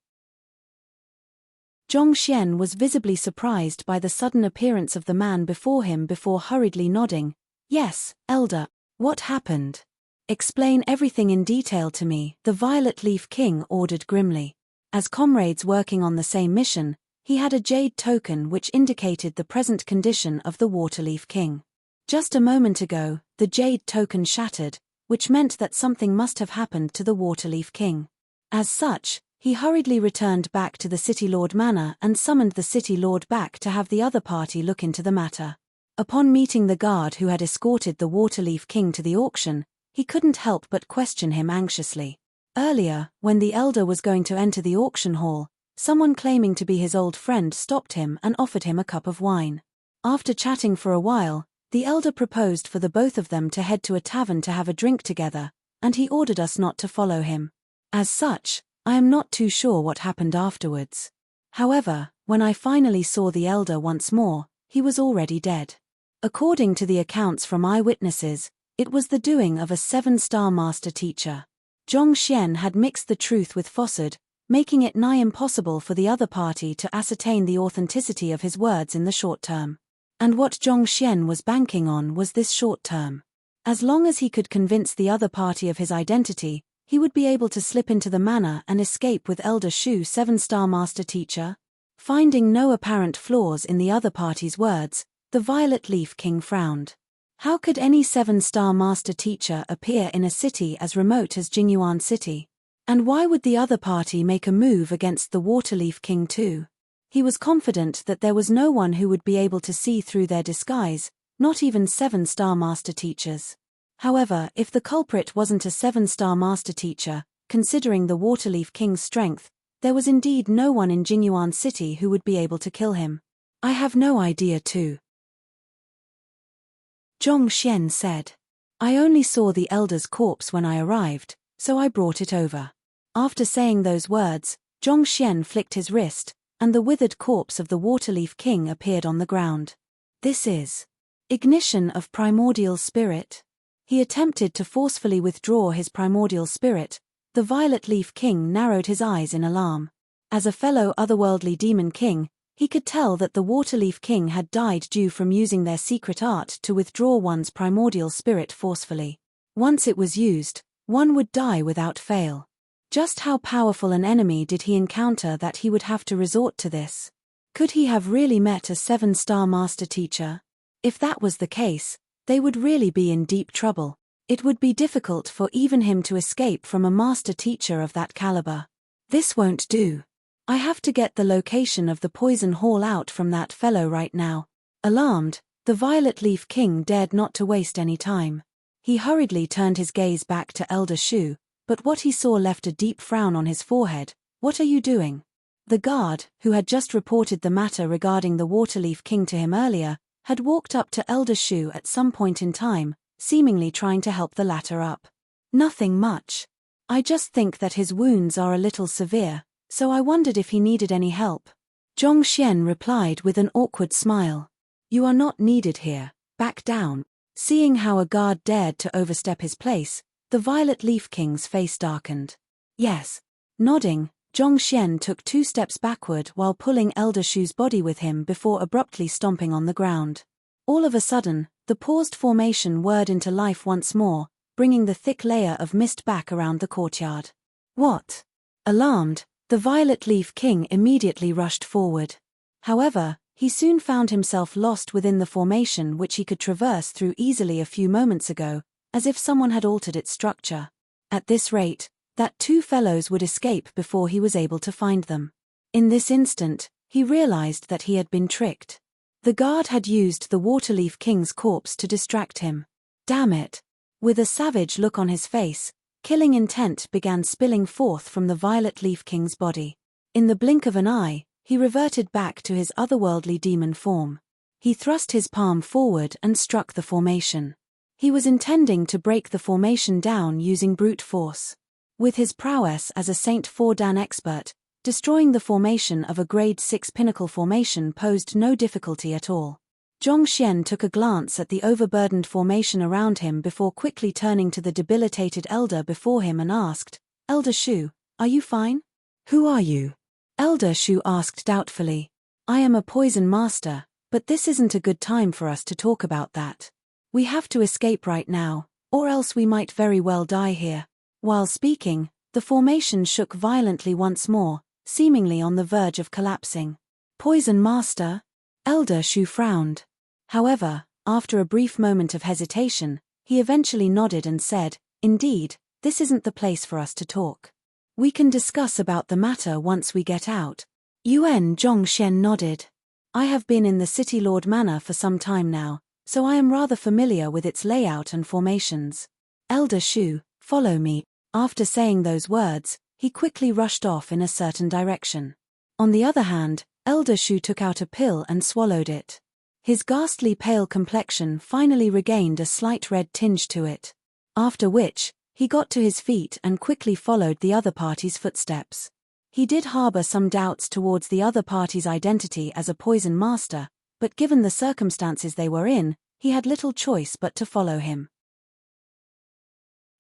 Zhong Xian was visibly surprised by the sudden appearance of the man before him before hurriedly nodding. "Yes, Elder, what happened? Explain everything in detail to me," the Violet Leaf King ordered grimly. As comrades working on the same mission, he had a jade token which indicated the present condition of the Waterleaf King. Just a moment ago, the jade token shattered, which meant that something must have happened to the Waterleaf King. As such, he hurriedly returned back to the City Lord Manor and summoned the City Lord back to have the other party look into the matter. Upon meeting the guard who had escorted the Waterleaf King to the auction, he couldn't help but question him anxiously. Earlier, when the elder was going to enter the auction hall, someone claiming to be his old friend stopped him and offered him a cup of wine. After chatting for a while, the elder proposed for the both of them to head to a tavern to have a drink together, and he ordered us not to follow him. As such, I am not too sure what happened afterwards. However, when I finally saw the elder once more, he was already dead. According to the accounts from eyewitnesses, it was the doing of a 7-star master teacher. Zhong Xian had mixed the truth with falsehood, making it nigh impossible for the other party to ascertain the authenticity of his words in the short term. And what Zhong Xian was banking on was this short term. As long as he could convince the other party of his identity, he would be able to slip into the manor and escape with Elder Shu, 7-star master teacher. Finding no apparent flaws in the other party's words, the Violet Leaf King frowned. How could any 7-star master teacher appear in a city as remote as Jingyuan City? And why would the other party make a move against the Waterleaf King too? He was confident that there was no one who would be able to see through their disguise, not even 7-star master teachers. However, if the culprit wasn't a 7-star master teacher, considering the Waterleaf King's strength, there was indeed no one in Jingyuan City who would be able to kill him. I have no idea too, Zhong Xian said. I only saw the elder's corpse when I arrived, so I brought it over. After saying those words, Zhong Xian flicked his wrist, and the withered corpse of the Waterleaf King appeared on the ground. This is ignition of primordial spirit. He attempted to forcefully withdraw his primordial spirit. The Violet Leaf King narrowed his eyes in alarm. As a fellow otherworldly demon king, he could tell that the Waterleaf King had died due from using their secret art to withdraw one's primordial spirit forcefully. Once it was used, one would die without fail. Just how powerful an enemy did he encounter that he would have to resort to this? Could he have really met a 7-star master teacher? If that was the case, they would really be in deep trouble. It would be difficult for even him to escape from a master teacher of that caliber. This won't do. I have to get the location of the poison hall out from that fellow right now. Alarmed, the Violet Leaf King dared not to waste any time. He hurriedly turned his gaze back to Elder Shu, but what he saw left a deep frown on his forehead. What are you doing? The guard, who had just reported the matter regarding the Waterleaf King to him earlier, had walked up to Elder Shu at some point in time, seemingly trying to help the latter up. Nothing much. I just think that his wounds are a little severe, so I wondered if he needed any help. Zhong Xian replied with an awkward smile. You are not needed here, back down. Seeing how a guard dared to overstep his place, the Violet Leaf King's face darkened. Yes. Nodding, Zhong Xian took 2 steps backward while pulling Elder Shu's body with him before abruptly stomping on the ground. All of a sudden, the paused formation whirred into life once more, bringing the thick layer of mist back around the courtyard. What? Alarmed, the Violet Leaf King immediately rushed forward. However, he soon found himself lost within the formation which he could traverse through easily a few moments ago, as if someone had altered its structure. At this rate, that 2 fellows would escape before he was able to find them. In this instant, he realized that he had been tricked. The guard had used the Waterleaf King's corpse to distract him. Damn it! With a savage look on his face, killing intent began spilling forth from the Violet Leaf King's body. In the blink of an eye, he reverted back to his otherworldly demon form. He thrust his palm forward and struck the formation. He was intending to break the formation down using brute force. With his prowess as a Saint 4 Dan expert, destroying the formation of a grade 6 pinnacle formation posed no difficulty at all. Zhong Xian took a glance at the overburdened formation around him before quickly turning to the debilitated elder before him and asked, Elder Shu, are you fine? Who are you? Elder Shu asked doubtfully. I am a poison master, but this isn't a good time for us to talk about that. We have to escape right now, or else we might very well die here. While speaking, the formation shook violently once more, seemingly on the verge of collapsing. Poison Master? Elder Shu frowned. However, after a brief moment of hesitation, he eventually nodded and said, Indeed, this isn't the place for us to talk. We can discuss about the matter once we get out. Zhong Xian nodded. I have been in the City Lord Manor for some time now, so I am rather familiar with its layout and formations. Elder Shu, follow me. After saying those words, he quickly rushed off in a certain direction. On the other hand, Elder Shu took out a pill and swallowed it. His ghastly pale complexion finally regained a slight red tinge to it. After which, he got to his feet and quickly followed the other party's footsteps. He did harbor some doubts towards the other party's identity as a poison master, but given the circumstances they were in, he had little choice but to follow him.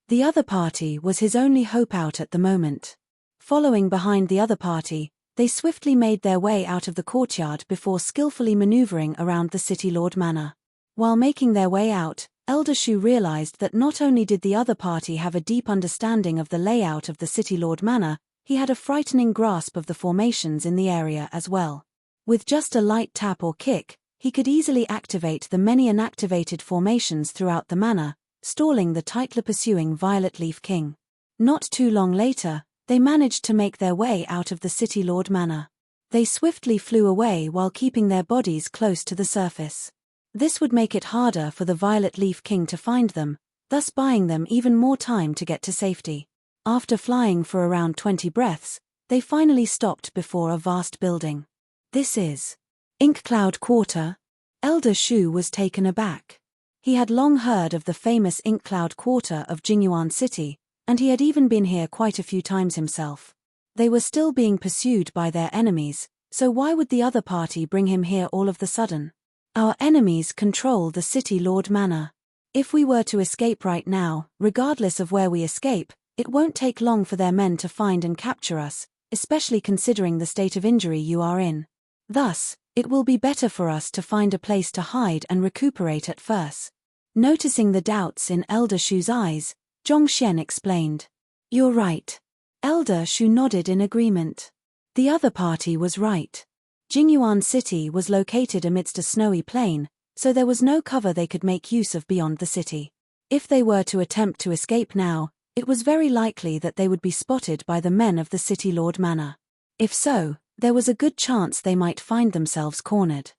The other party was his only hope out at the moment. Following behind the other party, they swiftly made their way out of the courtyard before skillfully maneuvering around the City Lord Manor. While making their way out, Elder Shu realized that not only did the other party have a deep understanding of the layout of the City Lord Manor, he had a frightening grasp of the formations in the area as well. With just a light tap or kick, he could easily activate the many inactivated formations throughout the manor, stalling the tightly pursuing Violet Leaf King. Not too long later, they managed to make their way out of the City Lord Manor. They swiftly flew away while keeping their bodies close to the surface. This would make it harder for the Violet Leaf King to find them, thus buying them even more time to get to safety. After flying for around 20 breaths, they finally stopped before a vast building. This is Ink Cloud Quarter? Elder Shu was taken aback. He had long heard of the famous Ink Cloud Quarter of Jingyuan City, and he had even been here quite a few times himself. They were still being pursued by their enemies, so why would the other party bring him here all of the sudden? Our enemies control the City Lord Manor. If we were to escape right now, regardless of where we escape, it won't take long for their men to find and capture us, especially considering the state of injury you are in. Thus, it will be better for us to find a place to hide and recuperate at first. Noticing the doubts in Elder Shu's eyes, Zhongxian explained. You're right. Elder Shu nodded in agreement. The other party was right. Jingyuan City was located amidst a snowy plain, so there was no cover they could make use of beyond the city. If they were to attempt to escape now, it was very likely that they would be spotted by the men of the City Lord Manor. If so, there was a good chance they might find themselves cornered.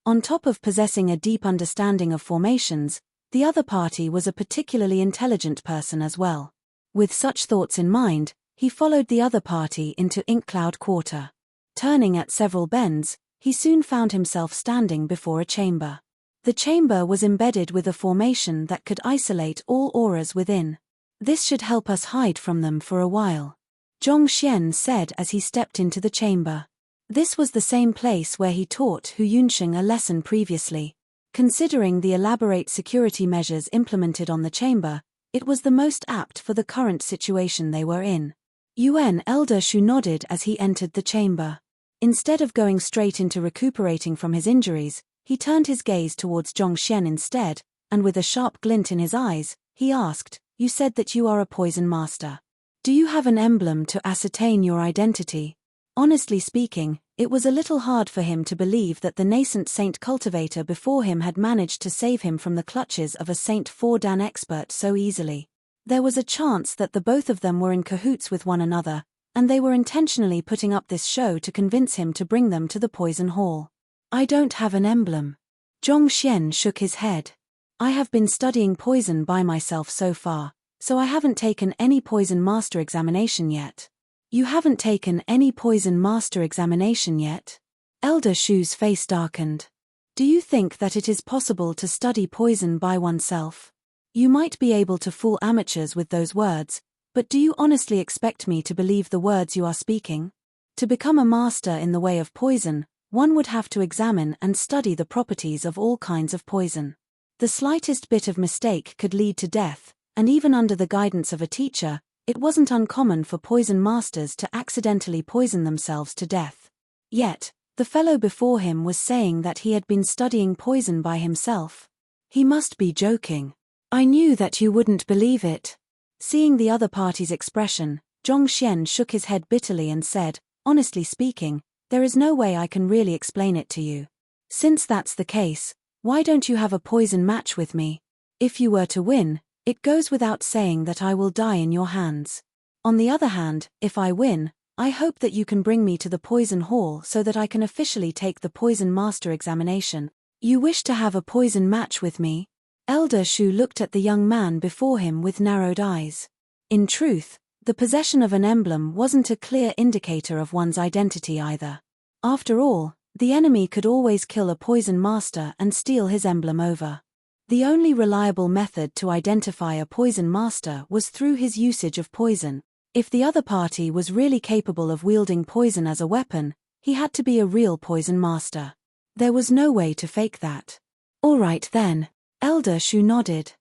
On top of possessing a deep understanding of formations, the other party was a particularly intelligent person as well. With such thoughts in mind, he followed the other party into Ink Cloud Quarter. Turning at several bends, he soon found himself standing before a chamber. The chamber was embedded with a formation that could isolate all auras within. This should help us hide from them for a while, Zhongxian said as he stepped into the chamber. This was the same place where he taught Hu Yunsheng a lesson previously. Considering the elaborate security measures implemented on the chamber, it was the most apt for the current situation they were in. Elder Shu nodded as he entered the chamber. Instead of going straight into recuperating from his injuries, he turned his gaze towards Zhongxian instead, and with a sharp glint in his eyes, he asked, You said that you are a poison master. Do you have an emblem to ascertain your identity? Honestly speaking, it was a little hard for him to believe that the nascent saint cultivator before him had managed to save him from the clutches of a Saint Fordan expert so easily. There was a chance that the both of them were in cahoots with one another, and they were intentionally putting up this show to convince him to bring them to the poison hall. I don't have an emblem. Zhongxian shook his head. I have been studying poison by myself so far, so I haven't taken any poison master examination yet. You haven't taken any poison master examination yet? Elder Shu's face darkened. Do you think that it is possible to study poison by oneself? You might be able to fool amateurs with those words, but do you honestly expect me to believe the words you are speaking? To become a master in the way of poison, one would have to examine and study the properties of all kinds of poison. The slightest bit of mistake could lead to death, and even under the guidance of a teacher, it wasn't uncommon for poison masters to accidentally poison themselves to death. Yet, the fellow before him was saying that he had been studying poison by himself. He must be joking. I knew that you wouldn't believe it. Seeing the other party's expression, Zhongxian shook his head bitterly and said, Honestly speaking, there is no way I can really explain it to you. Since that's the case, why don't you have a poison match with me? If you were to win, it goes without saying that I will die in your hands. On the other hand, if I win, I hope that you can bring me to the poison hall so that I can officially take the poison master examination. You wish to have a poison match with me? Elder Shu looked at the young man before him with narrowed eyes. In truth, the possession of an emblem wasn't a clear indicator of one's identity either. After all, the enemy could always kill a poison master and steal his emblem over. The only reliable method to identify a poison master was through his usage of poison. If the other party was really capable of wielding poison as a weapon, he had to be a real poison master. There was no way to fake that. All right then, Elder Shu nodded.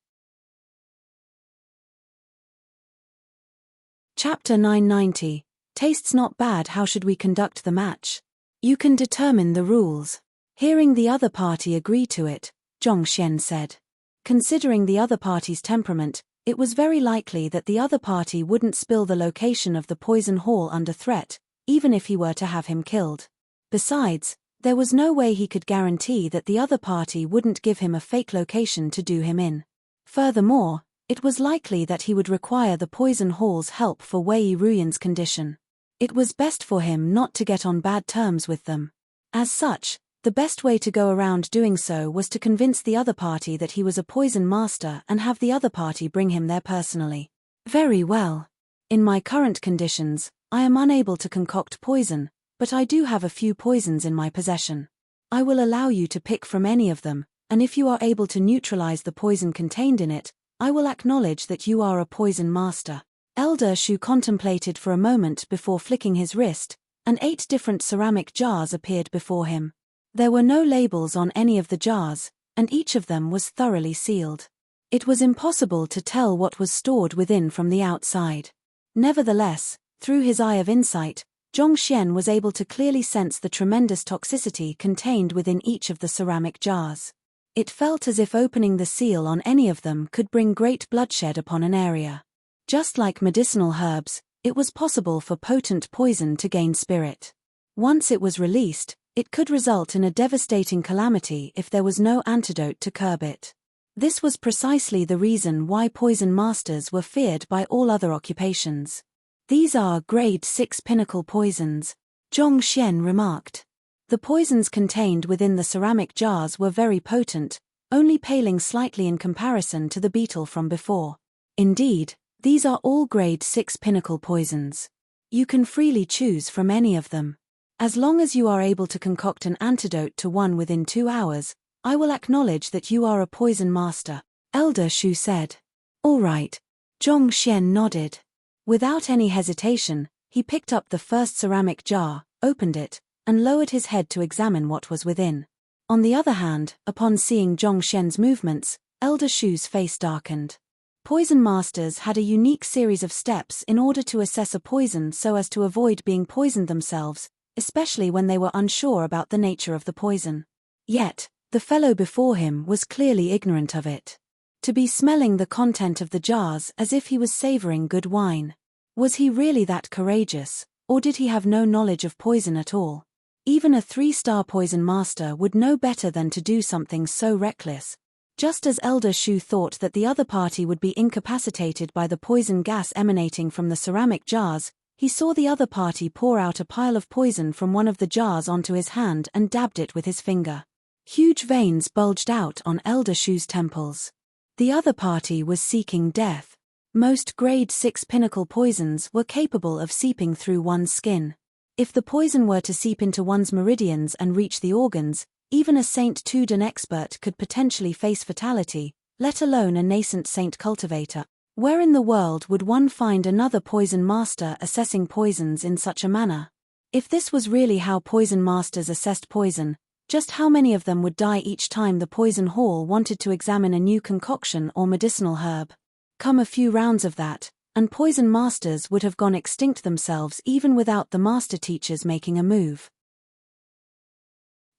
Chapter 990. Tastes not bad. How should we conduct the match? You can determine the rules. Hearing the other party agree to it, Zhong Xian said. Considering the other party's temperament, it was very likely that the other party wouldn't spill the location of the poison hall under threat, even if he were to have him killed. Besides, there was no way he could guarantee that the other party wouldn't give him a fake location to do him in. Furthermore, it was likely that he would require the poison hall's help for Wei Ruyan's condition. It was best for him not to get on bad terms with them. As such, the best way to go around doing so was to convince the other party that he was a poison master and have the other party bring him there personally. Very well. In my current conditions, I am unable to concoct poison, but I do have a few poisons in my possession. I will allow you to pick from any of them, and if you are able to neutralize the poison contained in it, I will acknowledge that you are a poison master. Elder Shu contemplated for a moment before flicking his wrist, and 8 different ceramic jars appeared before him. There were no labels on any of the jars, and each of them was thoroughly sealed. It was impossible to tell what was stored within from the outside. Nevertheless, through his eye of insight, Zhong Xian was able to clearly sense the tremendous toxicity contained within each of the ceramic jars. It felt as if opening the seal on any of them could bring great bloodshed upon an area. Just like medicinal herbs, it was possible for potent poison to gain spirit. Once it was released, it could result in a devastating calamity if there was no antidote to curb it. This was precisely the reason why poison masters were feared by all other occupations. These are grade 6 pinnacle poisons, Zhong Xian remarked. The poisons contained within the ceramic jars were very potent, only paling slightly in comparison to the beetle from before. Indeed, these are all grade 6 pinnacle poisons. You can freely choose from any of them. As long as you are able to concoct an antidote to one within 2 hours, I will acknowledge that you are a poison master, Elder Shu said. All right. Zhong Xian nodded. Without any hesitation, he picked up the first ceramic jar, opened it, and lowered his head to examine what was within. On the other hand, upon seeing Zhong Xian's movements, Elder Shu's face darkened. Poison masters had a unique series of steps in order to assess a poison so as to avoid being poisoned themselves, especially when they were unsure about the nature of the poison. Yet, the fellow before him was clearly ignorant of it. To be smelling the content of the jars as if he was savoring good wine. Was he really that courageous, or did he have no knowledge of poison at all? Even a 3-star poison master would know better than to do something so reckless. Just as Elder Shu thought that the other party would be incapacitated by the poison gas emanating from the ceramic jars, he saw the other party pour out a pile of poison from one of the jars onto his hand and dabbed it with his finger. Huge veins bulged out on Elder Shu's temples. The other party was seeking death. Most grade 6 pinnacle poisons were capable of seeping through one's skin. If the poison were to seep into one's meridians and reach the organs, even a Saint Tudun expert could potentially face fatality, let alone a nascent saint cultivator. Where in the world would one find another poison master assessing poisons in such a manner? If this was really how poison masters assessed poison, just how many of them would die each time the poison hall wanted to examine a new concoction or medicinal herb? Come a few rounds of that, and poison masters would have gone extinct themselves even without the master teachers making a move.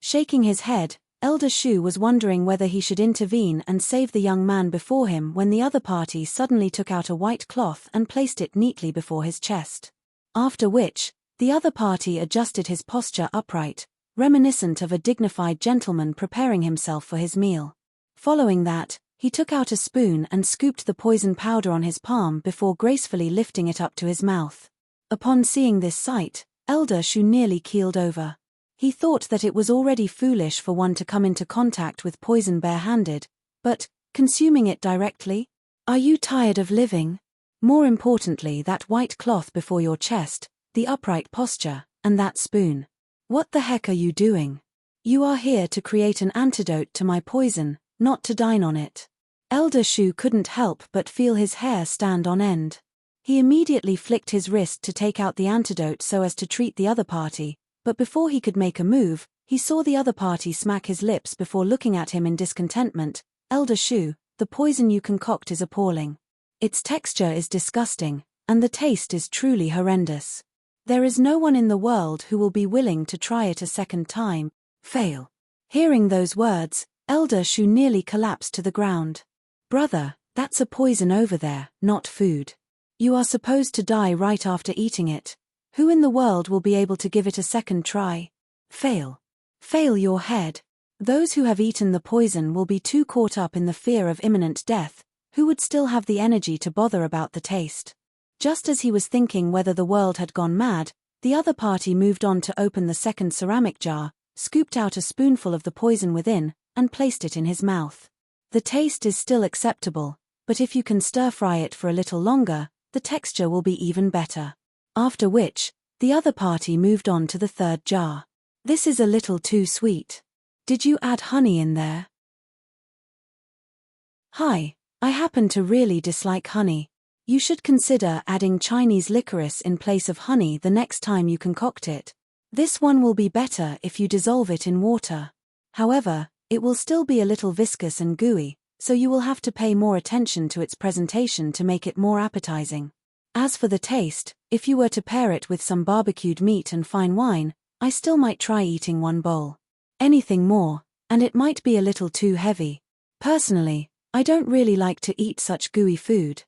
Shaking his head, Elder Shu was wondering whether he should intervene and save the young man before him when the other party suddenly took out a white cloth and placed it neatly before his chest. After which, the other party adjusted his posture upright, reminiscent of a dignified gentleman preparing himself for his meal. Following that, he took out a spoon and scooped the poison powder on his palm before gracefully lifting it up to his mouth. Upon seeing this sight, Elder Shu nearly keeled over. He thought that it was already foolish for one to come into contact with poison bare-handed, but, consuming it directly? Are you tired of living? More importantly, that white cloth before your chest, the upright posture, and that spoon. What the heck are you doing? You are here to create an antidote to my poison, not to dine on it. Elder Shu couldn't help but feel his hair stand on end. He immediately flicked his wrist to take out the antidote so as to treat the other party, but before he could make a move, he saw the other party smack his lips before looking at him in discontentment. Elder Shu, the poison you concoct is appalling. Its texture is disgusting, and the taste is truly horrendous. There is no one in the world who will be willing to try it a second time. Fail. Hearing those words, Elder Shu nearly collapsed to the ground. Brother, that's a poison over there, not food. You are supposed to die right after eating it. Who in the world will be able to give it a second try? Fail. Fail your head. Those who have eaten the poison will be too caught up in the fear of imminent death, who would still have the energy to bother about the taste. Just as he was thinking whether the world had gone mad, the other party moved on to open the second ceramic jar, scooped out a spoonful of the poison within, and placed it in his mouth. The taste is still acceptable, but if you can stir-fry it for a little longer, the texture will be even better. After which, the other party moved on to the third jar. This is a little too sweet. Did you add honey in there? Hi, I happen to really dislike honey. You should consider adding Chinese licorice in place of honey the next time you concoct it. This one will be better if you dissolve it in water. However, it will still be a little viscous and gooey, so you will have to pay more attention to its presentation to make it more appetizing. As for the taste, if you were to pair it with some barbecued meat and fine wine, I still might try eating one bowl. Anything more, and it might be a little too heavy. Personally, I don't really like to eat such gooey food.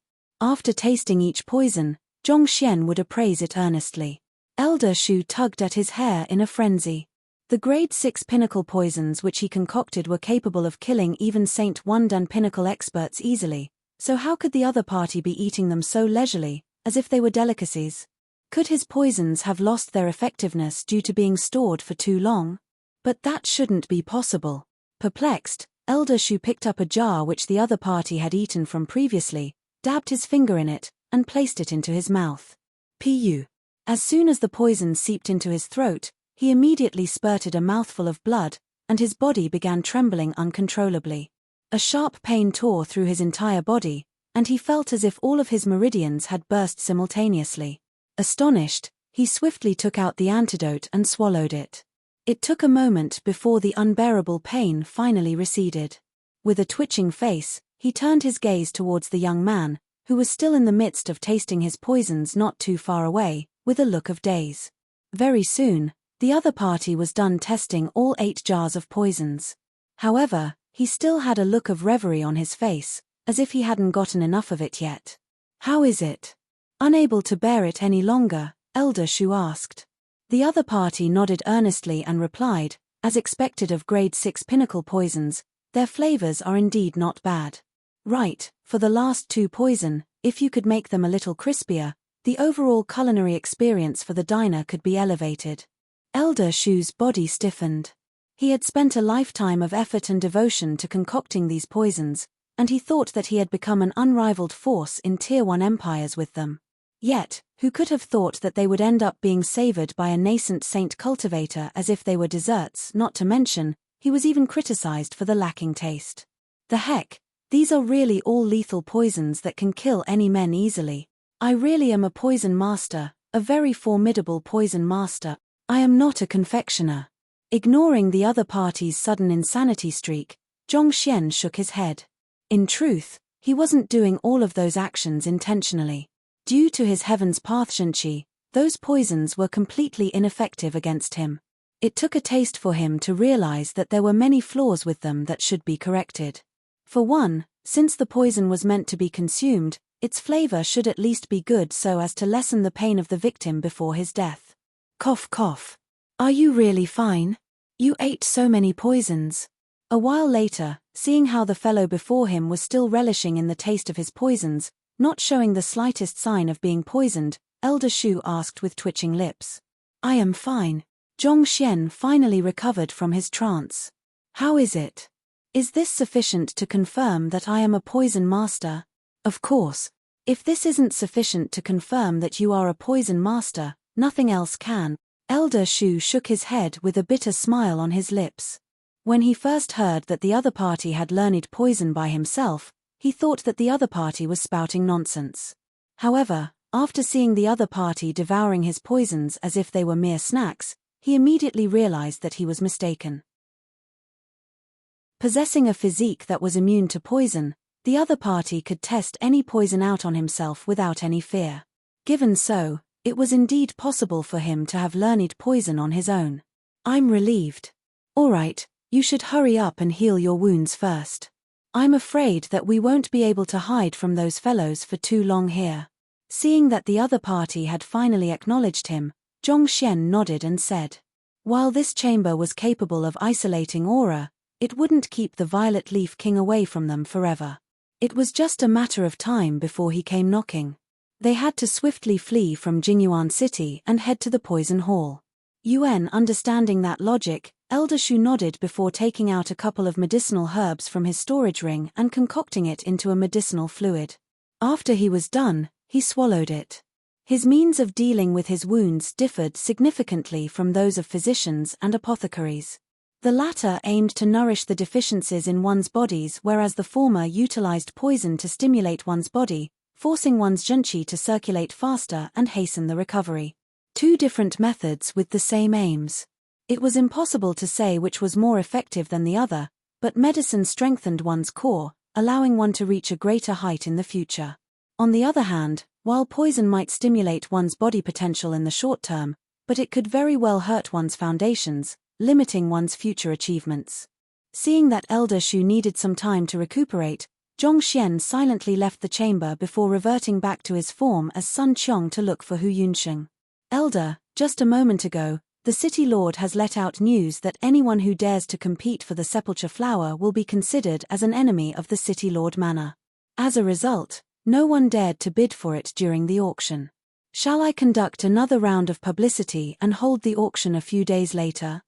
After tasting each poison, Zhongxian would appraise it earnestly. Elder Shu tugged at his hair in a frenzy. The grade 6 pinnacle poisons which he concocted were capable of killing even Saint 1 Dan pinnacle experts easily, so how could the other party be eating them so leisurely, as if they were delicacies? Could his poisons have lost their effectiveness due to being stored for too long? But that shouldn't be possible. Perplexed, Elder Shu picked up a jar which the other party had eaten from previously, dabbed his finger in it, and placed it into his mouth. Pu. As soon as the poison seeped into his throat, he immediately spurted a mouthful of blood, and his body began trembling uncontrollably. A sharp pain tore through his entire body, and he felt as if all of his meridians had burst simultaneously. Astonished, he swiftly took out the antidote and swallowed it. It took a moment before the unbearable pain finally receded. With a twitching face, he turned his gaze towards the young man, who was still in the midst of tasting his poisons not too far away, with a look of daze. Very soon, the other party was done testing all 8 jars of poisons. However, he still had a look of reverie on his face, as if he hadn't gotten enough of it yet. How is it? Unable to bear it any longer, Elder Shu asked. The other party nodded earnestly and replied, as expected of grade 6 pinnacle poisons, their flavors are indeed not bad. Right, for the last 2 poison, if you could make them a little crispier, the overall culinary experience for the diner could be elevated. Elder Shu's body stiffened. He had spent a lifetime of effort and devotion to concocting these poisons, and he thought that he had become an unrivaled force in Tier 1 empires with them. Yet, who could have thought that they would end up being savored by a nascent saint cultivator as if they were desserts, not to mention, he was even criticized for the lacking taste. The heck, these are really all lethal poisons that can kill any men easily. I really am a poison master, a very formidable poison master. I am not a confectioner. Ignoring the other party's sudden insanity streak, Zhongxian shook his head. In truth, he wasn't doing all of those actions intentionally. Due to his Heaven's Path Shenqi, those poisons were completely ineffective against him. It took a taste for him to realize that there were many flaws with them that should be corrected. For one, since the poison was meant to be consumed, its flavor should at least be good so as to lessen the pain of the victim before his death. Cough cough. Are you really fine? You ate so many poisons. A while later, seeing how the fellow before him was still relishing in the taste of his poisons, not showing the slightest sign of being poisoned, Elder Shu asked with twitching lips. I am fine. Zhongxian finally recovered from his trance. How is it? Is this sufficient to confirm that I am a poison master? Of course. If this isn't sufficient to confirm that you are a poison master, nothing else can. Elder Shu shook his head with a bitter smile on his lips. When he first heard that the other party had learned poison by himself, he thought that the other party was spouting nonsense. However, after seeing the other party devouring his poisons as if they were mere snacks, he immediately realized that he was mistaken. Possessing a physique that was immune to poison, the other party could test any poison out on himself without any fear. Given so, it was indeed possible for him to have learned poison on his own. I'm relieved. Alright, you should hurry up and heal your wounds first. I'm afraid that we won't be able to hide from those fellows for too long here. Seeing that the other party had finally acknowledged him, Zhongxian nodded and said, while this chamber was capable of isolating aura, it wouldn't keep the Violet Leaf King away from them forever. It was just a matter of time before he came knocking. They had to swiftly flee from Jingyuan City and head to the Poison Hall. Yuan, understanding that logic, Elder Shu nodded before taking out a couple of medicinal herbs from his storage ring and concocting it into a medicinal fluid. After he was done, he swallowed it. His means of dealing with his wounds differed significantly from those of physicians and apothecaries. The latter aimed to nourish the deficiencies in one's bodies, whereas the former utilized poison to stimulate one's body, forcing one's zhenqi to circulate faster and hasten the recovery. Two different methods with the same aims. It was impossible to say which was more effective than the other, but medicine strengthened one's core, allowing one to reach a greater height in the future. On the other hand, while poison might stimulate one's body potential in the short term, but it could very well hurt one's foundations, limiting one's future achievements. Seeing that Elder Shu needed some time to recuperate, Zhongxian silently left the chamber before reverting back to his form as Sun Qiong to look for Hu Yunsheng. Elder, just a moment ago, the City Lord has let out news that anyone who dares to compete for the Sepulchre Flower will be considered as an enemy of the City Lord Manor. As a result, no one dared to bid for it during the auction. Shall I conduct another round of publicity and hold the auction a few days later?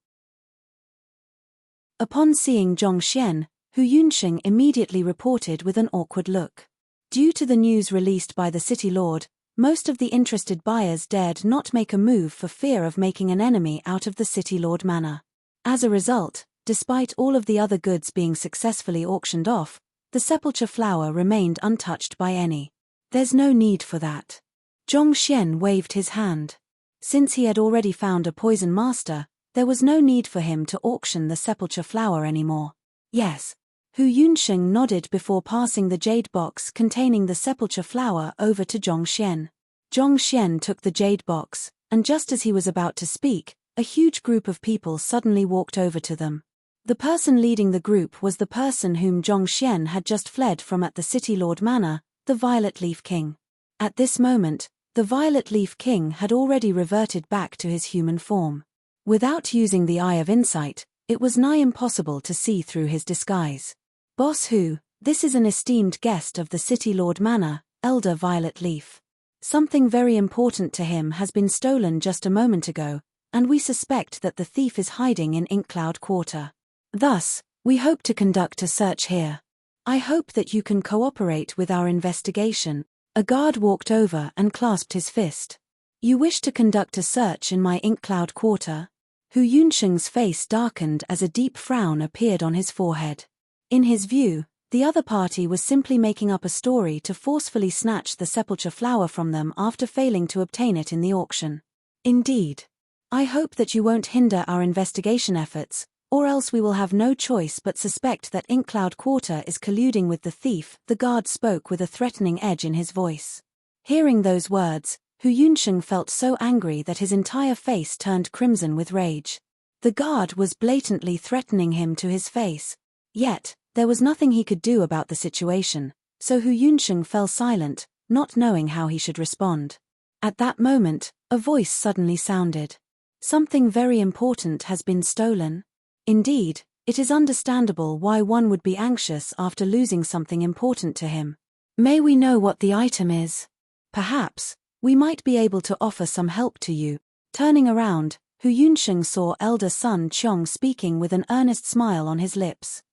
Upon seeing Zhongxian, Hu Yunsheng immediately reported with an awkward look. Due to the news released by the City Lord, most of the interested buyers dared not make a move for fear of making an enemy out of the City Lord Manor. As a result, despite all of the other goods being successfully auctioned off, the Sepulchre Flower remained untouched by any. There's no need for that. Zhongxian waved his hand. Since he had already found a poison master, there was no need for him to auction the Sepulchre Flower anymore. Yes. Hu Yunsheng nodded before passing the jade box containing the Sepulchre Flower over to Zhongxian. Zhongxian took the jade box, and just as he was about to speak, a huge group of people suddenly walked over to them. The person leading the group was the person whom Zhongxian had just fled from at the City Lord Manor, the Violet Leaf King. At this moment, the Violet Leaf King had already reverted back to his human form. Without using the Eye of Insight, it was nigh impossible to see through his disguise. Boss Hu, this is an esteemed guest of the City Lord Manor, Elder Violet Leaf. Something very important to him has been stolen just a moment ago, and we suspect that the thief is hiding in Inkcloud Quarter. Thus, we hope to conduct a search here. I hope that you can cooperate with our investigation. A guard walked over and clasped his fist. You wish to conduct a search in my Inkcloud Quarter? Hu Yunsheng's face darkened as a deep frown appeared on his forehead. In his view, the other party was simply making up a story to forcefully snatch the Sepulchre Flower from them after failing to obtain it in the auction. Indeed. I hope that you won't hinder our investigation efforts, or else we will have no choice but suspect that Inkcloud Quarter is colluding with the thief. The guard spoke with a threatening edge in his voice. Hearing those words, Hu Yunsheng felt so angry that his entire face turned crimson with rage. The guard was blatantly threatening him to his face. Yet, there was nothing he could do about the situation, so Hu Yunsheng fell silent, not knowing how he should respond. At that moment, a voice suddenly sounded. Something very important has been stolen. Indeed, it is understandable why one would be anxious after losing something important to him. May we know what the item is? Perhaps, we might be able to offer some help to you. Turning around, Hu Yunsheng saw Elder Sun Qiong speaking with an earnest smile on his lips.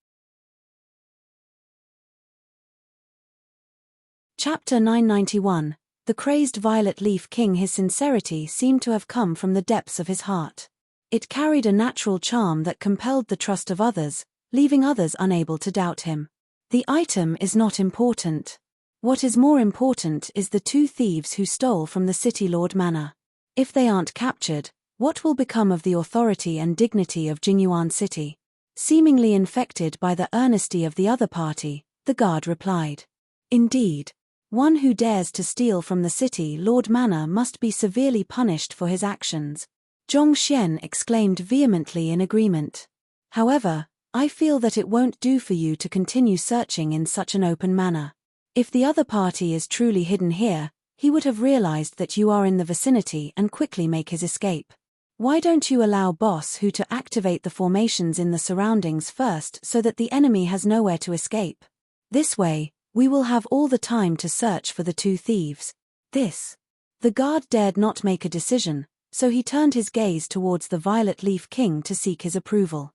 Chapter 991. The crazed Violet Leaf King. His sincerity seemed to have come from the depths of his heart. It carried a natural charm that compelled the trust of others, leaving others unable to doubt him. The item is not important. What is more important is the two thieves who stole from the City Lord Manor. If they aren't captured, what will become of the authority and dignity of Jingyuan City? Seemingly infected by the earnesty of the other party, the guard replied. Indeed. One who dares to steal from the city Lord Manor must be severely punished for his actions. Zhong Xian exclaimed vehemently in agreement. However, I feel that it won't do for you to continue searching in such an open manner. If the other party is truly hidden here, he would have realized that you are in the vicinity and quickly make his escape. Why don't you allow Boss Hu to activate the formations in the surroundings first so that the enemy has nowhere to escape? This way, we will have all the time to search for the two thieves. The guard dared not make a decision, so he turned his gaze towards the Violet Leaf King to seek his approval.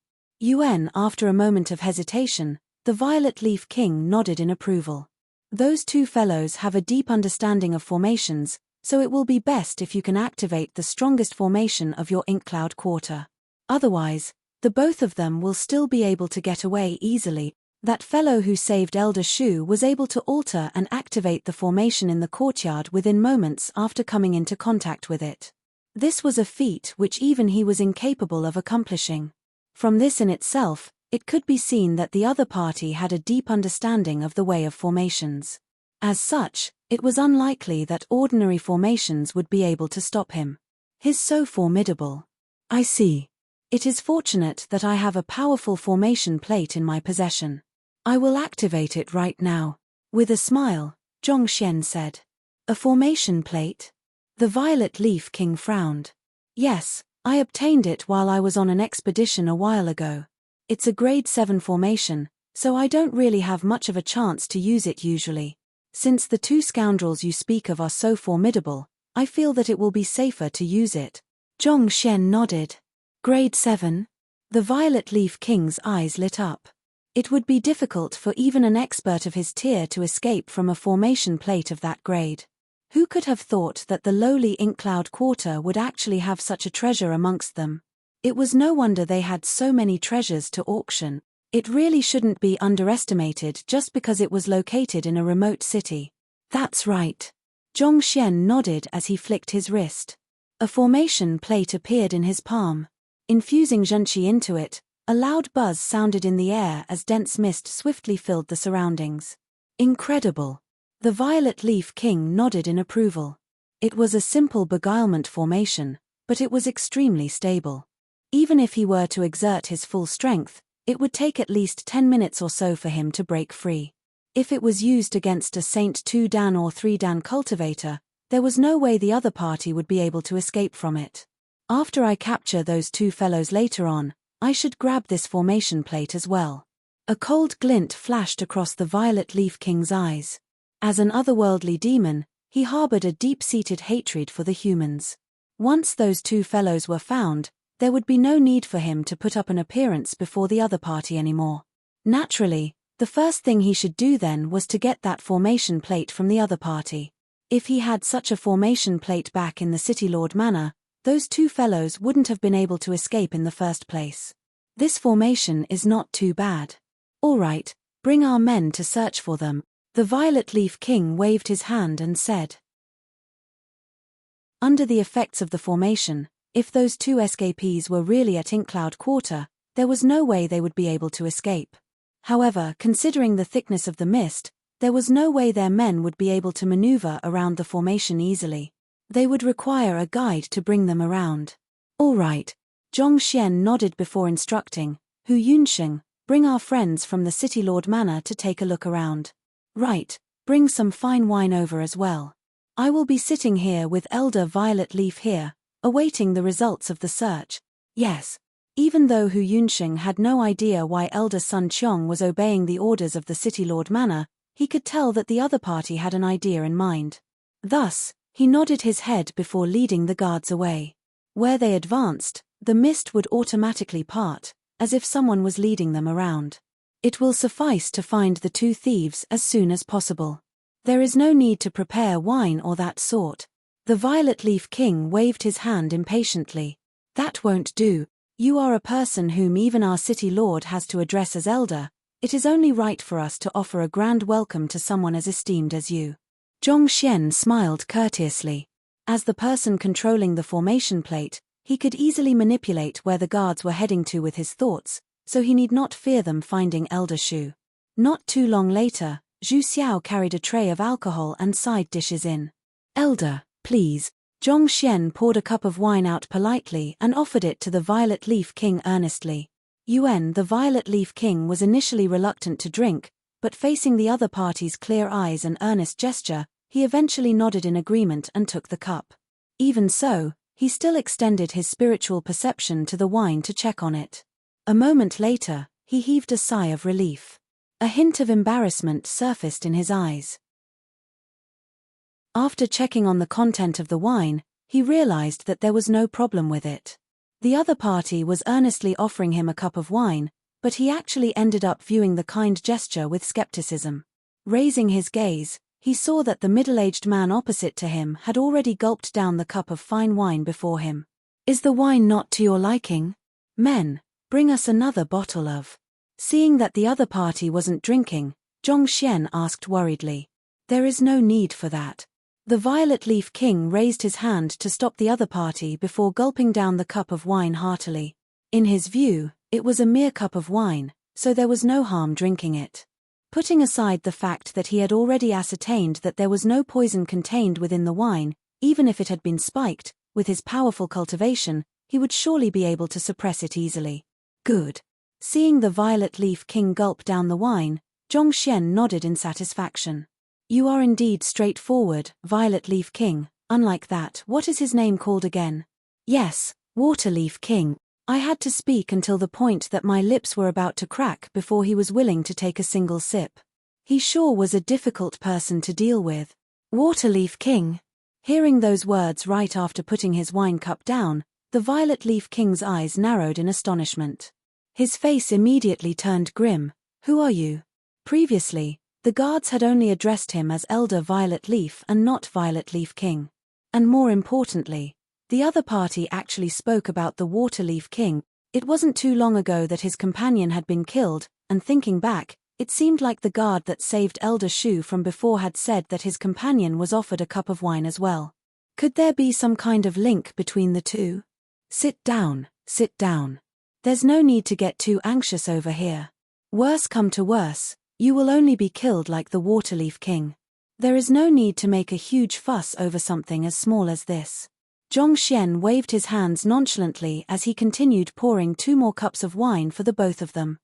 After a moment of hesitation, the Violet Leaf King nodded in approval. Those two fellows have a deep understanding of formations, so it will be best if you can activate the strongest formation of your Ink Cloud Quarter. Otherwise, the both of them will still be able to get away easily. That fellow who saved Elder Shu was able to alter and activate the formation in the courtyard within moments after coming into contact with it. This was a feat which even he was incapable of accomplishing. From this in itself, it could be seen that the other party had a deep understanding of the way of formations. As such, it was unlikely that ordinary formations would be able to stop him. He's so formidable. I see. It is fortunate that I have a powerful formation plate in my possession. I will activate it right now. With a smile, Zhong Xian said. A formation plate? The Violet Leaf King frowned. Yes, I obtained it while I was on an expedition a while ago. It's a grade 7 formation, so I don't really have much of a chance to use it usually. Since the two scoundrels you speak of are so formidable, I feel that it will be safer to use it. Zhong Xian nodded. Grade 7? The Violet Leaf King's eyes lit up. It would be difficult for even an expert of his tier to escape from a formation plate of that grade. Who could have thought that the lowly Ink Cloud Quarter would actually have such a treasure amongst them? It was no wonder they had so many treasures to auction. It really shouldn't be underestimated just because it was located in a remote city. That's right. Zhong Xian nodded as he flicked his wrist. A formation plate appeared in his palm. Infusing Zhenqi into it, a loud buzz sounded in the air as dense mist swiftly filled the surroundings. Incredible. The Violet Leaf King nodded in approval. It was a simple beguilement formation, but it was extremely stable. Even if he were to exert his full strength, it would take at least 10 minutes or so for him to break free. If it was used against a Saint 2 Dan or 3 Dan cultivator, there was no way the other party would be able to escape from it. After I capture those two fellows later on, I should grab this formation plate as well. A cold glint flashed across the Violet Leaf King's eyes. As an otherworldly demon, he harbored a deep-seated hatred for the humans. Once those two fellows were found, there would be no need for him to put up an appearance before the other party anymore. Naturally, the first thing he should do then was to get that formation plate from the other party. If he had such a formation plate back in the City Lord Manor, those two fellows wouldn't have been able to escape in the first place. This formation is not too bad. All right, bring our men to search for them. The Violet Leaf King waved his hand and said. Under the effects of the formation, if those two escapees were really at Ink Cloud Quarter, there was no way they would be able to escape. However, considering the thickness of the mist, there was no way their men would be able to maneuver around the formation easily. They would require a guide to bring them around. All right. Zhong Xian nodded before instructing, Hu Yunsheng, bring our friends from the City Lord Manor to take a look around. Right, bring some fine wine over as well. I will be sitting here with Elder Violet Leaf here, awaiting the results of the search. Yes. Even though Hu Yunsheng had no idea why Elder Sun Qiong was obeying the orders of the City Lord Manor, he could tell that the other party had an idea in mind. Thus, he nodded his head before leading the guards away. Where they advanced, the mist would automatically part, as if someone was leading them around. It will suffice to find the two thieves as soon as possible. There is no need to prepare wine or that sort. The Violet Leaf King waved his hand impatiently. That won't do. You are a person whom even our city lord has to address as elder. It is only right for us to offer a grand welcome to someone as esteemed as you. Zhong Xian smiled courteously. As the person controlling the formation plate, he could easily manipulate where the guards were heading to with his thoughts, so he need not fear them finding Elder Shu. Not too long later, Zhu Xiao carried a tray of alcohol and side dishes in. "Elder, please." Zhong Xian poured a cup of wine out politely and offered it to the Violet Leaf King earnestly. Yuan, the Violet Leaf King, was initially reluctant to drink, but facing the other party's clear eyes and earnest gesture, he eventually nodded in agreement and took the cup. Even so, he still extended his spiritual perception to the wine to check on it. A moment later, he heaved a sigh of relief. A hint of embarrassment surfaced in his eyes. After checking on the content of the wine, he realized that there was no problem with it. The other party was earnestly offering him a cup of wine, but he actually ended up viewing the kind gesture with skepticism. Raising his gaze, he saw that the middle-aged man opposite to him had already gulped down the cup of fine wine before him. "Is the wine not to your liking? Men, bring us another bottle of." Seeing that the other party wasn't drinking, Zhong Xian asked worriedly. "There is no need for that." The Violet Leaf King raised his hand to stop the other party before gulping down the cup of wine heartily. In his view, it was a mere cup of wine, so there was no harm drinking it. Putting aside the fact that he had already ascertained that there was no poison contained within the wine, even if it had been spiked, with his powerful cultivation, he would surely be able to suppress it easily. "Good." Seeing the Violet Leaf King gulp down the wine, Zhong Xian nodded in satisfaction. "You are indeed straightforward, Violet Leaf King. Unlike that, what is his name called again?" "Yes, Water Leaf King." I had to speak until the point that my lips were about to crack before he was willing to take a single sip. He sure was a difficult person to deal with. "Water Leaf King." Hearing those words right after putting his wine cup down, the Violet Leaf King's eyes narrowed in astonishment. His face immediately turned grim. "Who are you?" Previously, the guards had only addressed him as Elder Violet Leaf and not Violet Leaf King. And more importantly, the other party actually spoke about the Water Leaf King. It wasn't too long ago that his companion had been killed, and thinking back, it seemed like the guard that saved Elder Shu from before had said that his companion was offered a cup of wine as well. Could there be some kind of link between the two? Sit down, sit down. There's no need to get too anxious over here. Worse come to worse, you will only be killed like the Water Leaf King. There is no need to make a huge fuss over something as small as this. Zhong Xian waved his hands nonchalantly as he continued pouring 2 more cups of wine for the both of them.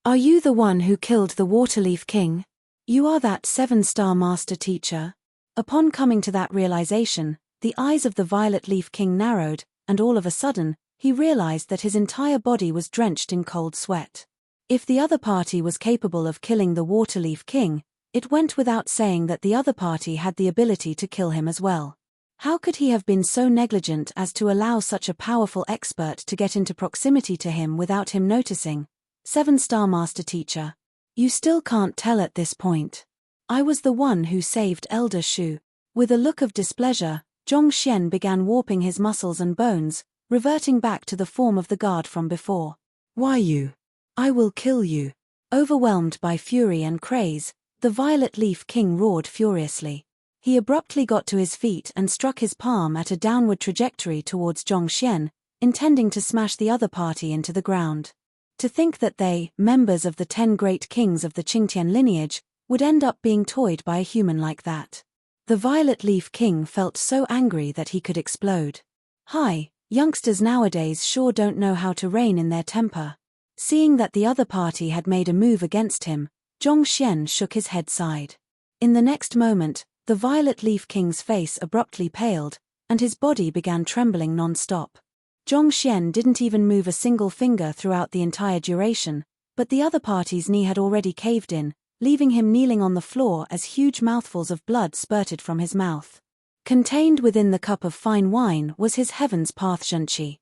Are you the one who killed the Water Leaf King? You are that 7-star master teacher?" Upon coming to that realization, the eyes of the Violet Leaf King narrowed, and all of a sudden, he realized that his entire body was drenched in cold sweat. If the other party was capable of killing the Water Leaf King, it went without saying that the other party had the ability to kill him as well. How could he have been so negligent as to allow such a powerful expert to get into proximity to him without him noticing? 7-star master teacher. You still can't tell at this point. I was the one who saved Elder Shu. With a look of displeasure, Zhong Xian began warping his muscles and bones, reverting back to the form of the guard from before. "Why you? I will kill you." Overwhelmed by fury and craze, the Violet Leaf King roared furiously. He abruptly got to his feet and struck his palm at a downward trajectory towards Zhong Xian, intending to smash the other party into the ground. To think that they, members of the 10 great kings of the Qingtian lineage, would end up being toyed by a human like that. The Violet Leaf King felt so angry that he could explode. Hi, youngsters nowadays sure don't know how to rein in their temper. Seeing that the other party had made a move against him, Zhong Xian shook his head side. In the next moment, the Violet Leaf King's face abruptly paled, and his body began trembling non-stop. Zhong Xian didn't even move a single finger throughout the entire duration, but the other party's knee had already caved in, leaving him kneeling on the floor as huge mouthfuls of blood spurted from his mouth. Contained within the cup of fine wine was his Heaven's Path Zhenqi.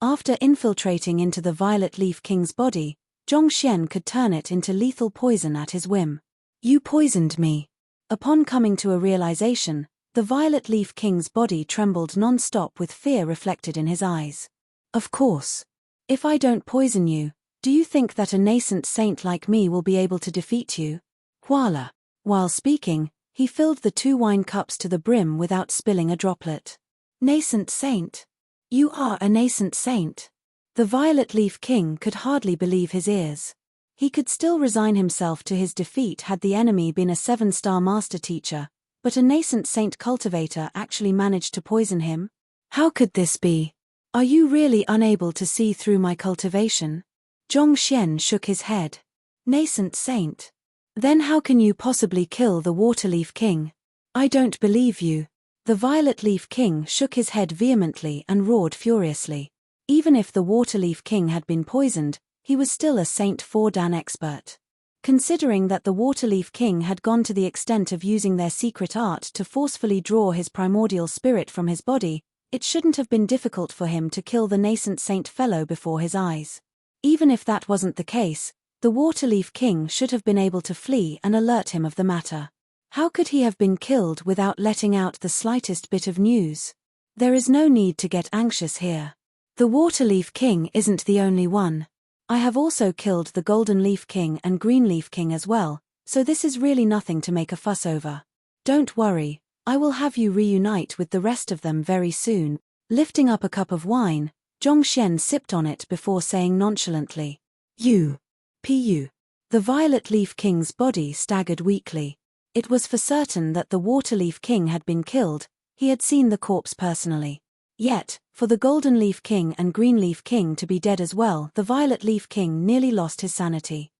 After infiltrating into the Violet Leaf King's body, Zhong Xian could turn it into lethal poison at his whim. You poisoned me. Upon coming to a realization, the Violet Leaf King's body trembled non-stop with fear reflected in his eyes. Of course. If I don't poison you, do you think that a nascent saint like me will be able to defeat you? Voila. While speaking, he filled the 2 wine cups to the brim without spilling a droplet. Nascent saint? You are a nascent saint? The Violet Leaf King could hardly believe his ears. He could still resign himself to his defeat had the enemy been a 7-star master teacher, but a nascent saint cultivator actually managed to poison him? How could this be? Are you really unable to see through my cultivation? Zhongxian shook his head. Nascent saint? Then how can you possibly kill the Waterleaf King? I don't believe you. The Violet Leaf King shook his head vehemently and roared furiously. Even if the Waterleaf King had been poisoned, he was still a Saint 4 Dan expert. Considering that the Waterleaf King had gone to the extent of using their secret art to forcefully draw his primordial spirit from his body, it shouldn't have been difficult for him to kill the nascent saint fellow before his eyes. Even if that wasn't the case, the Waterleaf King should have been able to flee and alert him of the matter. How could he have been killed without letting out the slightest bit of news? There is no need to get anxious here. The Waterleaf King isn't the only one. I have also killed the Golden Leaf King and Green Leaf King as well, so this is really nothing to make a fuss over. Don't worry, I will have you reunite with the rest of them very soon. Lifting up a cup of wine, Zhongxian sipped on it before saying nonchalantly, Pu. The Violet Leaf King's body staggered weakly. It was for certain that the Waterleaf King had been killed, he had seen the corpse personally. Yet, for the Golden Leaf King and Green Leaf King to be dead as well, the Violet Leaf King nearly lost his sanity.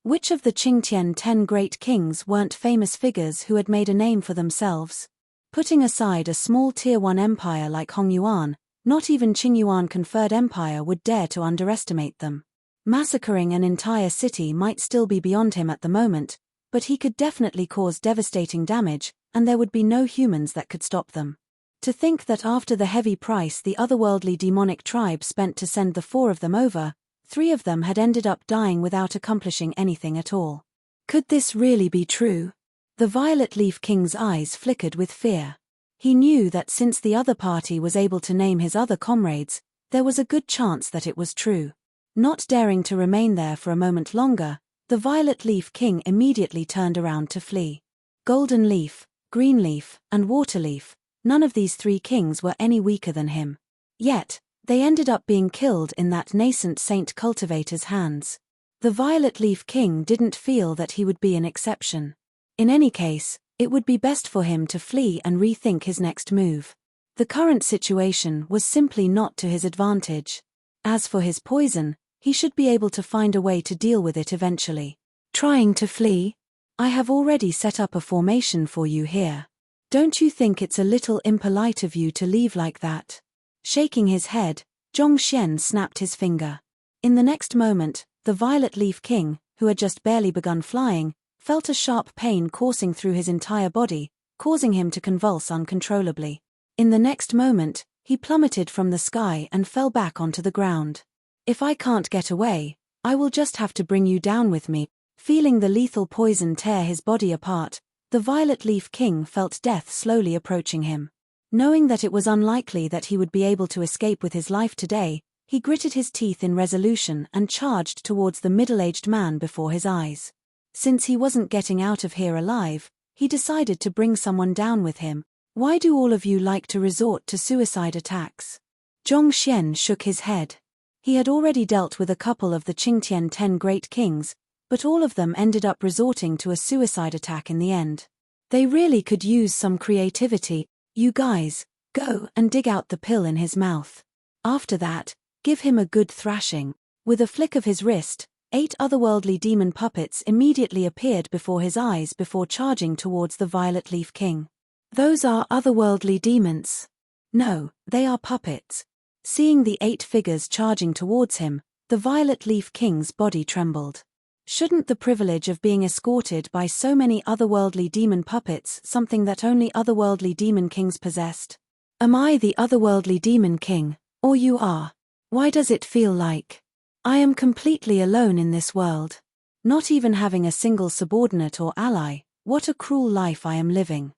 Which of the Qingtian 10 great kings weren't famous figures who had made a name for themselves? Putting aside a small Tier 1 empire like Hongyuan, not even Qingyuan conferred empire would dare to underestimate them. Massacring an entire city might still be beyond him at the moment, but he could definitely cause devastating damage, and there would be no humans that could stop them. To think that after the heavy price the otherworldly demonic tribe spent to send the 4 of them over, 3 of them had ended up dying without accomplishing anything at all. Could this really be true? The Violet Leaf King's eyes flickered with fear. He knew that since the other party was able to name his other comrades, there was a good chance that it was true. Not daring to remain there for a moment longer, the Violet Leaf King immediately turned around to flee. Golden Leaf, Green Leaf, and Waterleaf, none of these 3 kings were any weaker than him. Yet, they ended up being killed in that nascent saint cultivator's hands. The Violet Leaf King didn't feel that he would be an exception. In any case, it would be best for him to flee and rethink his next move. The current situation was simply not to his advantage. As for his poison, he should be able to find a way to deal with it eventually. Trying to flee? I have already set up a formation for you here. Don't you think it's a little impolite of you to leave like that? Shaking his head, Zhongxian snapped his finger. In the next moment, the Violet Leaf King, who had just barely begun flying, felt a sharp pain coursing through his entire body, causing him to convulse uncontrollably. In the next moment, he plummeted from the sky and fell back onto the ground. If I can't get away, I will just have to bring you down with me. Feeling the lethal poison tear his body apart, the Violet Leaf King felt death slowly approaching him. Knowing that it was unlikely that he would be able to escape with his life today, he gritted his teeth in resolution and charged towards the middle-aged man before his eyes. Since he wasn't getting out of here alive, he decided to bring someone down with him. Why do all of you like to resort to suicide attacks? Zhongxian shook his head. He had already dealt with a couple of the Qingtian 10 great kings, but all of them ended up resorting to a suicide attack in the end. They really could use some creativity. You guys, go and dig out the pill in his mouth. After that, give him a good thrashing. With a flick of his wrist, 8 otherworldly demon puppets immediately appeared before his eyes before charging towards the Violet Leaf King. Those are otherworldly demons. No, they are puppets. Seeing the 8 figures charging towards him, the Violet Leaf King's body trembled. Shouldn't the privilege of being escorted by so many otherworldly demon puppets something that only otherworldly demon kings possessed? Am I the otherworldly demon king, or you are? Why does it feel like I am completely alone in this world? Not even having a single subordinate or ally. What a cruel life I am living.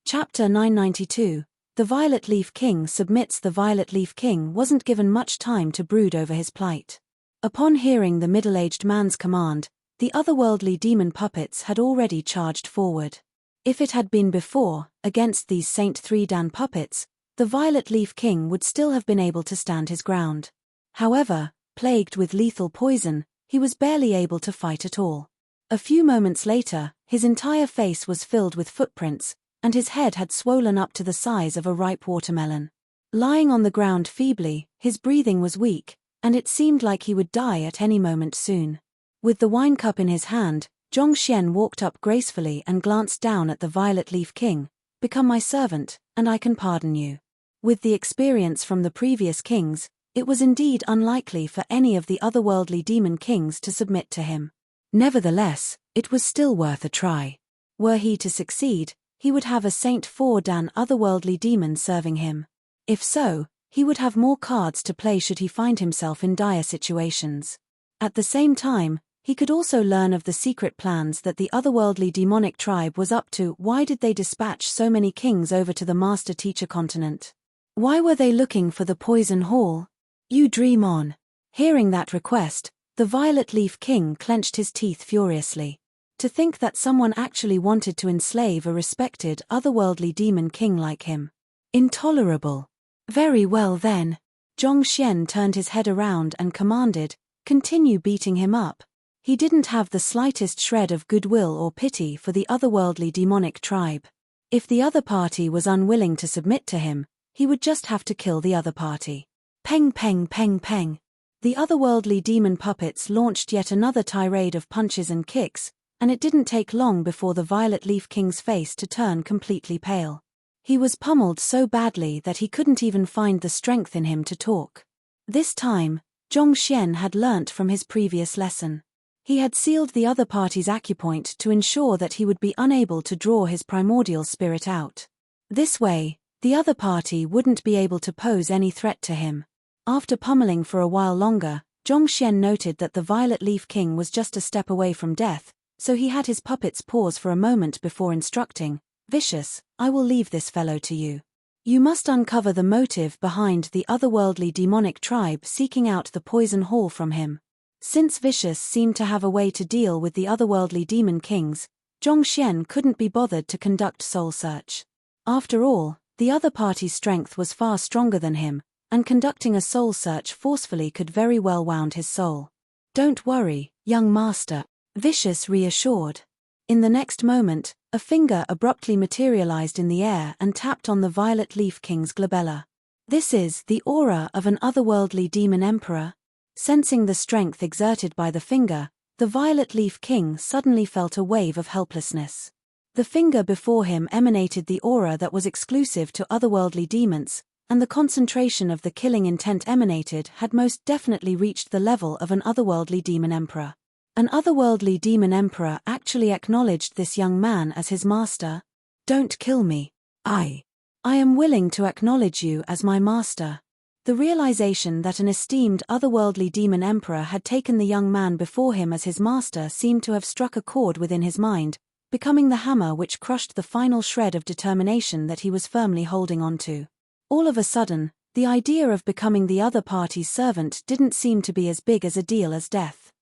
Chapter 992. The Violet Leaf King submits. The Violet Leaf King wasn't given much time to brood over his plight. Upon hearing the middle-aged man's command, the otherworldly demon puppets had already charged forward. If it had been before, against these Saint 3 Dan puppets, the Violet Leaf King would still have been able to stand his ground. However, plagued with lethal poison, he was barely able to fight at all. A few moments later, his entire face was filled with footprints, and his head had swollen up to the size of a ripe watermelon. Lying on the ground feebly, his breathing was weak, and it seemed like he would die at any moment soon. With the wine cup in his hand, Zhongxian walked up gracefully and glanced down at the Violet Leaf King. "Become my servant, and I can pardon you." With the experience from the previous kings, it was indeed unlikely for any of the otherworldly demon kings to submit to him. Nevertheless, it was still worth a try. Were he to succeed, he would have a Saint 4 Dan otherworldly demon serving him. If so, he would have more cards to play should he find himself in dire situations. At the same time, he could also learn of the secret plans that the otherworldly demonic tribe was up to. Why did they dispatch so many kings over to the Master Teacher continent? Why were they looking for the Poison Hall? You dream on. Hearing that request, the Violet Leaf King clenched his teeth furiously. To think that someone actually wanted to enslave a respected otherworldly demon king like him. Intolerable. Very well then. Zhongxian turned his head around and commanded, "Continue beating him up." He didn't have the slightest shred of goodwill or pity for the otherworldly demonic tribe. If the other party was unwilling to submit to him, he would just have to kill the other party. Peng peng peng peng. The otherworldly demon puppets launched yet another tirade of punches and kicks, and it didn't take long before the Violet Leaf King's face to turn completely pale. He was pummeled so badly that he couldn't even find the strength in him to talk. This time, Zhongxian had learnt from his previous lesson. He had sealed the other party's acupoint to ensure that he would be unable to draw his primordial spirit out. This way, the other party wouldn't be able to pose any threat to him. After pummeling for a while longer, Zhongxian noted that the Violet Leaf King was just a step away from death, so he had his puppets pause for a moment before instructing, "Vicious, I will leave this fellow to you. You must uncover the motive behind the otherworldly demonic tribe seeking out the Poison Hall from him." Since Vicious seemed to have a way to deal with the otherworldly demon kings, Zhongxian couldn't be bothered to conduct soul search. After all, the other party's strength was far stronger than him, and conducting a soul search forcefully could very well wound his soul. "Don't worry, young master," Vicious reassured. In the next moment, a finger abruptly materialized in the air and tapped on the Violet Leaf King's glabella. "This is the aura of an otherworldly demon emperor." Sensing the strength exerted by the finger, the Violet Leaf King suddenly felt a wave of helplessness. The finger before him emanated the aura that was exclusive to otherworldly demons, and the concentration of the killing intent emanated had most definitely reached the level of an otherworldly demon emperor. An otherworldly demon emperor actually acknowledged this young man as his master. "Don't kill me. I am willing to acknowledge you as my master." The realization that an esteemed otherworldly demon emperor had taken the young man before him as his master seemed to have struck a chord within his mind, becoming the hammer which crushed the final shred of determination that he was firmly holding on to. All of a sudden, the idea of becoming the other party's servant didn't seem to be as big as a deal as death.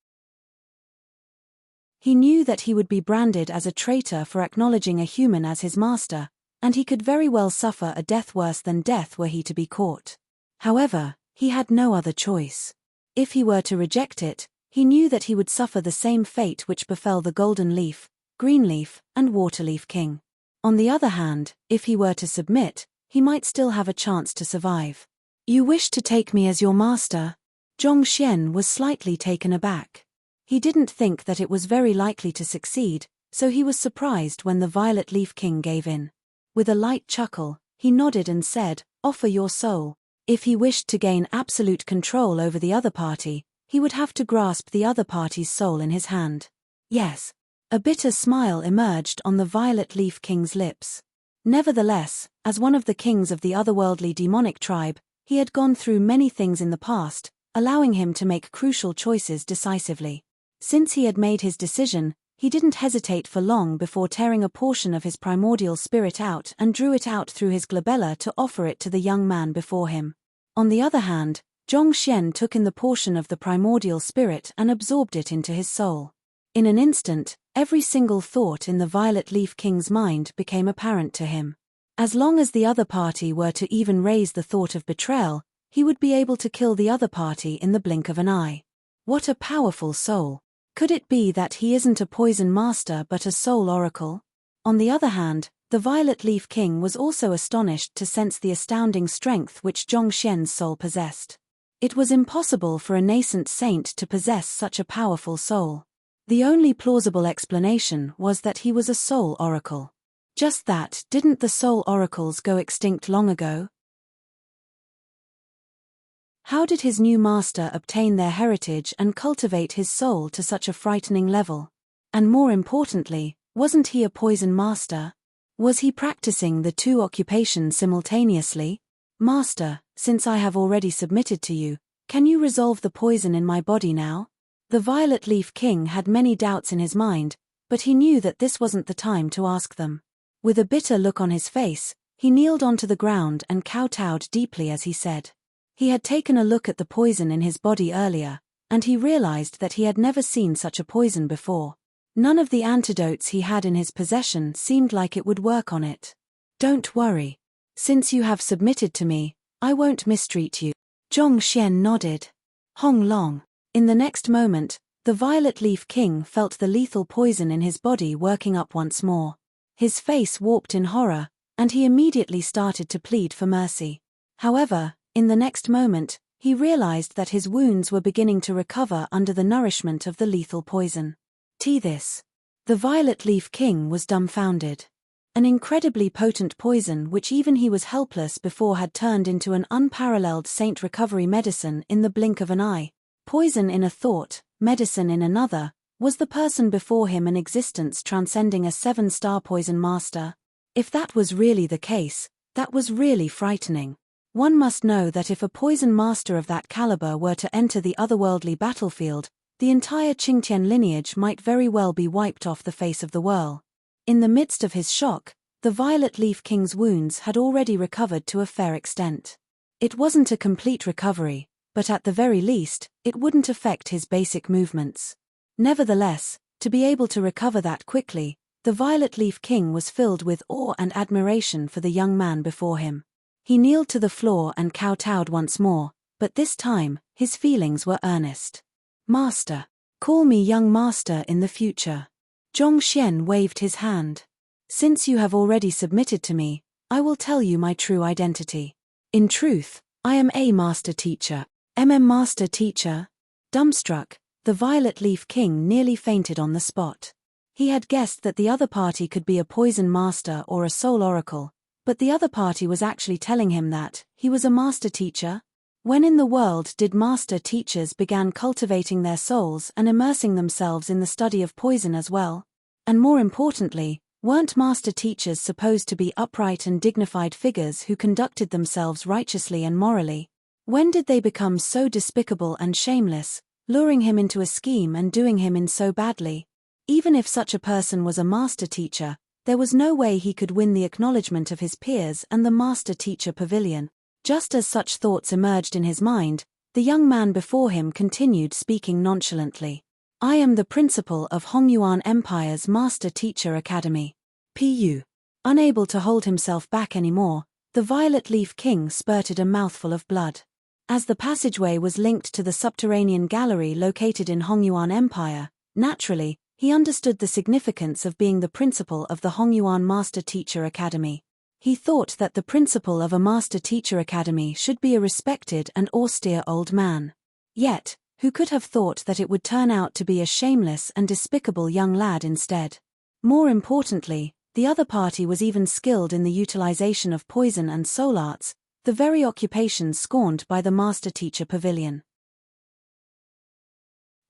He knew that he would be branded as a traitor for acknowledging a human as his master, and he could very well suffer a death worse than death were he to be caught. However, he had no other choice. If he were to reject it, he knew that he would suffer the same fate which befell the Golden Leaf, Green Leaf, and Waterleaf King. On the other hand, if he were to submit, he might still have a chance to survive. "You wish to take me as your master?" Zhongxian was slightly taken aback. He didn't think that it was very likely to succeed, so he was surprised when the Violet Leaf King gave in. With a light chuckle, he nodded and said, "Offer your soul." If he wished to gain absolute control over the other party, he would have to grasp the other party's soul in his hand. Yes. A bitter smile emerged on the Violet Leaf King's lips. Nevertheless, as one of the kings of the otherworldly demonic tribe, he had gone through many things in the past, allowing him to make crucial choices decisively. Since he had made his decision, he didn't hesitate for long before tearing a portion of his primordial spirit out and drew it out through his glabella to offer it to the young man before him. On the other hand, Zhongxian took in the portion of the primordial spirit and absorbed it into his soul. In an instant, every single thought in the Violet Leaf King's mind became apparent to him. As long as the other party were to even raise the thought of betrayal, he would be able to kill the other party in the blink of an eye. What a powerful soul. Could it be that he isn't a poison master but a soul oracle? On the other hand, the Violet Leaf King was also astonished to sense the astounding strength which Zhongxian's soul possessed. It was impossible for a nascent saint to possess such a powerful soul. The only plausible explanation was that he was a soul oracle. Just that, didn't the soul oracles go extinct long ago? How did his new master obtain their heritage and cultivate his soul to such a frightening level? And more importantly, wasn't he a poison master? Was he practicing the two occupations simultaneously? Master, since I have already submitted to you, can you resolve the poison in my body now? The Violet Leaf King had many doubts in his mind, but he knew that this wasn't the time to ask them. With a bitter look on his face, he kneeled onto the ground and kowtowed deeply as he said. He had taken a look at the poison in his body earlier, and he realized that he had never seen such a poison before. None of the antidotes he had in his possession seemed like it would work on it. Don't worry. Since you have submitted to me, I won't mistreat you. Zhongxian nodded. Hong Long. In the next moment, the Violet Leaf King felt the lethal poison in his body working up once more. His face warped in horror, and he immediately started to plead for mercy. However, in the next moment, he realized that his wounds were beginning to recover under the nourishment of the lethal poison. This. The Violet Leaf King was dumbfounded. An incredibly potent poison which even he was helpless before had turned into an unparalleled saint recovery medicine in the blink of an eye. Poison in a thought, medicine in another. Was the person before him an existence transcending a 7-star poison master? If that was really the case, that was really frightening. One must know that if a poison master of that caliber were to enter the otherworldly battlefield, the entire Qingtian lineage might very well be wiped off the face of the world. In the midst of his shock, the Violet Leaf King's wounds had already recovered to a fair extent. It wasn't a complete recovery, but at the very least, it wouldn't affect his basic movements. Nevertheless, to be able to recover that quickly, the Violet Leaf King was filled with awe and admiration for the young man before him. He kneeled to the floor and kowtowed once more, but this time, his feelings were earnest. Master. Call me young master in the future. Zhongxian waved his hand. Since you have already submitted to me, I will tell you my true identity. In truth, I am a master teacher. Master teacher? Dumbstruck, the Violet Leaf King nearly fainted on the spot. He had guessed that the other party could be a poison master or a soul oracle, but the other party was actually telling him that he was a master teacher. When in the world did master teachers began cultivating their souls and immersing themselves in the study of poison as well? And more importantly, weren't master teachers supposed to be upright and dignified figures who conducted themselves righteously and morally? When did they become so despicable and shameless, luring him into a scheme and doing him in so badly? Even if such a person was a master teacher, there was no way he could win the acknowledgement of his peers and the master teacher pavilion. Just as such thoughts emerged in his mind, the young man before him continued speaking nonchalantly. I am the principal of Hongyuan Empire's Master Teacher Academy. Pu. Unable to hold himself back anymore, the Violet Leaf King spurted a mouthful of blood. As the passageway was linked to the subterranean gallery located in Hongyuan Empire, naturally, he understood the significance of being the principal of the Hongyuan Master Teacher Academy. He thought that the principal of a Master Teacher Academy should be a respected and austere old man. Yet, who could have thought that it would turn out to be a shameless and despicable young lad instead? More importantly, the other party was even skilled in the utilization of poison and soul arts, the very occupations scorned by the Master Teacher Pavilion.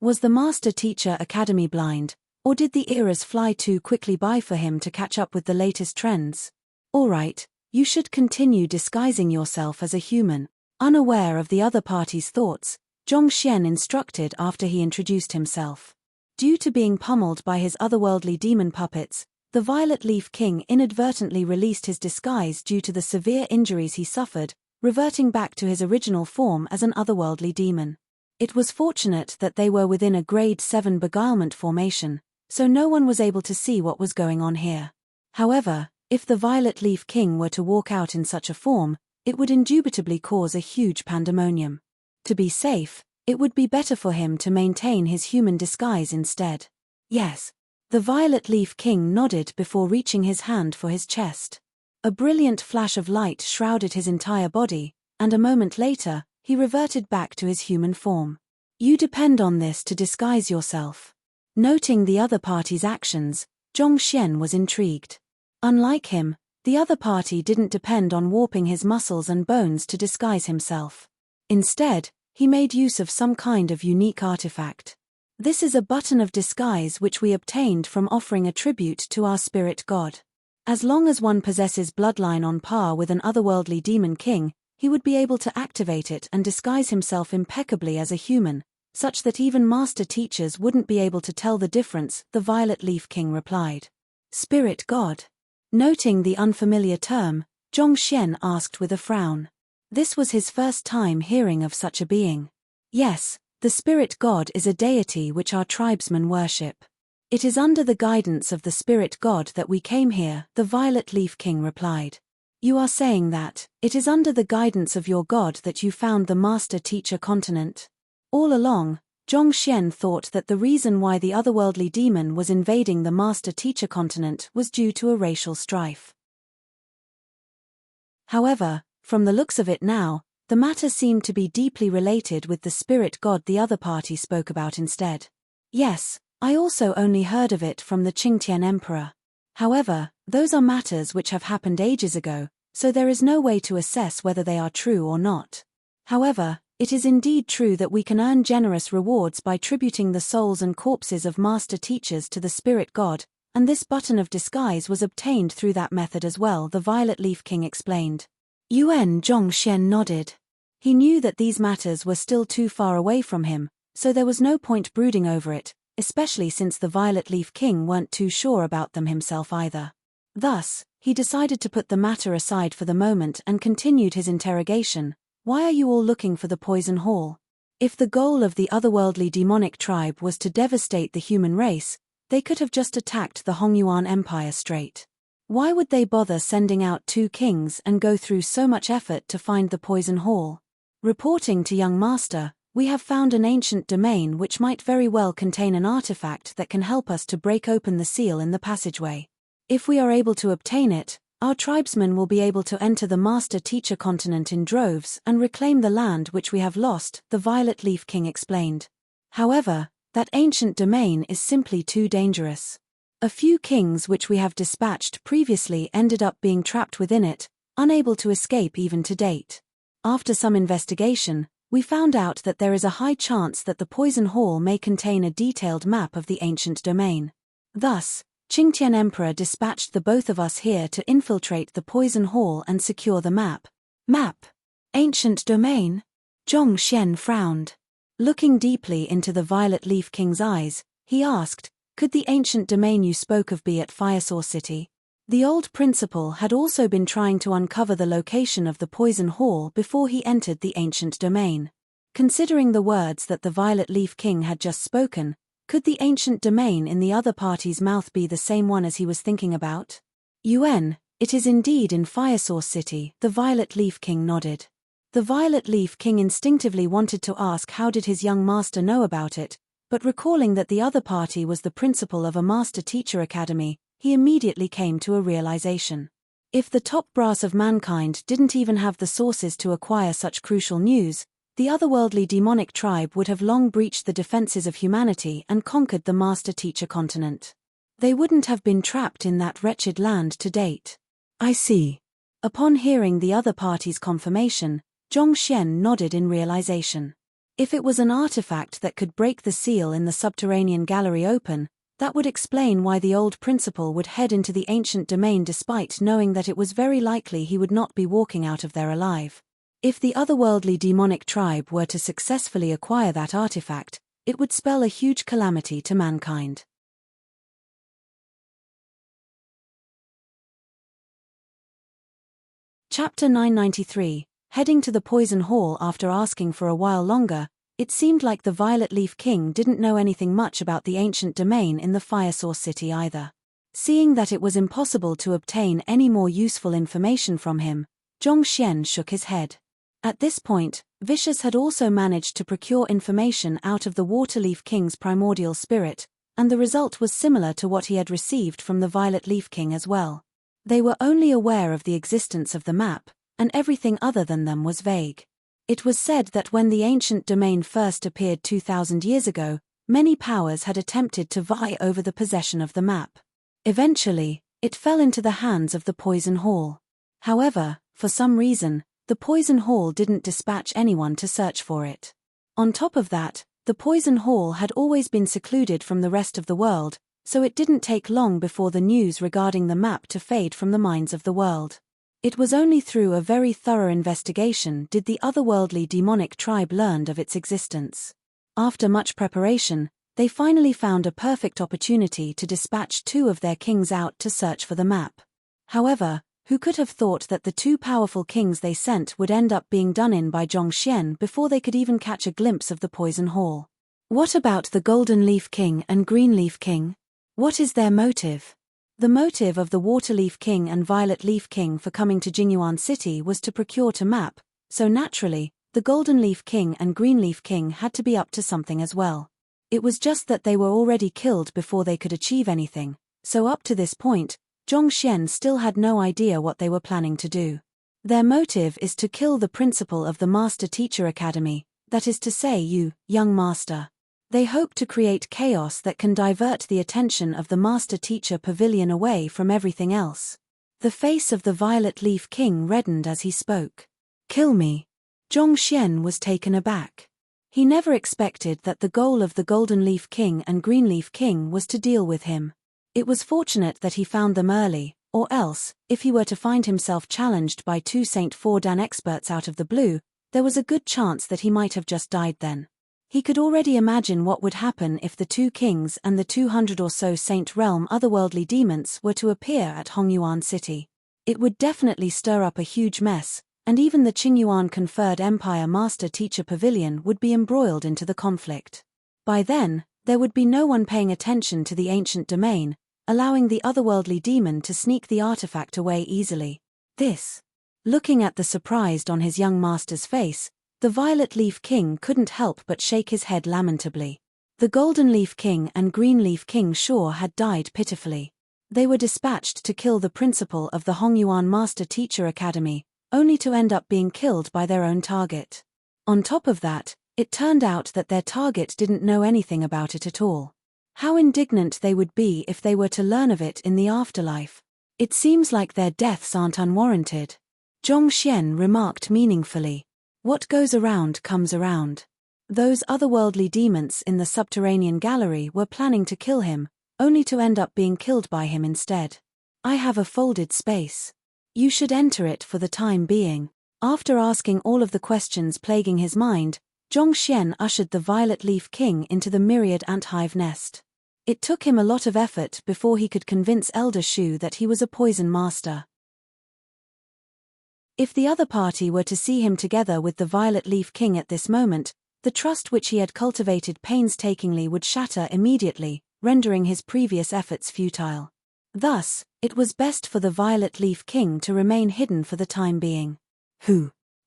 Was the Master Teacher Academy blind, or did the eras fly too quickly by for him to catch up with the latest trends? Alright, you should continue disguising yourself as a human. Unaware of the other party's thoughts, Zhongxian instructed after he introduced himself. Due to being pummeled by his otherworldly demon puppets, the Violet Leaf King inadvertently released his disguise due to the severe injuries he suffered, reverting back to his original form as an otherworldly demon. It was fortunate that they were within a grade 7 beguilement formation, so no one was able to see what was going on here. However, If the Violet Leaf King were to walk out in such a form, it would indubitably cause a huge pandemonium. To be safe, it would be better for him to maintain his human disguise instead. Yes. The Violet Leaf King nodded before reaching his hand for his chest. A brilliant flash of light shrouded his entire body, and a moment later, he reverted back to his human form. You depend on this to disguise yourself. Noting the other party's actions, Zhongxian was intrigued. Unlike him, the other party didn't depend on warping his muscles and bones to disguise himself. Instead, he made use of some kind of unique artifact. This is a button of disguise which we obtained from offering a tribute to our spirit god. As long as one possesses bloodline on par with an otherworldly demon king, he would be able to activate it and disguise himself impeccably as a human, such that even master teachers wouldn't be able to tell the difference, the Violet Leaf King replied. Spirit god. Noting the unfamiliar term, Zhongxian asked with a frown. This was his first time hearing of such a being. Yes, the spirit god is a deity which our tribesmen worship. It is under the guidance of the spirit god that we came here, the Violet Leaf King replied. You are saying that, it is under the guidance of your god that you found the Master Teacher continent? All along, Zhongxian thought that the reason why the otherworldly demon was invading the Master Teacher continent was due to a racial strife. However, from the looks of it now, the matter seemed to be deeply related with the spirit god the other party spoke about instead. Yes, I also only heard of it from the Qingtian Emperor. However, those are matters which have happened ages ago, so there is no way to assess whether they are true or not. However, it is indeed true that we can earn generous rewards by tributing the souls and corpses of master teachers to the spirit god, and this button of disguise was obtained through that method as well, the Violet Leaf King explained. Zhongxian nodded. He knew that these matters were still too far away from him, so there was no point brooding over it, especially since the Violet Leaf King weren't too sure about them himself either. Thus, he decided to put the matter aside for the moment and continued his interrogation. Why are you all looking for the Poison Hall? If the goal of the otherworldly demonic tribe was to devastate the human race, they could have just attacked the Hongyuan Empire straight. Why would they bother sending out 2 kings and go through so much effort to find the Poison Hall? Reporting to young master, we have found an ancient domain which might very well contain an artifact that can help us to break open the seal in the passageway. If we are able to obtain it, our tribesmen will be able to enter the Master Teacher continent in droves and reclaim the land which we have lost, the Violet Leaf King explained. However, that ancient domain is simply too dangerous. A few kings which we have dispatched previously ended up being trapped within it, unable to escape even to date. After some investigation, we found out that there is a high chance that the Poison Hall may contain a detailed map of the ancient domain. Thus, Qingtian Emperor dispatched the both of us here to infiltrate the Poison Hall and secure the map. Map? Ancient domain? Zhongxian frowned. Looking deeply into the Violet Leaf King's eyes, he asked, could the ancient domain you spoke of be at Firesource City? The old principal had also been trying to uncover the location of the Poison Hall before he entered the ancient domain. Considering the words that the Violet Leaf King had just spoken, could the ancient domain in the other party's mouth be the same one as he was thinking about? It is indeed in Firesource City, the Violet Leaf King nodded. The Violet Leaf King instinctively wanted to ask how did his young master know about it, but recalling that the other party was the principal of a master teacher academy, he immediately came to a realization. If the top brass of mankind didn't even have the sources to acquire such crucial news, the otherworldly demonic tribe would have long breached the defenses of humanity and conquered the master teacher continent. They wouldn't have been trapped in that wretched land to date. I see. Upon hearing the other party's confirmation, Zhongxian nodded in realization. If it was an artifact that could break the seal in the subterranean gallery open, that would explain why the old principal would head into the ancient domain despite knowing that it was very likely he would not be walking out of there alive. If the otherworldly demonic tribe were to successfully acquire that artifact, it would spell a huge calamity to mankind. Chapter 993. Heading to the Poison Hall after asking for a while longer, it seemed like the Violet Leaf King didn't know anything much about the ancient domain in the Firesource City either. Seeing that it was impossible to obtain any more useful information from him, Zhongxian shook his head. At this point, Vicious had also managed to procure information out of the Waterleaf King's primordial spirit, and the result was similar to what he had received from the Violet Leaf King as well. They were only aware of the existence of the map, and everything other than them was vague. It was said that when the ancient domain first appeared 2,000 years ago, many powers had attempted to vie over the possession of the map. Eventually, it fell into the hands of the Poison Hall. However, for some reason, the Poison Hall didn't dispatch anyone to search for it. On top of that, the Poison Hall had always been secluded from the rest of the world, so it didn't take long before the news regarding the map to fade from the minds of the world. It was only through a very thorough investigation did the otherworldly demonic tribe learn of its existence. After much preparation, they finally found a perfect opportunity to dispatch 2 of their kings out to search for the map. However, who could have thought that the 2 powerful kings they sent would end up being done in by Zhongxian before they could even catch a glimpse of the Poison Hall? What about the Golden Leaf King and Green Leaf King? What is their motive? The motive of the Waterleaf King and Violet Leaf King for coming to Jingyuan City was to procure a map, so naturally, the Golden Leaf King and Green Leaf King had to be up to something as well. It was just that they were already killed before they could achieve anything, so up to this point, Zhongxian still had no idea what they were planning to do. Their motive is to kill the principal of the Master Teacher Academy, that is to say you, young master. They hope to create chaos that can divert the attention of the Master Teacher Pavilion away from everything else. The face of the Violet Leaf King reddened as he spoke. Kill me. Zhongxian was taken aback. He never expected that the goal of the Golden Leaf King and Green Leaf King was to deal with him. It was fortunate that he found them early, or else, if he were to find himself challenged by 2 Saint Fordan experts out of the blue, there was a good chance that he might have just died then. He could already imagine what would happen if the 2 kings and the 200 or so Saint Realm otherworldly demons were to appear at Hongyuan City. It would definitely stir up a huge mess, and even the Qingyuan conferred Empire Master Teacher Pavilion would be embroiled into the conflict. By then, there would be no one paying attention to the ancient domain, allowing the otherworldly demon to sneak the artifact away easily. Looking at the surprise on his young master's face, the Violet Leaf King couldn't help but shake his head lamentably. The Golden Leaf King and Green Leaf King sure had died pitifully. They were dispatched to kill the principal of the Hongyuan Master Teacher Academy, only to end up being killed by their own target. On top of that, it turned out that their target didn't know anything about it at all. How indignant they would be if they were to learn of it in the afterlife. It seems like their deaths aren't unwarranted. Zhongxian remarked meaningfully. What goes around comes around. Those otherworldly demons in the subterranean gallery were planning to kill him, only to end up being killed by him instead. I have a folded space. You should enter it for the time being. After asking all of the questions plaguing his mind, Zhongxian ushered the Violet Leaf King into the myriad ant hive nest. It took him a lot of effort before he could convince Elder Shu that he was a poison master. If the other party were to see him together with the Violet Leaf King at this moment, the trust which he had cultivated painstakingly would shatter immediately, rendering his previous efforts futile. Thus, it was best for the Violet Leaf King to remain hidden for the time being.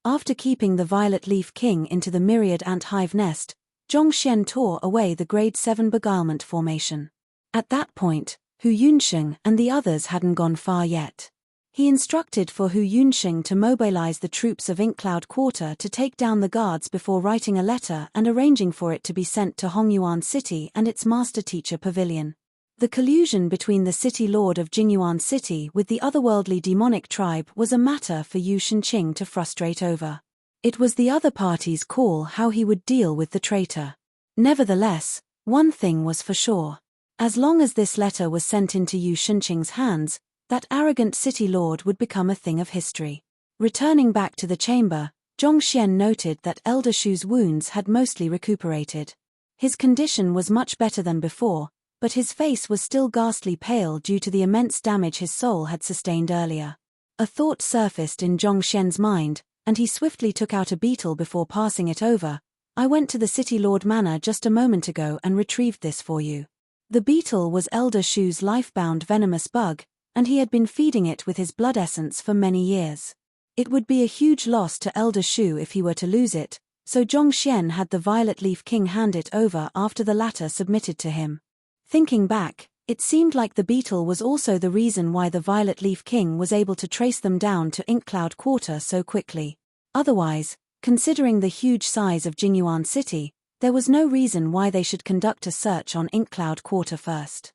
After keeping the Violet Leaf King into the myriad ant hive nest, Zhongxian tore away the grade 7 beguilement formation. At that point, Hu Yunsheng and the others hadn't gone far yet. He instructed for Hu Yunsheng to mobilize the troops of Inkcloud Quarter to take down the guards before writing a letter and arranging for it to be sent to Hongyuan City and its Master Teacher Pavilion. The collusion between the City Lord of Jingyuan City with the otherworldly demonic tribe was a matter for Yu Shenqing to frustrate over. It was the other party's call how he would deal with the traitor. Nevertheless, one thing was for sure. As long as this letter was sent into Yu Shenqing's hands, that arrogant city lord would become a thing of history. Returning back to the chamber, Zhongxian noted that Elder Shu's wounds had mostly recuperated. His condition was much better than before, but his face was still ghastly pale due to the immense damage his soul had sustained earlier. A thought surfaced in Zhongxian's mind, and he swiftly took out a beetle before passing it over. I went to the City Lord Manor just a moment ago and retrieved this for you. The beetle was Elder Shu's life-bound venomous bug, and he had been feeding it with his blood essence for many years. It would be a huge loss to Elder Shu if he were to lose it, so Zhongxian had the Violet Leaf King hand it over after the latter submitted to him. Thinking back, it seemed like the beetle was also the reason why the Violet Leaf King was able to trace them down to Inkcloud Quarter so quickly. Otherwise, considering the huge size of Jingyuan City, there was no reason why they should conduct a search on Inkcloud Quarter first.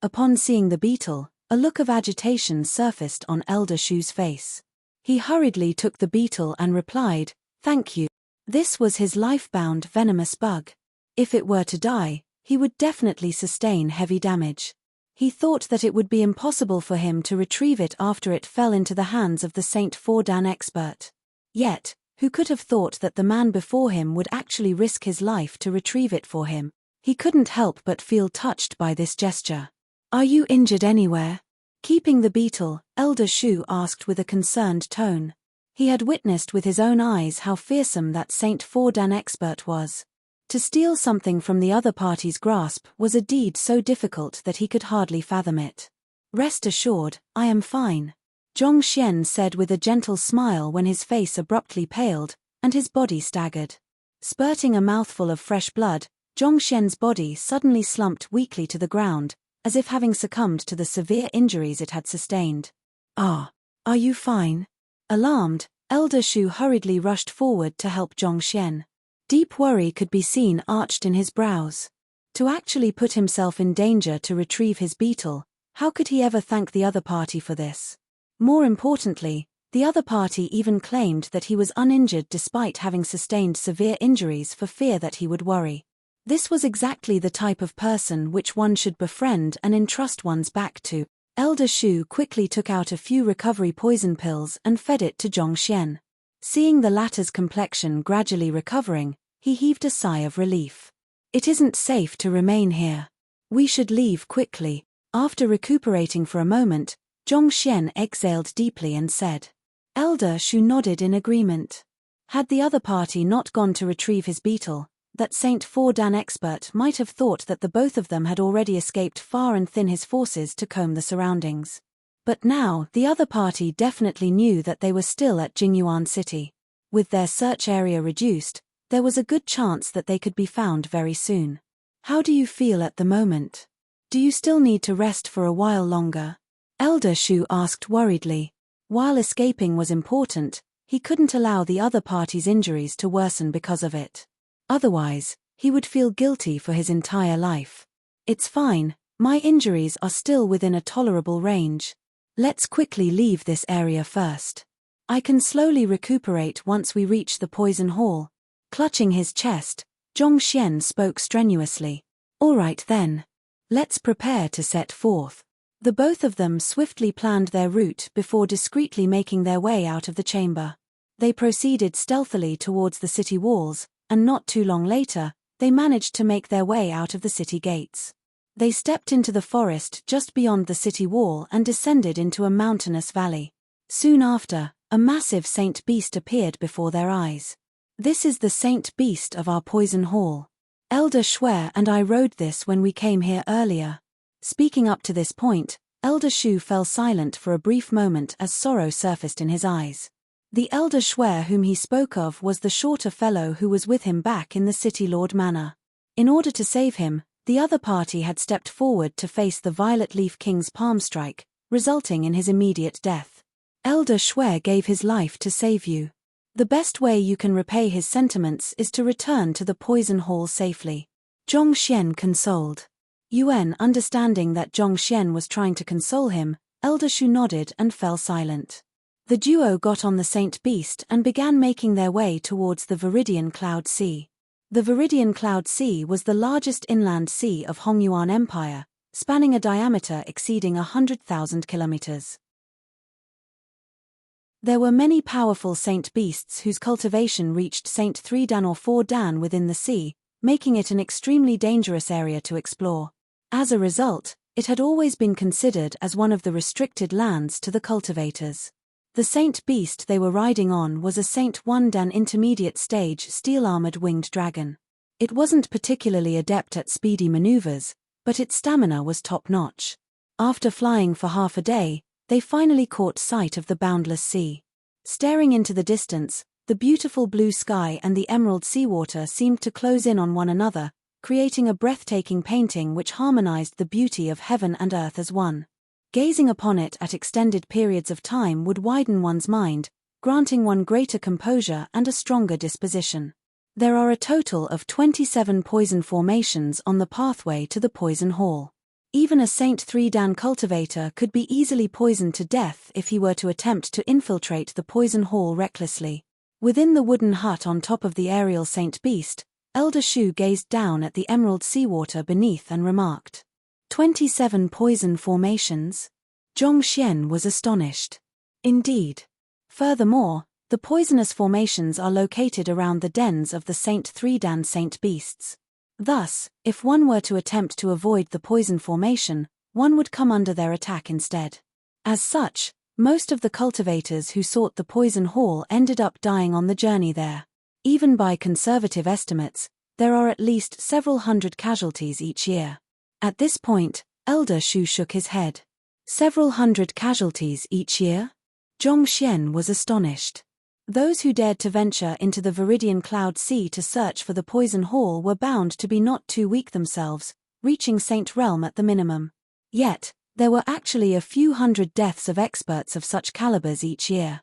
Upon seeing the beetle, a look of agitation surfaced on Elder Shu's face. He hurriedly took the beetle and replied, "Thank you." This was his life-bound venomous bug. If it were to die, he would definitely sustain heavy damage. He thought that it would be impossible for him to retrieve it after it fell into the hands of the Saint Fordan expert. Yet, who could have thought that the man before him would actually risk his life to retrieve it for him? He couldn't help but feel touched by this gesture. "Are you injured anywhere?" Keeping the beetle, Elder Shu asked with a concerned tone. He had witnessed with his own eyes how fearsome that Saint Fordan expert was. To steal something from the other party's grasp was a deed so difficult that he could hardly fathom it. "Rest assured, I am fine," Zhongxian said with a gentle smile when his face abruptly paled, and his body staggered. Spurting a mouthful of fresh blood, Zhongxian's body suddenly slumped weakly to the ground, as if having succumbed to the severe injuries it had sustained. Are you fine?" Alarmed, Elder Shu hurriedly rushed forward to help Zhongxian. Deep worry could be seen arched in his brows. To actually put himself in danger to retrieve his beetle, how could he ever thank the other party for this? More importantly, the other party even claimed that he was uninjured despite having sustained severe injuries for fear that he would worry. This was exactly the type of person which one should befriend and entrust one's back to. Elder Shu quickly took out a few recovery poison pills and fed it to Zhongxian. Seeing the latter's complexion gradually recovering, he heaved a sigh of relief. "It isn't safe to remain here. We should leave quickly." After recuperating for a moment, Zhongxian exhaled deeply and said. Elder Shu nodded in agreement. Had the other party not gone to retrieve his beetle, that Saint Fordan expert might have thought that the both of them had already escaped far and thin his forces to comb the surroundings. But now, the other party definitely knew that they were still at Jingyuan City. With their search area reduced, there was a good chance that they could be found very soon. "How do you feel at the moment? Do you still need to rest for a while longer?" Elder Shu asked worriedly. While escaping was important, he couldn't allow the other party's injuries to worsen because of it. Otherwise, he would feel guilty for his entire life. "It's fine, my injuries are still within a tolerable range. Let's quickly leave this area first. I can slowly recuperate once we reach the poison hall." Clutching his chest, Zhongxian spoke strenuously. "All right then. Let's prepare to set forth." The both of them swiftly planned their route before discreetly making their way out of the chamber. They proceeded stealthily towards the city walls, and not too long later, they managed to make their way out of the city gates. They stepped into the forest just beyond the city wall and descended into a mountainous valley. Soon after, a massive saint beast appeared before their eyes. "This is the saint beast of our poison hall. Elder Shuer and I rode this when we came here earlier." Speaking up to this point, Elder Shu fell silent for a brief moment as sorrow surfaced in his eyes. The Elder Shuer whom he spoke of was the shorter fellow who was with him back in the City Lord Manor. In order to save him, the other party had stepped forward to face the Violet Leaf King's palm strike, resulting in his immediate death. "Elder Shuer gave his life to save you. The best way you can repay his sentiments is to return to the poison hall safely," Zhongxian consoled. Yuan, understanding that Zhongxian was trying to console him, Elder Shu nodded and fell silent. The duo got on the Saint Beast and began making their way towards the Viridian Cloud Sea. The Viridian Cloud Sea was the largest inland sea of Hongyuan Empire, spanning a diameter exceeding 100,000 kilometers. There were many powerful saint beasts whose cultivation reached Saint 3 Dan or 4 Dan within the sea, making it an extremely dangerous area to explore. As a result, it had always been considered as one of the restricted lands to the cultivators. The saint beast they were riding on was a Saint 1 Dan intermediate stage steel-armored winged dragon. It wasn't particularly adept at speedy maneuvers, but its stamina was top-notch. After flying for half a day, they finally caught sight of the boundless sea. Staring into the distance, the beautiful blue sky and the emerald seawater seemed to close in on one another, creating a breathtaking painting which harmonized the beauty of heaven and earth as one. Gazing upon it at extended periods of time would widen one's mind, granting one greater composure and a stronger disposition. There are a total of 27 poison formations on the pathway to the poison hall. Even a Saint 3 Dan cultivator could be easily poisoned to death if he were to attempt to infiltrate the poison hall recklessly. Within the wooden hut on top of the aerial Saint Beast, Elder Shu gazed down at the emerald seawater beneath and remarked, 27 poison formations? Zhongxian was astonished. Indeed. Furthermore, the poisonous formations are located around the dens of the Saint 3 Dan Saint Beasts. Thus, if one were to attempt to avoid the poison formation, one would come under their attack instead. As such, most of the cultivators who sought the poison hall ended up dying on the journey there. Even by conservative estimates, there are at least several hundred casualties each year. At this point, Elder Shu shook his head. Several hundred casualties each year? Zhongxian was astonished. Those who dared to venture into the Viridian Cloud Sea to search for the poison hall were bound to be not too weak themselves, reaching Saint Realm at the minimum. Yet, there were actually a few hundred deaths of experts of such calibers each year.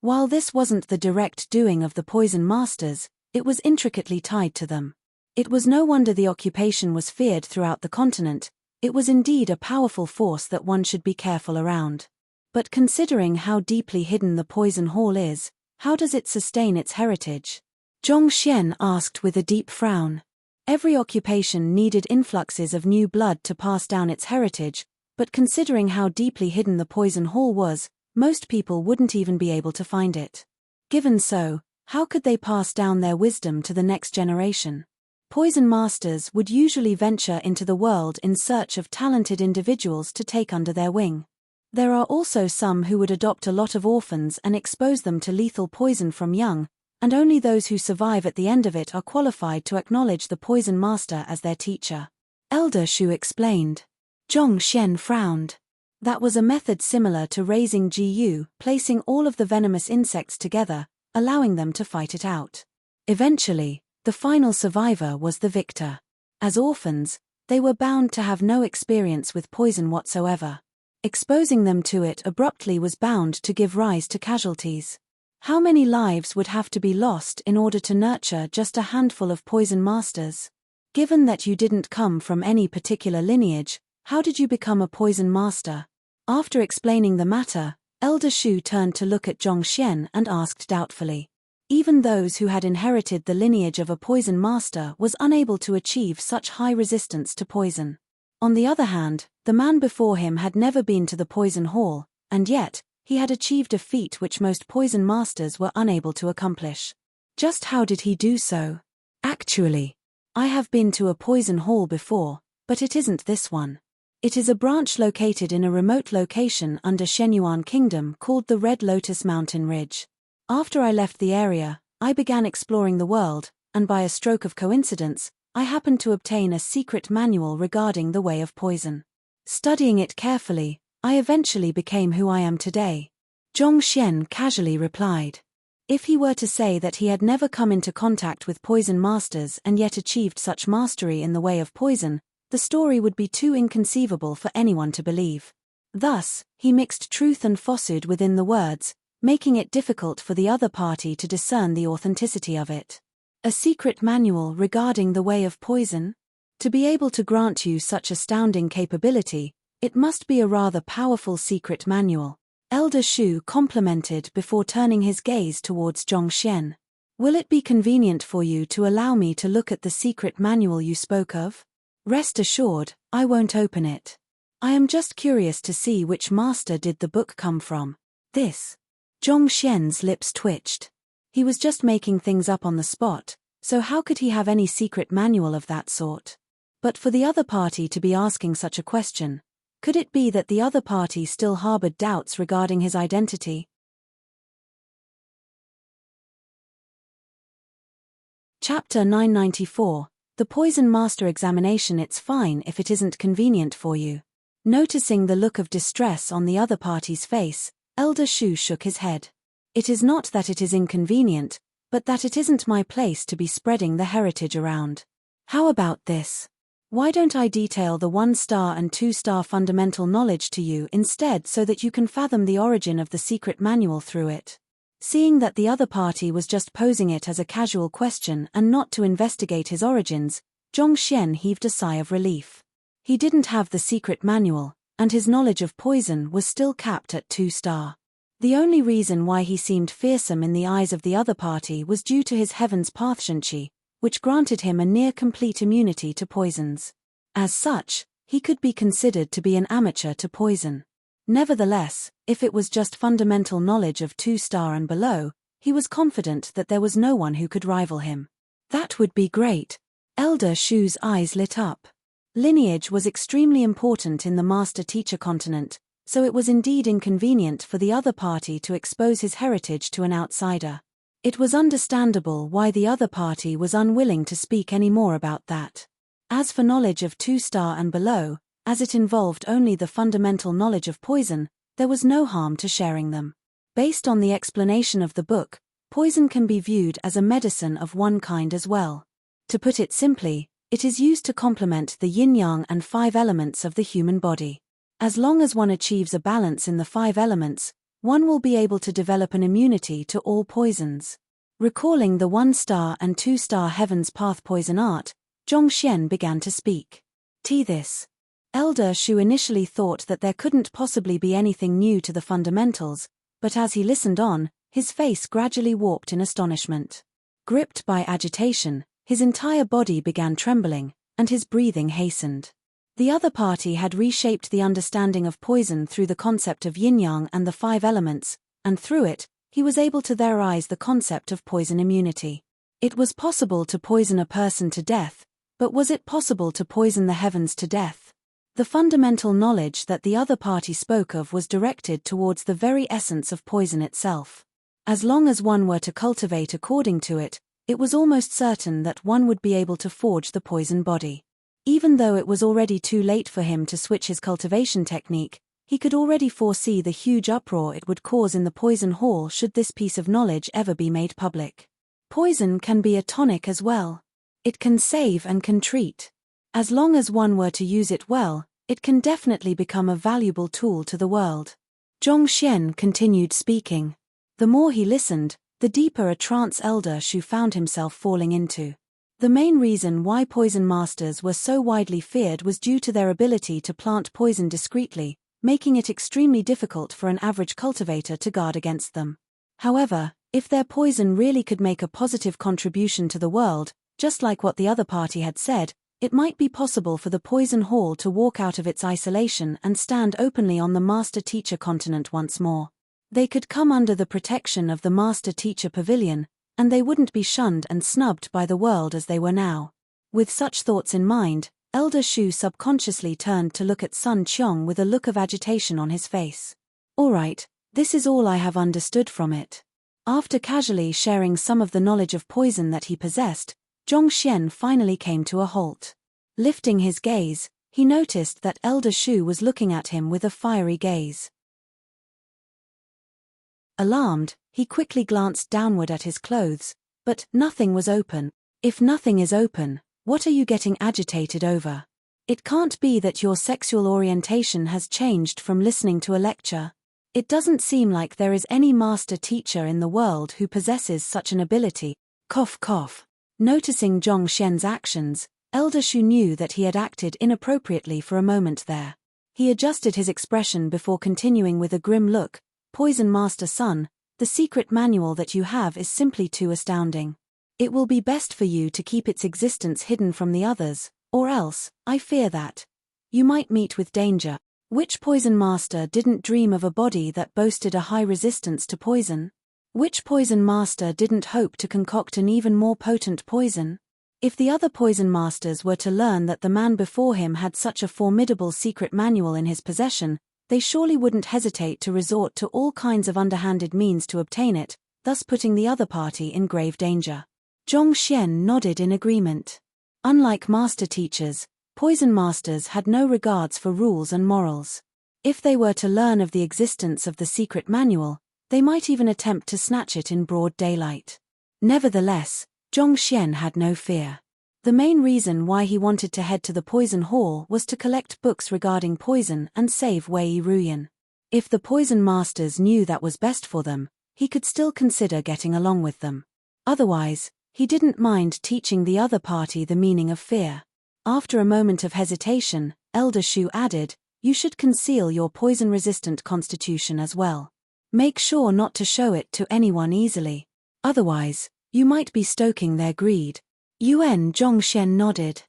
While this wasn't the direct doing of the poison masters, it was intricately tied to them. It was no wonder the occupation was feared throughout the continent. It was indeed a powerful force that one should be careful around. But considering how deeply hidden the poison hall is, how does it sustain its heritage? Zhongxian asked with a deep frown. Every occupation needed influxes of new blood to pass down its heritage, but considering how deeply hidden the poison hall was, most people wouldn't even be able to find it. Given so, how could they pass down their wisdom to the next generation? Poison masters would usually venture into the world in search of talented individuals to take under their wing. There are also some who would adopt a lot of orphans and expose them to lethal poison from young, and only those who survive at the end of it are qualified to acknowledge the poison master as their teacher. Elder Shu explained. Zhongxian frowned. That was a method similar to raising GU, placing all of the venomous insects together, allowing them to fight it out. Eventually, the final survivor was the victor. As orphans, they were bound to have no experience with poison whatsoever. Exposing them to it abruptly was bound to give rise to casualties. How many lives would have to be lost in order to nurture just a handful of poison masters? Given that you didn't come from any particular lineage, how did you become a poison master? After explaining the matter, Elder Shu turned to look at Zhongxian and asked doubtfully. Even those who had inherited the lineage of a poison master was unable to achieve such high resistance to poison. On the other hand, the man before him had never been to the poison hall, and yet, he had achieved a feat which most poison masters were unable to accomplish. Just how did he do so? Actually, I have been to a poison hall before, but it isn't this one. It is a branch located in a remote location under Shenyuan Kingdom called the Red Lotus Mountain Ridge. After I left the area, I began exploring the world, and by a stroke of coincidence, I happened to obtain a secret manual regarding the way of poison. Studying it carefully, I eventually became who I am today. Zhongxian casually replied. If he were to say that he had never come into contact with poison masters and yet achieved such mastery in the way of poison, the story would be too inconceivable for anyone to believe. Thus, he mixed truth and falsehood within the words, making it difficult for the other party to discern the authenticity of it. A secret manual regarding the way of poison? To be able to grant you such astounding capability, it must be a rather powerful secret manual. Elder Shu complimented before turning his gaze towards Zhongxian. Will it be convenient for you to allow me to look at the secret manual you spoke of? Rest assured, I won't open it. I am just curious to see which master did the book come from. This. Zhongxian's lips twitched. He was just making things up on the spot, so how could he have any secret manual of that sort? But for the other party to be asking such a question, could it be that the other party still harbored doubts regarding his identity? Chapter 994, The Poison Master Examination. It's fine if it isn't convenient for you. Noticing the look of distress on the other party's face, Elder Shu shook his head. It is not that it is inconvenient, but that it isn't my place to be spreading the heritage around. How about this? Why don't I detail the 1-star and 2-star fundamental knowledge to you instead so that you can fathom the origin of the secret manual through it? Seeing that the other party was just posing it as a casual question and not to investigate his origins, Zhongxian heaved a sigh of relief. He didn't have the secret manual, and his knowledge of poison was still capped at 2-star. The only reason why he seemed fearsome in the eyes of the other party was due to his Heaven's Pathshanchi, which granted him a near-complete immunity to poisons. As such, he could be considered to be an amateur to poison. Nevertheless, if it was just fundamental knowledge of 2-star and below, he was confident that there was no one who could rival him. That would be great. Elder Shu's eyes lit up. Lineage was extremely important in the master-teacher continent, so it was indeed inconvenient for the other party to expose his heritage to an outsider. It was understandable why the other party was unwilling to speak any more about that. As for knowledge of 2-star and below, as it involved only the fundamental knowledge of poison, there was no harm to sharing them. Based on the explanation of the book, poison can be viewed as a medicine of one kind as well. To put it simply, it is used to complement the yin-yang and 5 elements of the human body. As long as one achieves a balance in the 5 elements, one will be able to develop an immunity to all poisons. Recalling the 1-star and 2-star Heaven's Path poison art, Zhongxian began to speak. This. Elder Shu initially thought that there couldn't possibly be anything new to the fundamentals, but as he listened on, his face gradually warped in astonishment. Gripped by agitation, his entire body began trembling, and his breathing hastened. The other party had reshaped the understanding of poison through the concept of yin-yang and the 5 elements, and through it, he was able to theorize the concept of poison immunity. It was possible to poison a person to death, but was it possible to poison the heavens to death? The fundamental knowledge that the other party spoke of was directed towards the very essence of poison itself. As long as one were to cultivate according to it, it was almost certain that one would be able to forge the poison body. Even though it was already too late for him to switch his cultivation technique, he could already foresee the huge uproar it would cause in the poison hall should this piece of knowledge ever be made public. Poison can be a tonic as well. It can save and can treat. As long as one were to use it well, it can definitely become a valuable tool to the world. Zhongxian continued speaking. The more he listened, the deeper a trance Elder Shu found himself falling into. The main reason why poison masters were so widely feared was due to their ability to plant poison discreetly, making it extremely difficult for an average cultivator to guard against them. However, if their poison really could make a positive contribution to the world, just like what the other party had said, it might be possible for the poison hall to walk out of its isolation and stand openly on the master-teacher continent once more. They could come under the protection of the master-teacher pavilion, and they wouldn't be shunned and snubbed by the world as they were now. With such thoughts in mind, Elder Shu subconsciously turned to look at Sun Qiong with a look of agitation on his face. All right, this is all I have understood from it. After casually sharing some of the knowledge of poison that he possessed, Zhongxian finally came to a halt. Lifting his gaze, he noticed that Elder Shu was looking at him with a fiery gaze. Alarmed, he quickly glanced downward at his clothes, but nothing was open. If nothing is open, what are you getting agitated over? It can't be that your sexual orientation has changed from listening to a lecture. It doesn't seem like there is any master teacher in the world who possesses such an ability. Cough cough. Noticing Zhongxian's actions, Elder Shu knew that he had acted inappropriately for a moment there. He adjusted his expression before continuing with a grim look. Poison Master Sun, the secret manual that you have is simply too astounding. It will be best for you to keep its existence hidden from the others, or else, I fear that you might meet with danger. Which poison master didn't dream of a body that boasted a high resistance to poison? Which poison master didn't hope to concoct an even more potent poison? If the other poison masters were to learn that the man before him had such a formidable secret manual in his possession, they surely wouldn't hesitate to resort to all kinds of underhanded means to obtain it, thus putting the other party in grave danger. Zhongxian nodded in agreement. Unlike master teachers, poison masters had no regards for rules and morals. If they were to learn of the existence of the secret manual, they might even attempt to snatch it in broad daylight. Nevertheless, Zhongxian had no fear. The main reason why he wanted to head to the poison hall was to collect books regarding poison and save Wei Ruyan. If the poison masters knew that was best for them, he could still consider getting along with them. Otherwise, he didn't mind teaching the other party the meaning of fear. After a moment of hesitation, Elder Shu added, "You should conceal your poison-resistant constitution as well. Make sure not to show it to anyone easily. Otherwise, you might be stoking their greed." Zhongxian nodded.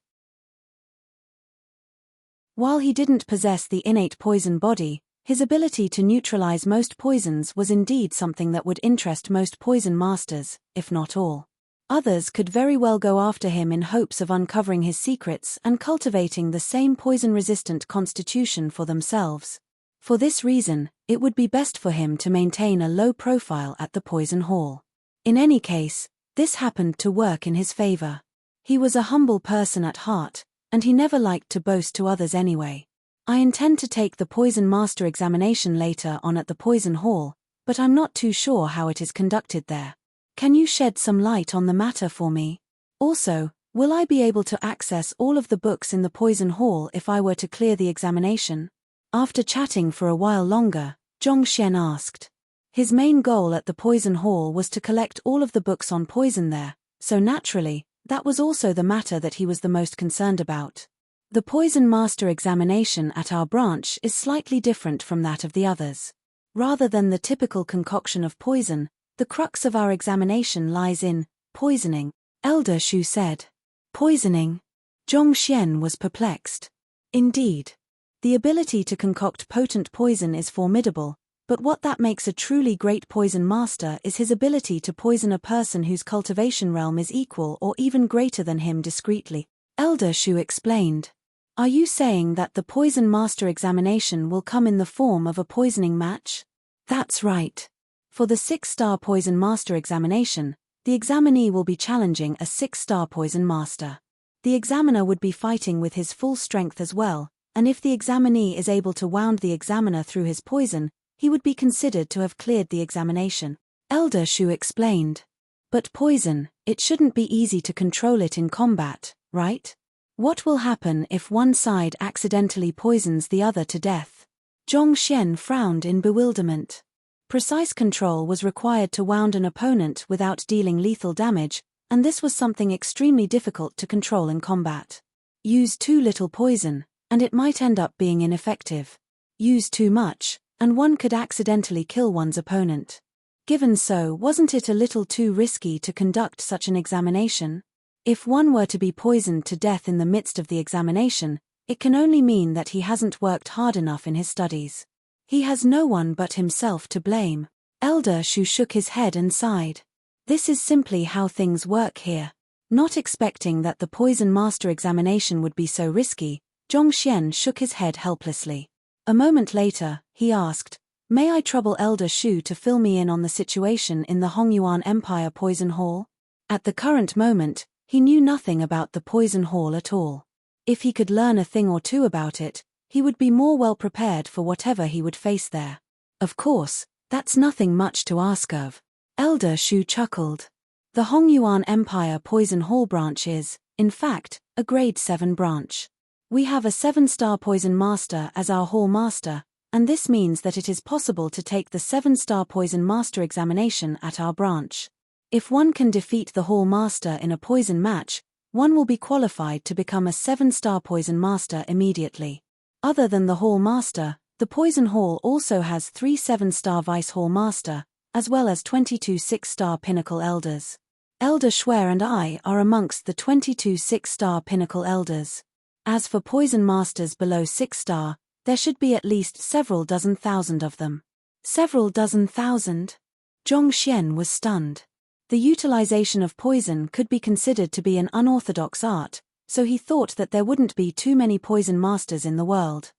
While he didn't possess the innate poison body, his ability to neutralize most poisons was indeed something that would interest most poison masters, if not all. Others could very well go after him in hopes of uncovering his secrets and cultivating the same poison-resistant constitution for themselves. For this reason, it would be best for him to maintain a low profile at the poison hall. In any case, this happened to work in his favor. He was a humble person at heart, and he never liked to boast to others anyway. "I intend to take the poison master examination later on at the poison hall, but I'm not too sure how it is conducted there. Can you shed some light on the matter for me? Also, will I be able to access all of the books in the poison hall if I were to clear the examination?" After chatting for a while longer, Zhongxian asked. His main goal at the poison hall was to collect all of the books on poison there, so naturally, that was also the matter that he was the most concerned about. "The poison master examination at our branch is slightly different from that of the others. Rather than the typical concoction of poison, the crux of our examination lies in poisoning," Elder Shu said. Poisoning? Zhongxian was perplexed. Indeed. The ability to concoct potent poison is formidable, but what that makes a truly great poison master is his ability to poison a person whose cultivation realm is equal or even greater than him discreetly. Elder Shu explained. "Are you saying that the poison master examination will come in the form of a poisoning match?" "That's right. For the 6-star poison master examination, the examinee will be challenging a 6-star poison master. The examiner would be fighting with his full strength as well, and if the examinee is able to wound the examiner through his poison, he would be considered to have cleared the examination," Elder Shu explained. "But poison, it shouldn't be easy to control it in combat, right? What will happen if one side accidentally poisons the other to death?" Zhongxian frowned in bewilderment. Precise control was required to wound an opponent without dealing lethal damage, and this was something extremely difficult to control in combat. Use too little poison, and it might end up being ineffective. Use too much, and one could accidentally kill one's opponent. Given so, wasn't it a little too risky to conduct such an examination? If one were to be poisoned to death in the midst of the examination, it can only mean that he hasn't worked hard enough in his studies. He has no one but himself to blame. Elder Shu shook his head and sighed. This is simply how things work here. Not expecting that the poison master examination would be so risky, Zhongxian shook his head helplessly. A moment later, he asked, "May I trouble Elder Shu to fill me in on the situation in the Hongyuan Empire Poison Hall?" At the current moment, he knew nothing about the Poison Hall at all. If he could learn a thing or two about it, he would be more well prepared for whatever he would face there. Of course, that's nothing much to ask of. Elder Shu chuckled. The Hongyuan Empire Poison Hall branch is, in fact, a grade 7 branch. We have a 7-star poison master as our hall master, and this means that it is possible to take the 7-star poison master examination at our branch. If one can defeat the hall master in a poison match, one will be qualified to become a 7-star poison master immediately. Other than the hall master, the poison hall also has 3 7-star vice hall master, as well as 22 6-star pinnacle elders. Elder Schwer and I are amongst the 22 6-star pinnacle elders. As for poison masters below 6-star, there should be at least several dozen thousand of them. Several dozen thousand? Zhongxian was stunned. The utilization of poison could be considered to be an unorthodox art, so he thought that there wouldn't be too many poison masters in the world.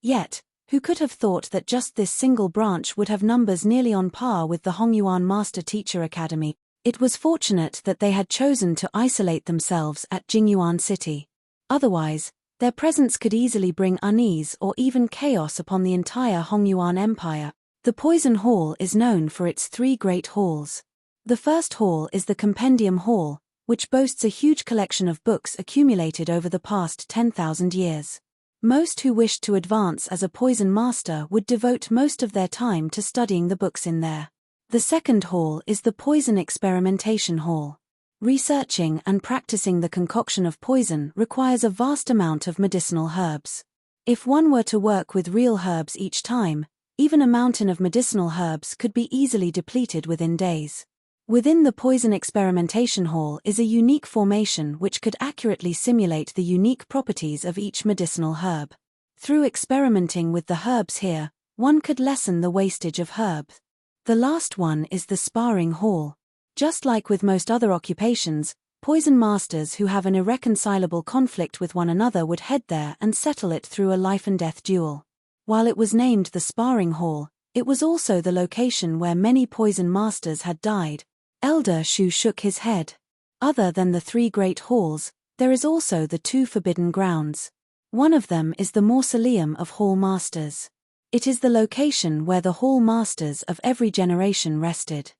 Yet, who could have thought that just this single branch would have numbers nearly on par with the Hongyuan Master Teacher Academy? It was fortunate that they had chosen to isolate themselves at Jingyuan City. Otherwise, their presence could easily bring unease or even chaos upon the entire Hongyuan Empire. The Poison Hall is known for its 3 great halls. The first hall is the Compendium Hall, which boasts a huge collection of books accumulated over the past 10,000 years. Most who wished to advance as a poison master would devote most of their time to studying the books in there. The second hall is the Poison Experimentation Hall. Researching and practicing the concoction of poison requires a vast amount of medicinal herbs. If one were to work with real herbs each time, even a mountain of medicinal herbs could be easily depleted within days. Within the Poison Experimentation Hall is a unique formation which could accurately simulate the unique properties of each medicinal herb. Through experimenting with the herbs here, one could lessen the wastage of herbs. The last one is the Sparring Hall. Just like with most other occupations, poison masters who have an irreconcilable conflict with one another would head there and settle it through a life-and-death duel. While it was named the Sparring Hall, it was also the location where many poison masters had died. Elder Shu shook his head. Other than the 3 great halls, there is also the 2 forbidden grounds. One of them is the Mausoleum of Hall Masters. It is the location where the Hall Masters of every generation rested.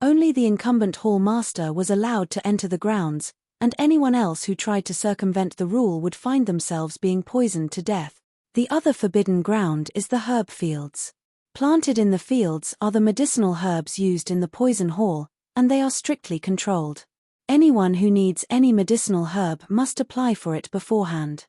Only the incumbent Hall Master was allowed to enter the grounds, and anyone else who tried to circumvent the rule would find themselves being poisoned to death. The other forbidden ground is the herb fields. Planted in the fields are the medicinal herbs used in the Poison Hall, and they are strictly controlled. Anyone who needs any medicinal herb must apply for it beforehand.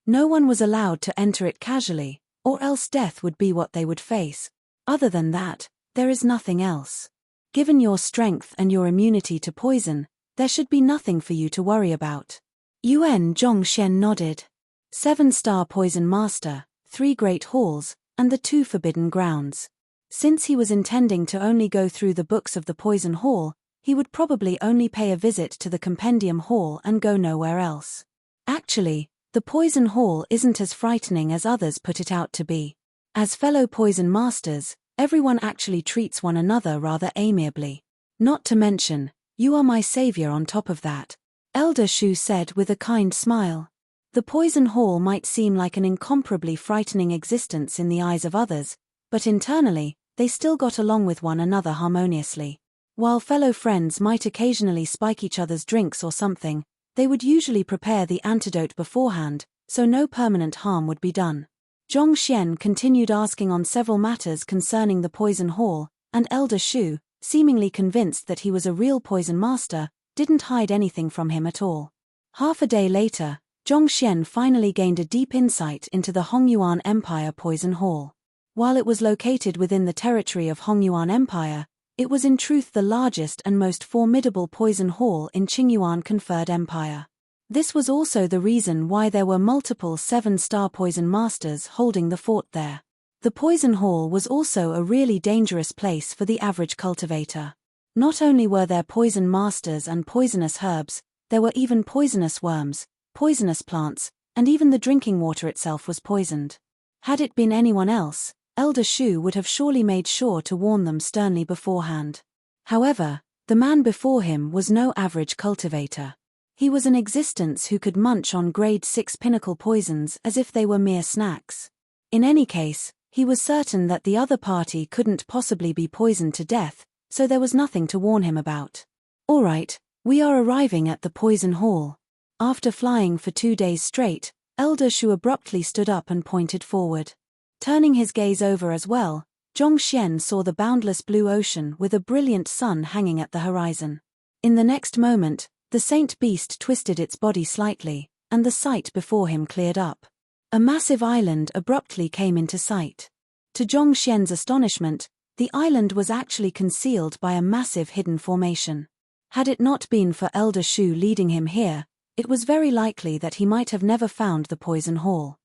No one was allowed to enter it casually, or else death would be what they would face. Other than that, there is nothing else. Given your strength and your immunity to poison, there should be nothing for you to worry about. Yuan Zhongxian nodded. 7-star Poison Master, 3 great halls, and the 2 forbidden grounds. Since he was intending to only go through the books of the Poison Hall, he would probably only pay a visit to the Compendium Hall and go nowhere else. Actually, the Poison Hall isn't as frightening as others put it out to be. As fellow poison masters, everyone actually treats one another rather amiably. Not to mention, you are my savior on top of that, Elder Shu said with a kind smile. The Poison Hall might seem like an incomparably frightening existence in the eyes of others, but internally, they still got along with one another harmoniously. While fellow friends might occasionally spike each other's drinks or something, they would usually prepare the antidote beforehand, so no permanent harm would be done. Zhongxian continued asking on several matters concerning the Poison Hall, and Elder Shu, seemingly convinced that he was a real poison master, didn't hide anything from him at all. Half a day later, Zhongxian finally gained a deep insight into the Hongyuan Empire Poison Hall. While it was located within the territory of Hongyuan Empire, it was in truth the largest and most formidable poison hall in Qingyuan Conferred Empire. This was also the reason why there were multiple 7-star poison masters holding the fort there. The Poison Hall was also a really dangerous place for the average cultivator. Not only were there poison masters and poisonous herbs, there were even poisonous worms, poisonous plants, and even the drinking water itself was poisoned. Had it been anyone else, Elder Shu would have surely made sure to warn them sternly beforehand. However, the man before him was no average cultivator. He was an existence who could munch on grade 6 pinnacle poisons as if they were mere snacks. In any case, he was certain that the other party couldn't possibly be poisoned to death, so there was nothing to warn him about. All right, we are arriving at the Poison Hall. After flying for 2 days straight, Elder Shu abruptly stood up and pointed forward. Turning his gaze over as well, Zhongxian saw the boundless blue ocean with a brilliant sun hanging at the horizon. In the next moment, the saint beast twisted its body slightly, and the sight before him cleared up. A massive island abruptly came into sight. To Zhongxian's astonishment, the island was actually concealed by a massive hidden formation. Had it not been for Elder Shu leading him here, it was very likely that he might have never found the Poison Hall.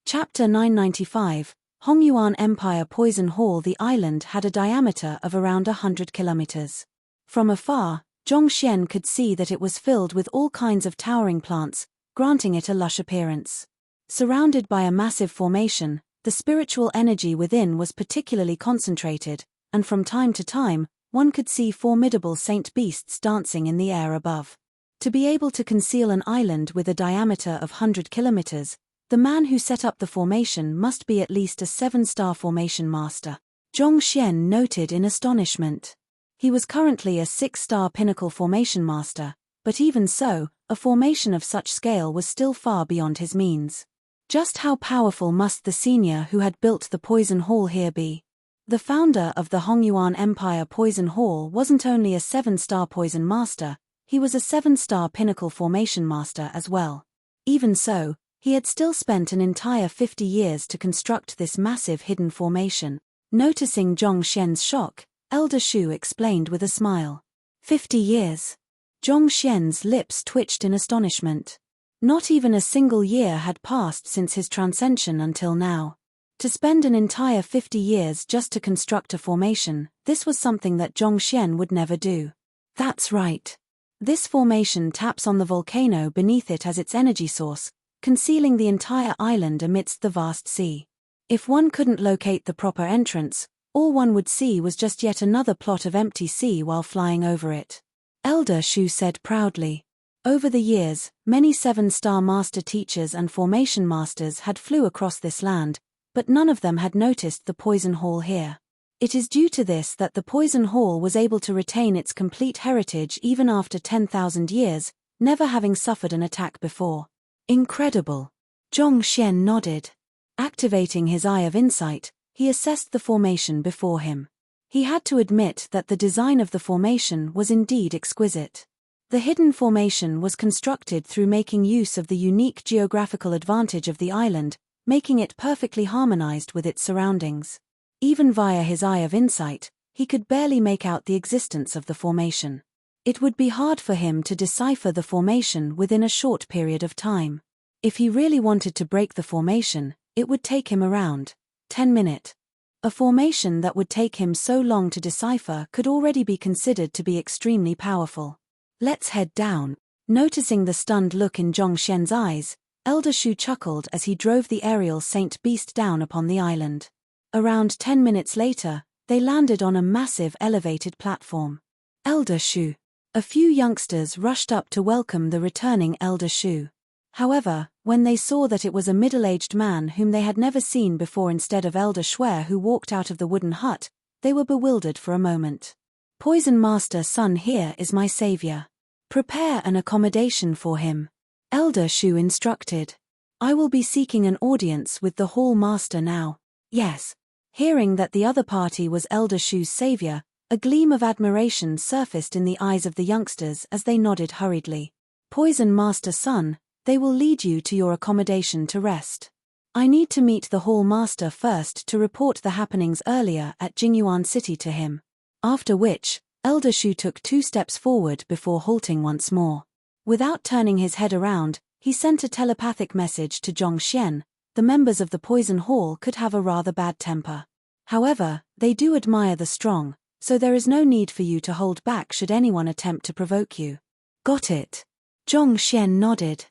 Chapter 995, Hongyuan Empire Poison Hall. The island had a diameter of around 100 kilometers. From afar, Zhongxian could see that it was filled with all kinds of towering plants, granting it a lush appearance. Surrounded by a massive formation, The spiritual energy within was particularly concentrated, and from time to time, one could see formidable saint beasts dancing in the air above. To be able to conceal an island with a diameter of 100 kilometers, the man who set up the formation must be at least a 7-star formation master. Zhong Xian noted in astonishment. He was currently a 6-star pinnacle formation master, but even so, a formation of such scale was still far beyond his means. Just how powerful must the senior who had built the Poison Hall here be? The founder of the Hongyuan Empire Poison Hall wasn't only a 7-star poison master, he was a 7-star pinnacle formation master as well. Even so, he had still spent an entire 50 years to construct this massive hidden formation. Noticing Zhong Xian's shock, Elder Shu explained with a smile. 50 years. Zhong Xian's lips twitched in astonishment. Not even a single year had passed since his transcension until now. To spend an entire 50 years just to construct a formation, this was something that Zhong Xian would never do. That's right. This formation taps on the volcano beneath it as its energy source, concealing the entire island amidst the vast sea. If one couldn't locate the proper entrance, all one would see was just yet another plot of empty sea while flying over it. Elder Shu said proudly. Over the years, many 7-star master teachers and formation masters had flew across this land, but none of them had noticed the Poison Hall here. It is due to this that the Poison Hall was able to retain its complete heritage even after 10,000 years, never having suffered an attack before. Incredible. Zhong Xian nodded. Activating his eye of insight, he assessed the formation before him. He had to admit that the design of the formation was indeed exquisite. The hidden formation was constructed through making use of the unique geographical advantage of the island, making it perfectly harmonized with its surroundings. Even via his eye of insight, he could barely make out the existence of the formation. It would be hard for him to decipher the formation within a short period of time. If he really wanted to break the formation, it would take him around 10 minutes. A formation that would take him so long to decipher could already be considered to be extremely powerful. Let's head down. Noticing the stunned look in Zhong Xian's eyes, Elder Shu chuckled as he drove the aerial saint beast down upon the island. Around 10 minutes later, they landed on a massive elevated platform. Elder Shu. A few youngsters rushed up to welcome the returning Elder Shu. However, when they saw that it was a middle-aged man whom they had never seen before instead of Elder Shuer who walked out of the wooden hut, they were bewildered for a moment. Poison Master Sun here is my savior. Prepare an accommodation for him. Elder Shu instructed. I will be seeking an audience with the Hall Master now. Yes. Hearing that the other party was Elder Shu's savior, a gleam of admiration surfaced in the eyes of the youngsters as they nodded hurriedly. Poison Master Sun, they will lead you to your accommodation to rest. I need to meet the Hall Master first to report the happenings earlier at Jingyuan City to him. After which, Elder Shu took 2 steps forward before halting once more. Without turning his head around, he sent a telepathic message to Zhong Xian. The members of the Poison Hall could have a rather bad temper. However, they do admire the strong, so there is no need for you to hold back should anyone attempt to provoke you. Got it. Zhong Xian nodded.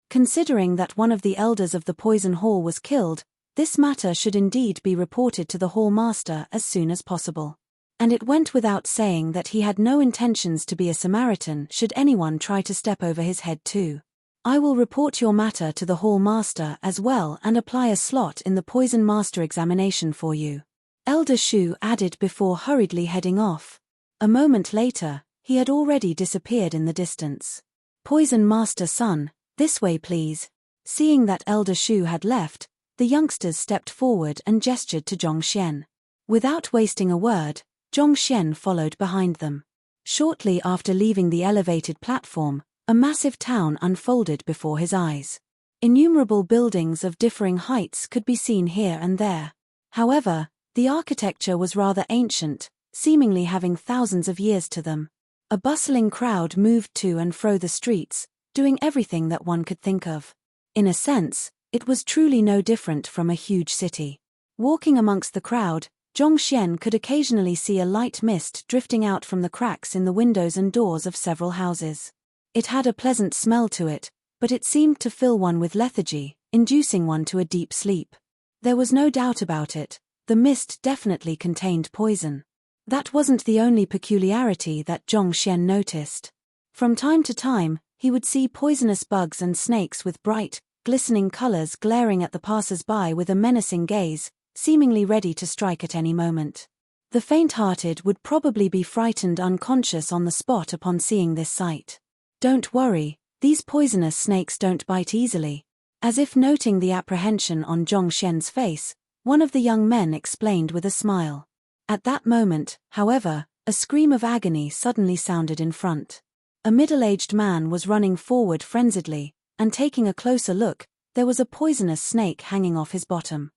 Considering that one of the elders of the Poison Hall was killed, this matter should indeed be reported to the Hall Master as soon as possible. And it went without saying that he had no intentions to be a Samaritan should anyone try to step over his head too. I will report your matter to the Hall Master as well and apply a slot in the Poison Master examination for you. Elder Shu added before hurriedly heading off. A moment later, he had already disappeared in the distance. Poison Master Sun, this way please. Seeing that Elder Shu had left, the youngsters stepped forward and gestured to Zhong Xian. Without wasting a word, Zhong Xian followed behind them. Shortly after leaving the elevated platform, a massive town unfolded before his eyes. Innumerable buildings of differing heights could be seen here and there. However, the architecture was rather ancient, seemingly having thousands of years to them. A bustling crowd moved to and fro the streets, doing everything that one could think of. In a sense, it was truly no different from a huge city. Walking amongst the crowd, Zhong Xian could occasionally see a light mist drifting out from the cracks in the windows and doors of several houses. It had a pleasant smell to it, but it seemed to fill one with lethargy, inducing one to a deep sleep. There was no doubt about it, the mist definitely contained poison. That wasn't the only peculiarity that Zhong Xian noticed. From time to time, he would see poisonous bugs and snakes with bright, glistening colors glaring at the passers-by with a menacing gaze, seemingly ready to strike at any moment. The faint-hearted would probably be frightened unconscious on the spot upon seeing this sight. "Don't worry, these poisonous snakes don't bite easily." As if noting the apprehension on Zhong Xian's face, one of the young men explained with a smile. At that moment, however, a scream of agony suddenly sounded in front. A middle-aged man was running forward frenziedly, and taking a closer look, there was a poisonous snake hanging off his bottom.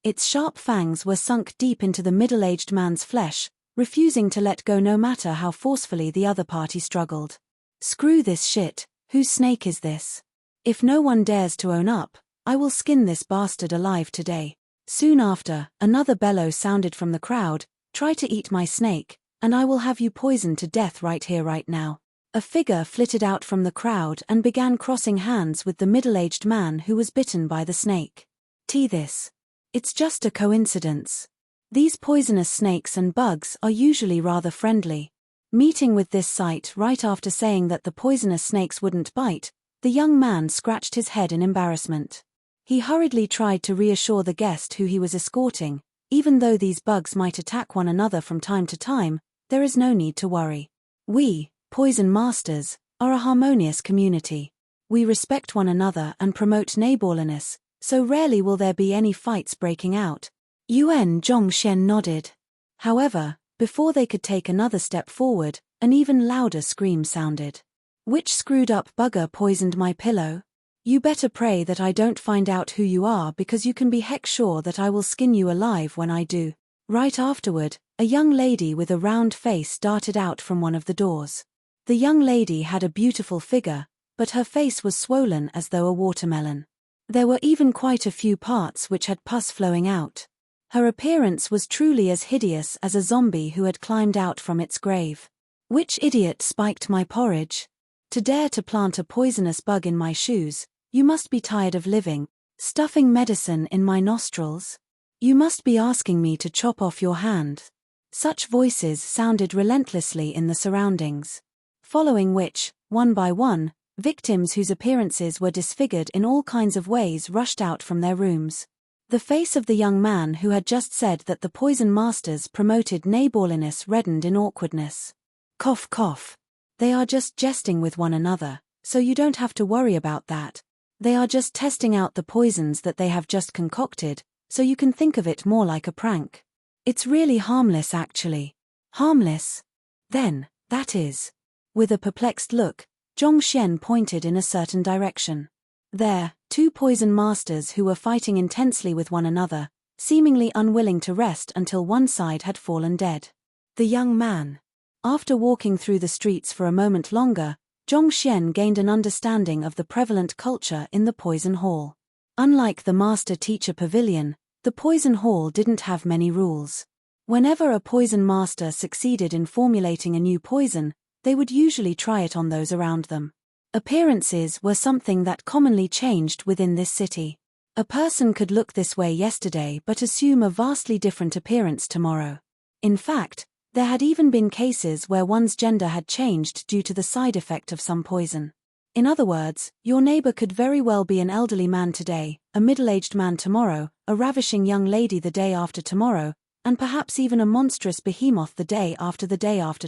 Its sharp fangs were sunk deep into the middle-aged man's flesh, refusing to let go no matter how forcefully the other party struggled. "Screw this shit, whose snake is this? If no one dares to own up, I will skin this bastard alive today." Soon after, another bellow sounded from the crowd, "Try to eat my snake, and I will have you poisoned to death right here right now." A figure flitted out from the crowd and began crossing hands with the middle-aged man who was bitten by the snake. This. It's just a coincidence. These poisonous snakes and bugs are usually rather friendly. Meeting with this sight right after saying that the poisonous snakes wouldn't bite, the young man scratched his head in embarrassment. He hurriedly tried to reassure the guest who he was escorting, "Even though these bugs might attack one another from time to time, there is no need to worry. We, Poison Masters, are a harmonious community. We respect one another and promote neighborliness, so rarely will there be any fights breaking out." Zhong Xian nodded. However, before they could take another step forward, an even louder scream sounded. "Which screwed-up bugger poisoned my pillow? You better pray that I don't find out who you are, because you can be heck sure that I will skin you alive when I do." Right afterward, a young lady with a round face darted out from one of the doors. The young lady had a beautiful figure, but her face was swollen as though a watermelon. There were even quite a few parts which had pus flowing out. Her appearance was truly as hideous as a zombie who had climbed out from its grave. "Which idiot spiked my porridge? To dare to plant a poisonous bug in my shoes, you must be tired of living, stuffing medicine in my nostrils. You must be asking me to chop off your hand." Such voices sounded relentlessly in the surroundings. Following which, one by one, victims whose appearances were disfigured in all kinds of ways rushed out from their rooms. The face of the young man who had just said that the Poison Masters promoted neighborliness reddened in awkwardness. Cough cough. They are just jesting with one another, so you don't have to worry about that. They are just testing out the poisons that they have just concocted, so you can think of it more like a prank. It's really harmless actually. Harmless? Then, that is. With a perplexed look, Zhong Xian pointed in a certain direction. There, two Poison Masters who were fighting intensely with one another, seemingly unwilling to rest until one side had fallen dead. The young man. After walking through the streets for a moment longer, Zhong Xian gained an understanding of the prevalent culture in the Poison Hall. Unlike the Master-Teacher Pavilion, the Poison Hall didn't have many rules. Whenever a Poison Master succeeded in formulating a new poison, they would usually try it on those around them. Appearances were something that commonly changed within this city. A person could look this way yesterday but assume a vastly different appearance tomorrow. In fact, there had even been cases where one's gender had changed due to the side effect of some poison. In other words, your neighbor could very well be an elderly man today, a middle-aged man tomorrow, a ravishing young lady the day after tomorrow, and perhaps even a monstrous behemoth the day after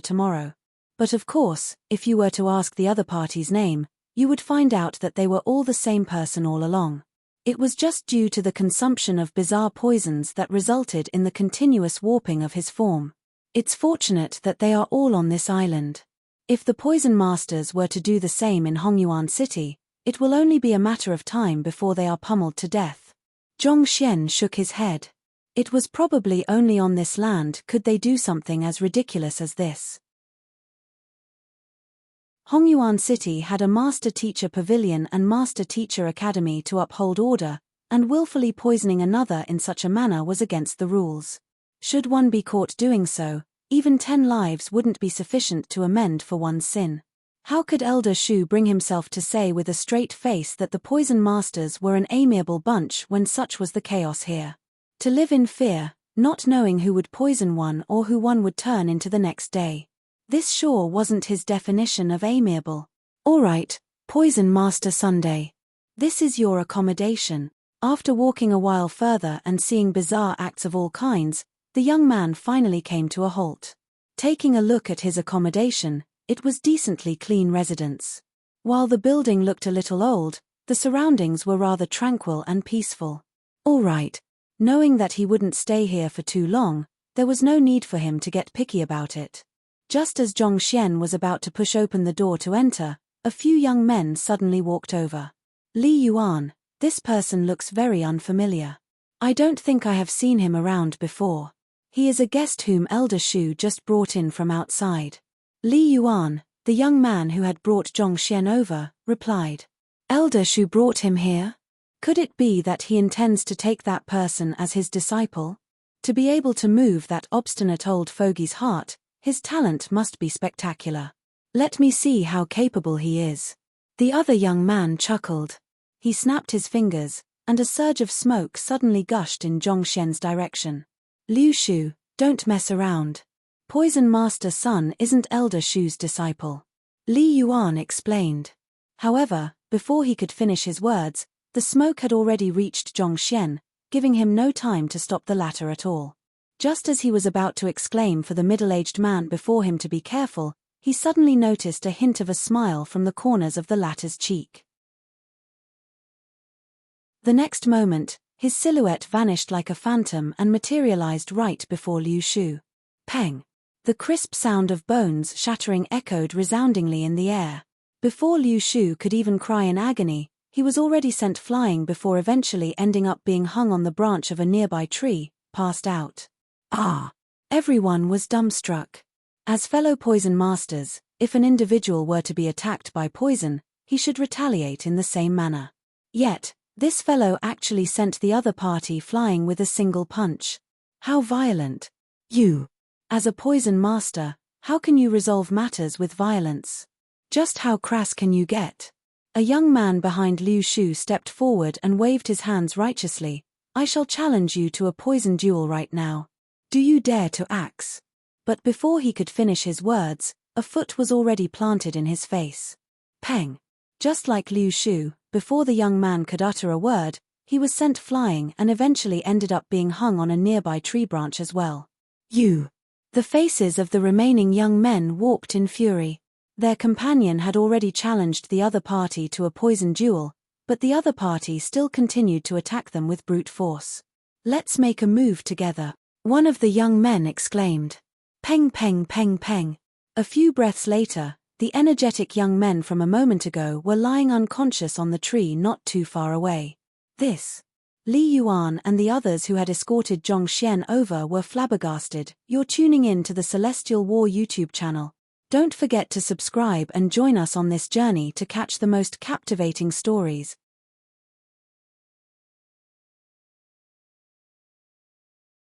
tomorrow. But of course, if you were to ask the other party's name, you would find out that they were all the same person all along. It was just due to the consumption of bizarre poisons that resulted in the continuous warping of his form. It's fortunate that they are all on this island. If the Poison Masters were to do the same in Hongyuan City, it will only be a matter of time before they are pummeled to death. Zhong Xian shook his head. It was probably only on this land could they do something as ridiculous as this. Hongyuan City had a Master-Teacher Pavilion and Master-Teacher Academy to uphold order, and willfully poisoning another in such a manner was against the rules. Should one be caught doing so, even 10 lives wouldn't be sufficient to amend for one's sin. How could Elder Shu bring himself to say with a straight face that the Poison Masters were an amiable bunch when such was the chaos here? To live in fear, not knowing who would poison one or who one would turn into the next day. This sure wasn't his definition of amiable. All right, Poison Master Sunday. This is your accommodation. After walking a while further and seeing bizarre acts of all kinds, the young man finally came to a halt. Taking a look at his accommodation, it was decently clean residence. While the building looked a little old, the surroundings were rather tranquil and peaceful. All right. Knowing that he wouldn't stay here for too long, there was no need for him to get picky about it. Just as Zhong Xian was about to push open the door to enter, a few young men suddenly walked over. Li Yuan, this person looks very unfamiliar. I don't think I have seen him around before. He is a guest whom Elder Shu just brought in from outside. Li Yuan, the young man who had brought Zhong Xian over, replied. Elder Shu brought him here? Could it be that he intends to take that person as his disciple? To be able to move that obstinate old fogey's heart, his talent must be spectacular. Let me see how capable he is. The other young man chuckled. He snapped his fingers, and a surge of smoke suddenly gushed in Zhong Xian's direction. Liu Shu, don't mess around. Poison Master Sun isn't Elder Shu's disciple. Li Yuan explained. However, before he could finish his words, the smoke had already reached Zhong Xian, giving him no time to stop the latter at all. Just as he was about to exclaim for the middle-aged man before him to be careful, he suddenly noticed a hint of a smile from the corners of the latter's cheek. The next moment, his silhouette vanished like a phantom and materialized right before Liu Shu. Peng! The crisp sound of bones shattering echoed resoundingly in the air. Before Liu Shu could even cry in agony, he was already sent flying before eventually ending up being hung on the branch of a nearby tree, passed out. Ah! Everyone was dumbstruck. As fellow poison masters, if an individual were to be attacked by poison, he should retaliate in the same manner. Yet, this fellow actually sent the other party flying with a single punch. How violent! You! As a poison master, how can you resolve matters with violence? Just how crass can you get? A young man behind Liu Shu stepped forward and waved his hands righteously. I shall challenge you to a poison duel right now. Do you dare to axe? But before he could finish his words, a foot was already planted in his face. Peng! Just like Liu Shu, before the young man could utter a word, he was sent flying and eventually ended up being hung on a nearby tree branch as well. You! The faces of the remaining young men warped in fury. Their companion had already challenged the other party to a poison duel, but the other party still continued to attack them with brute force. Let's make a move together, one of the young men exclaimed. Peng peng peng peng. A few breaths later, the energetic young men from a moment ago were lying unconscious on the tree not too far away. This. Li Yuan and the others who had escorted Zhong Xian over were flabbergasted. You're tuning in to the Celestial War YouTube channel. Don't forget to subscribe and join us on this journey to catch the most captivating stories.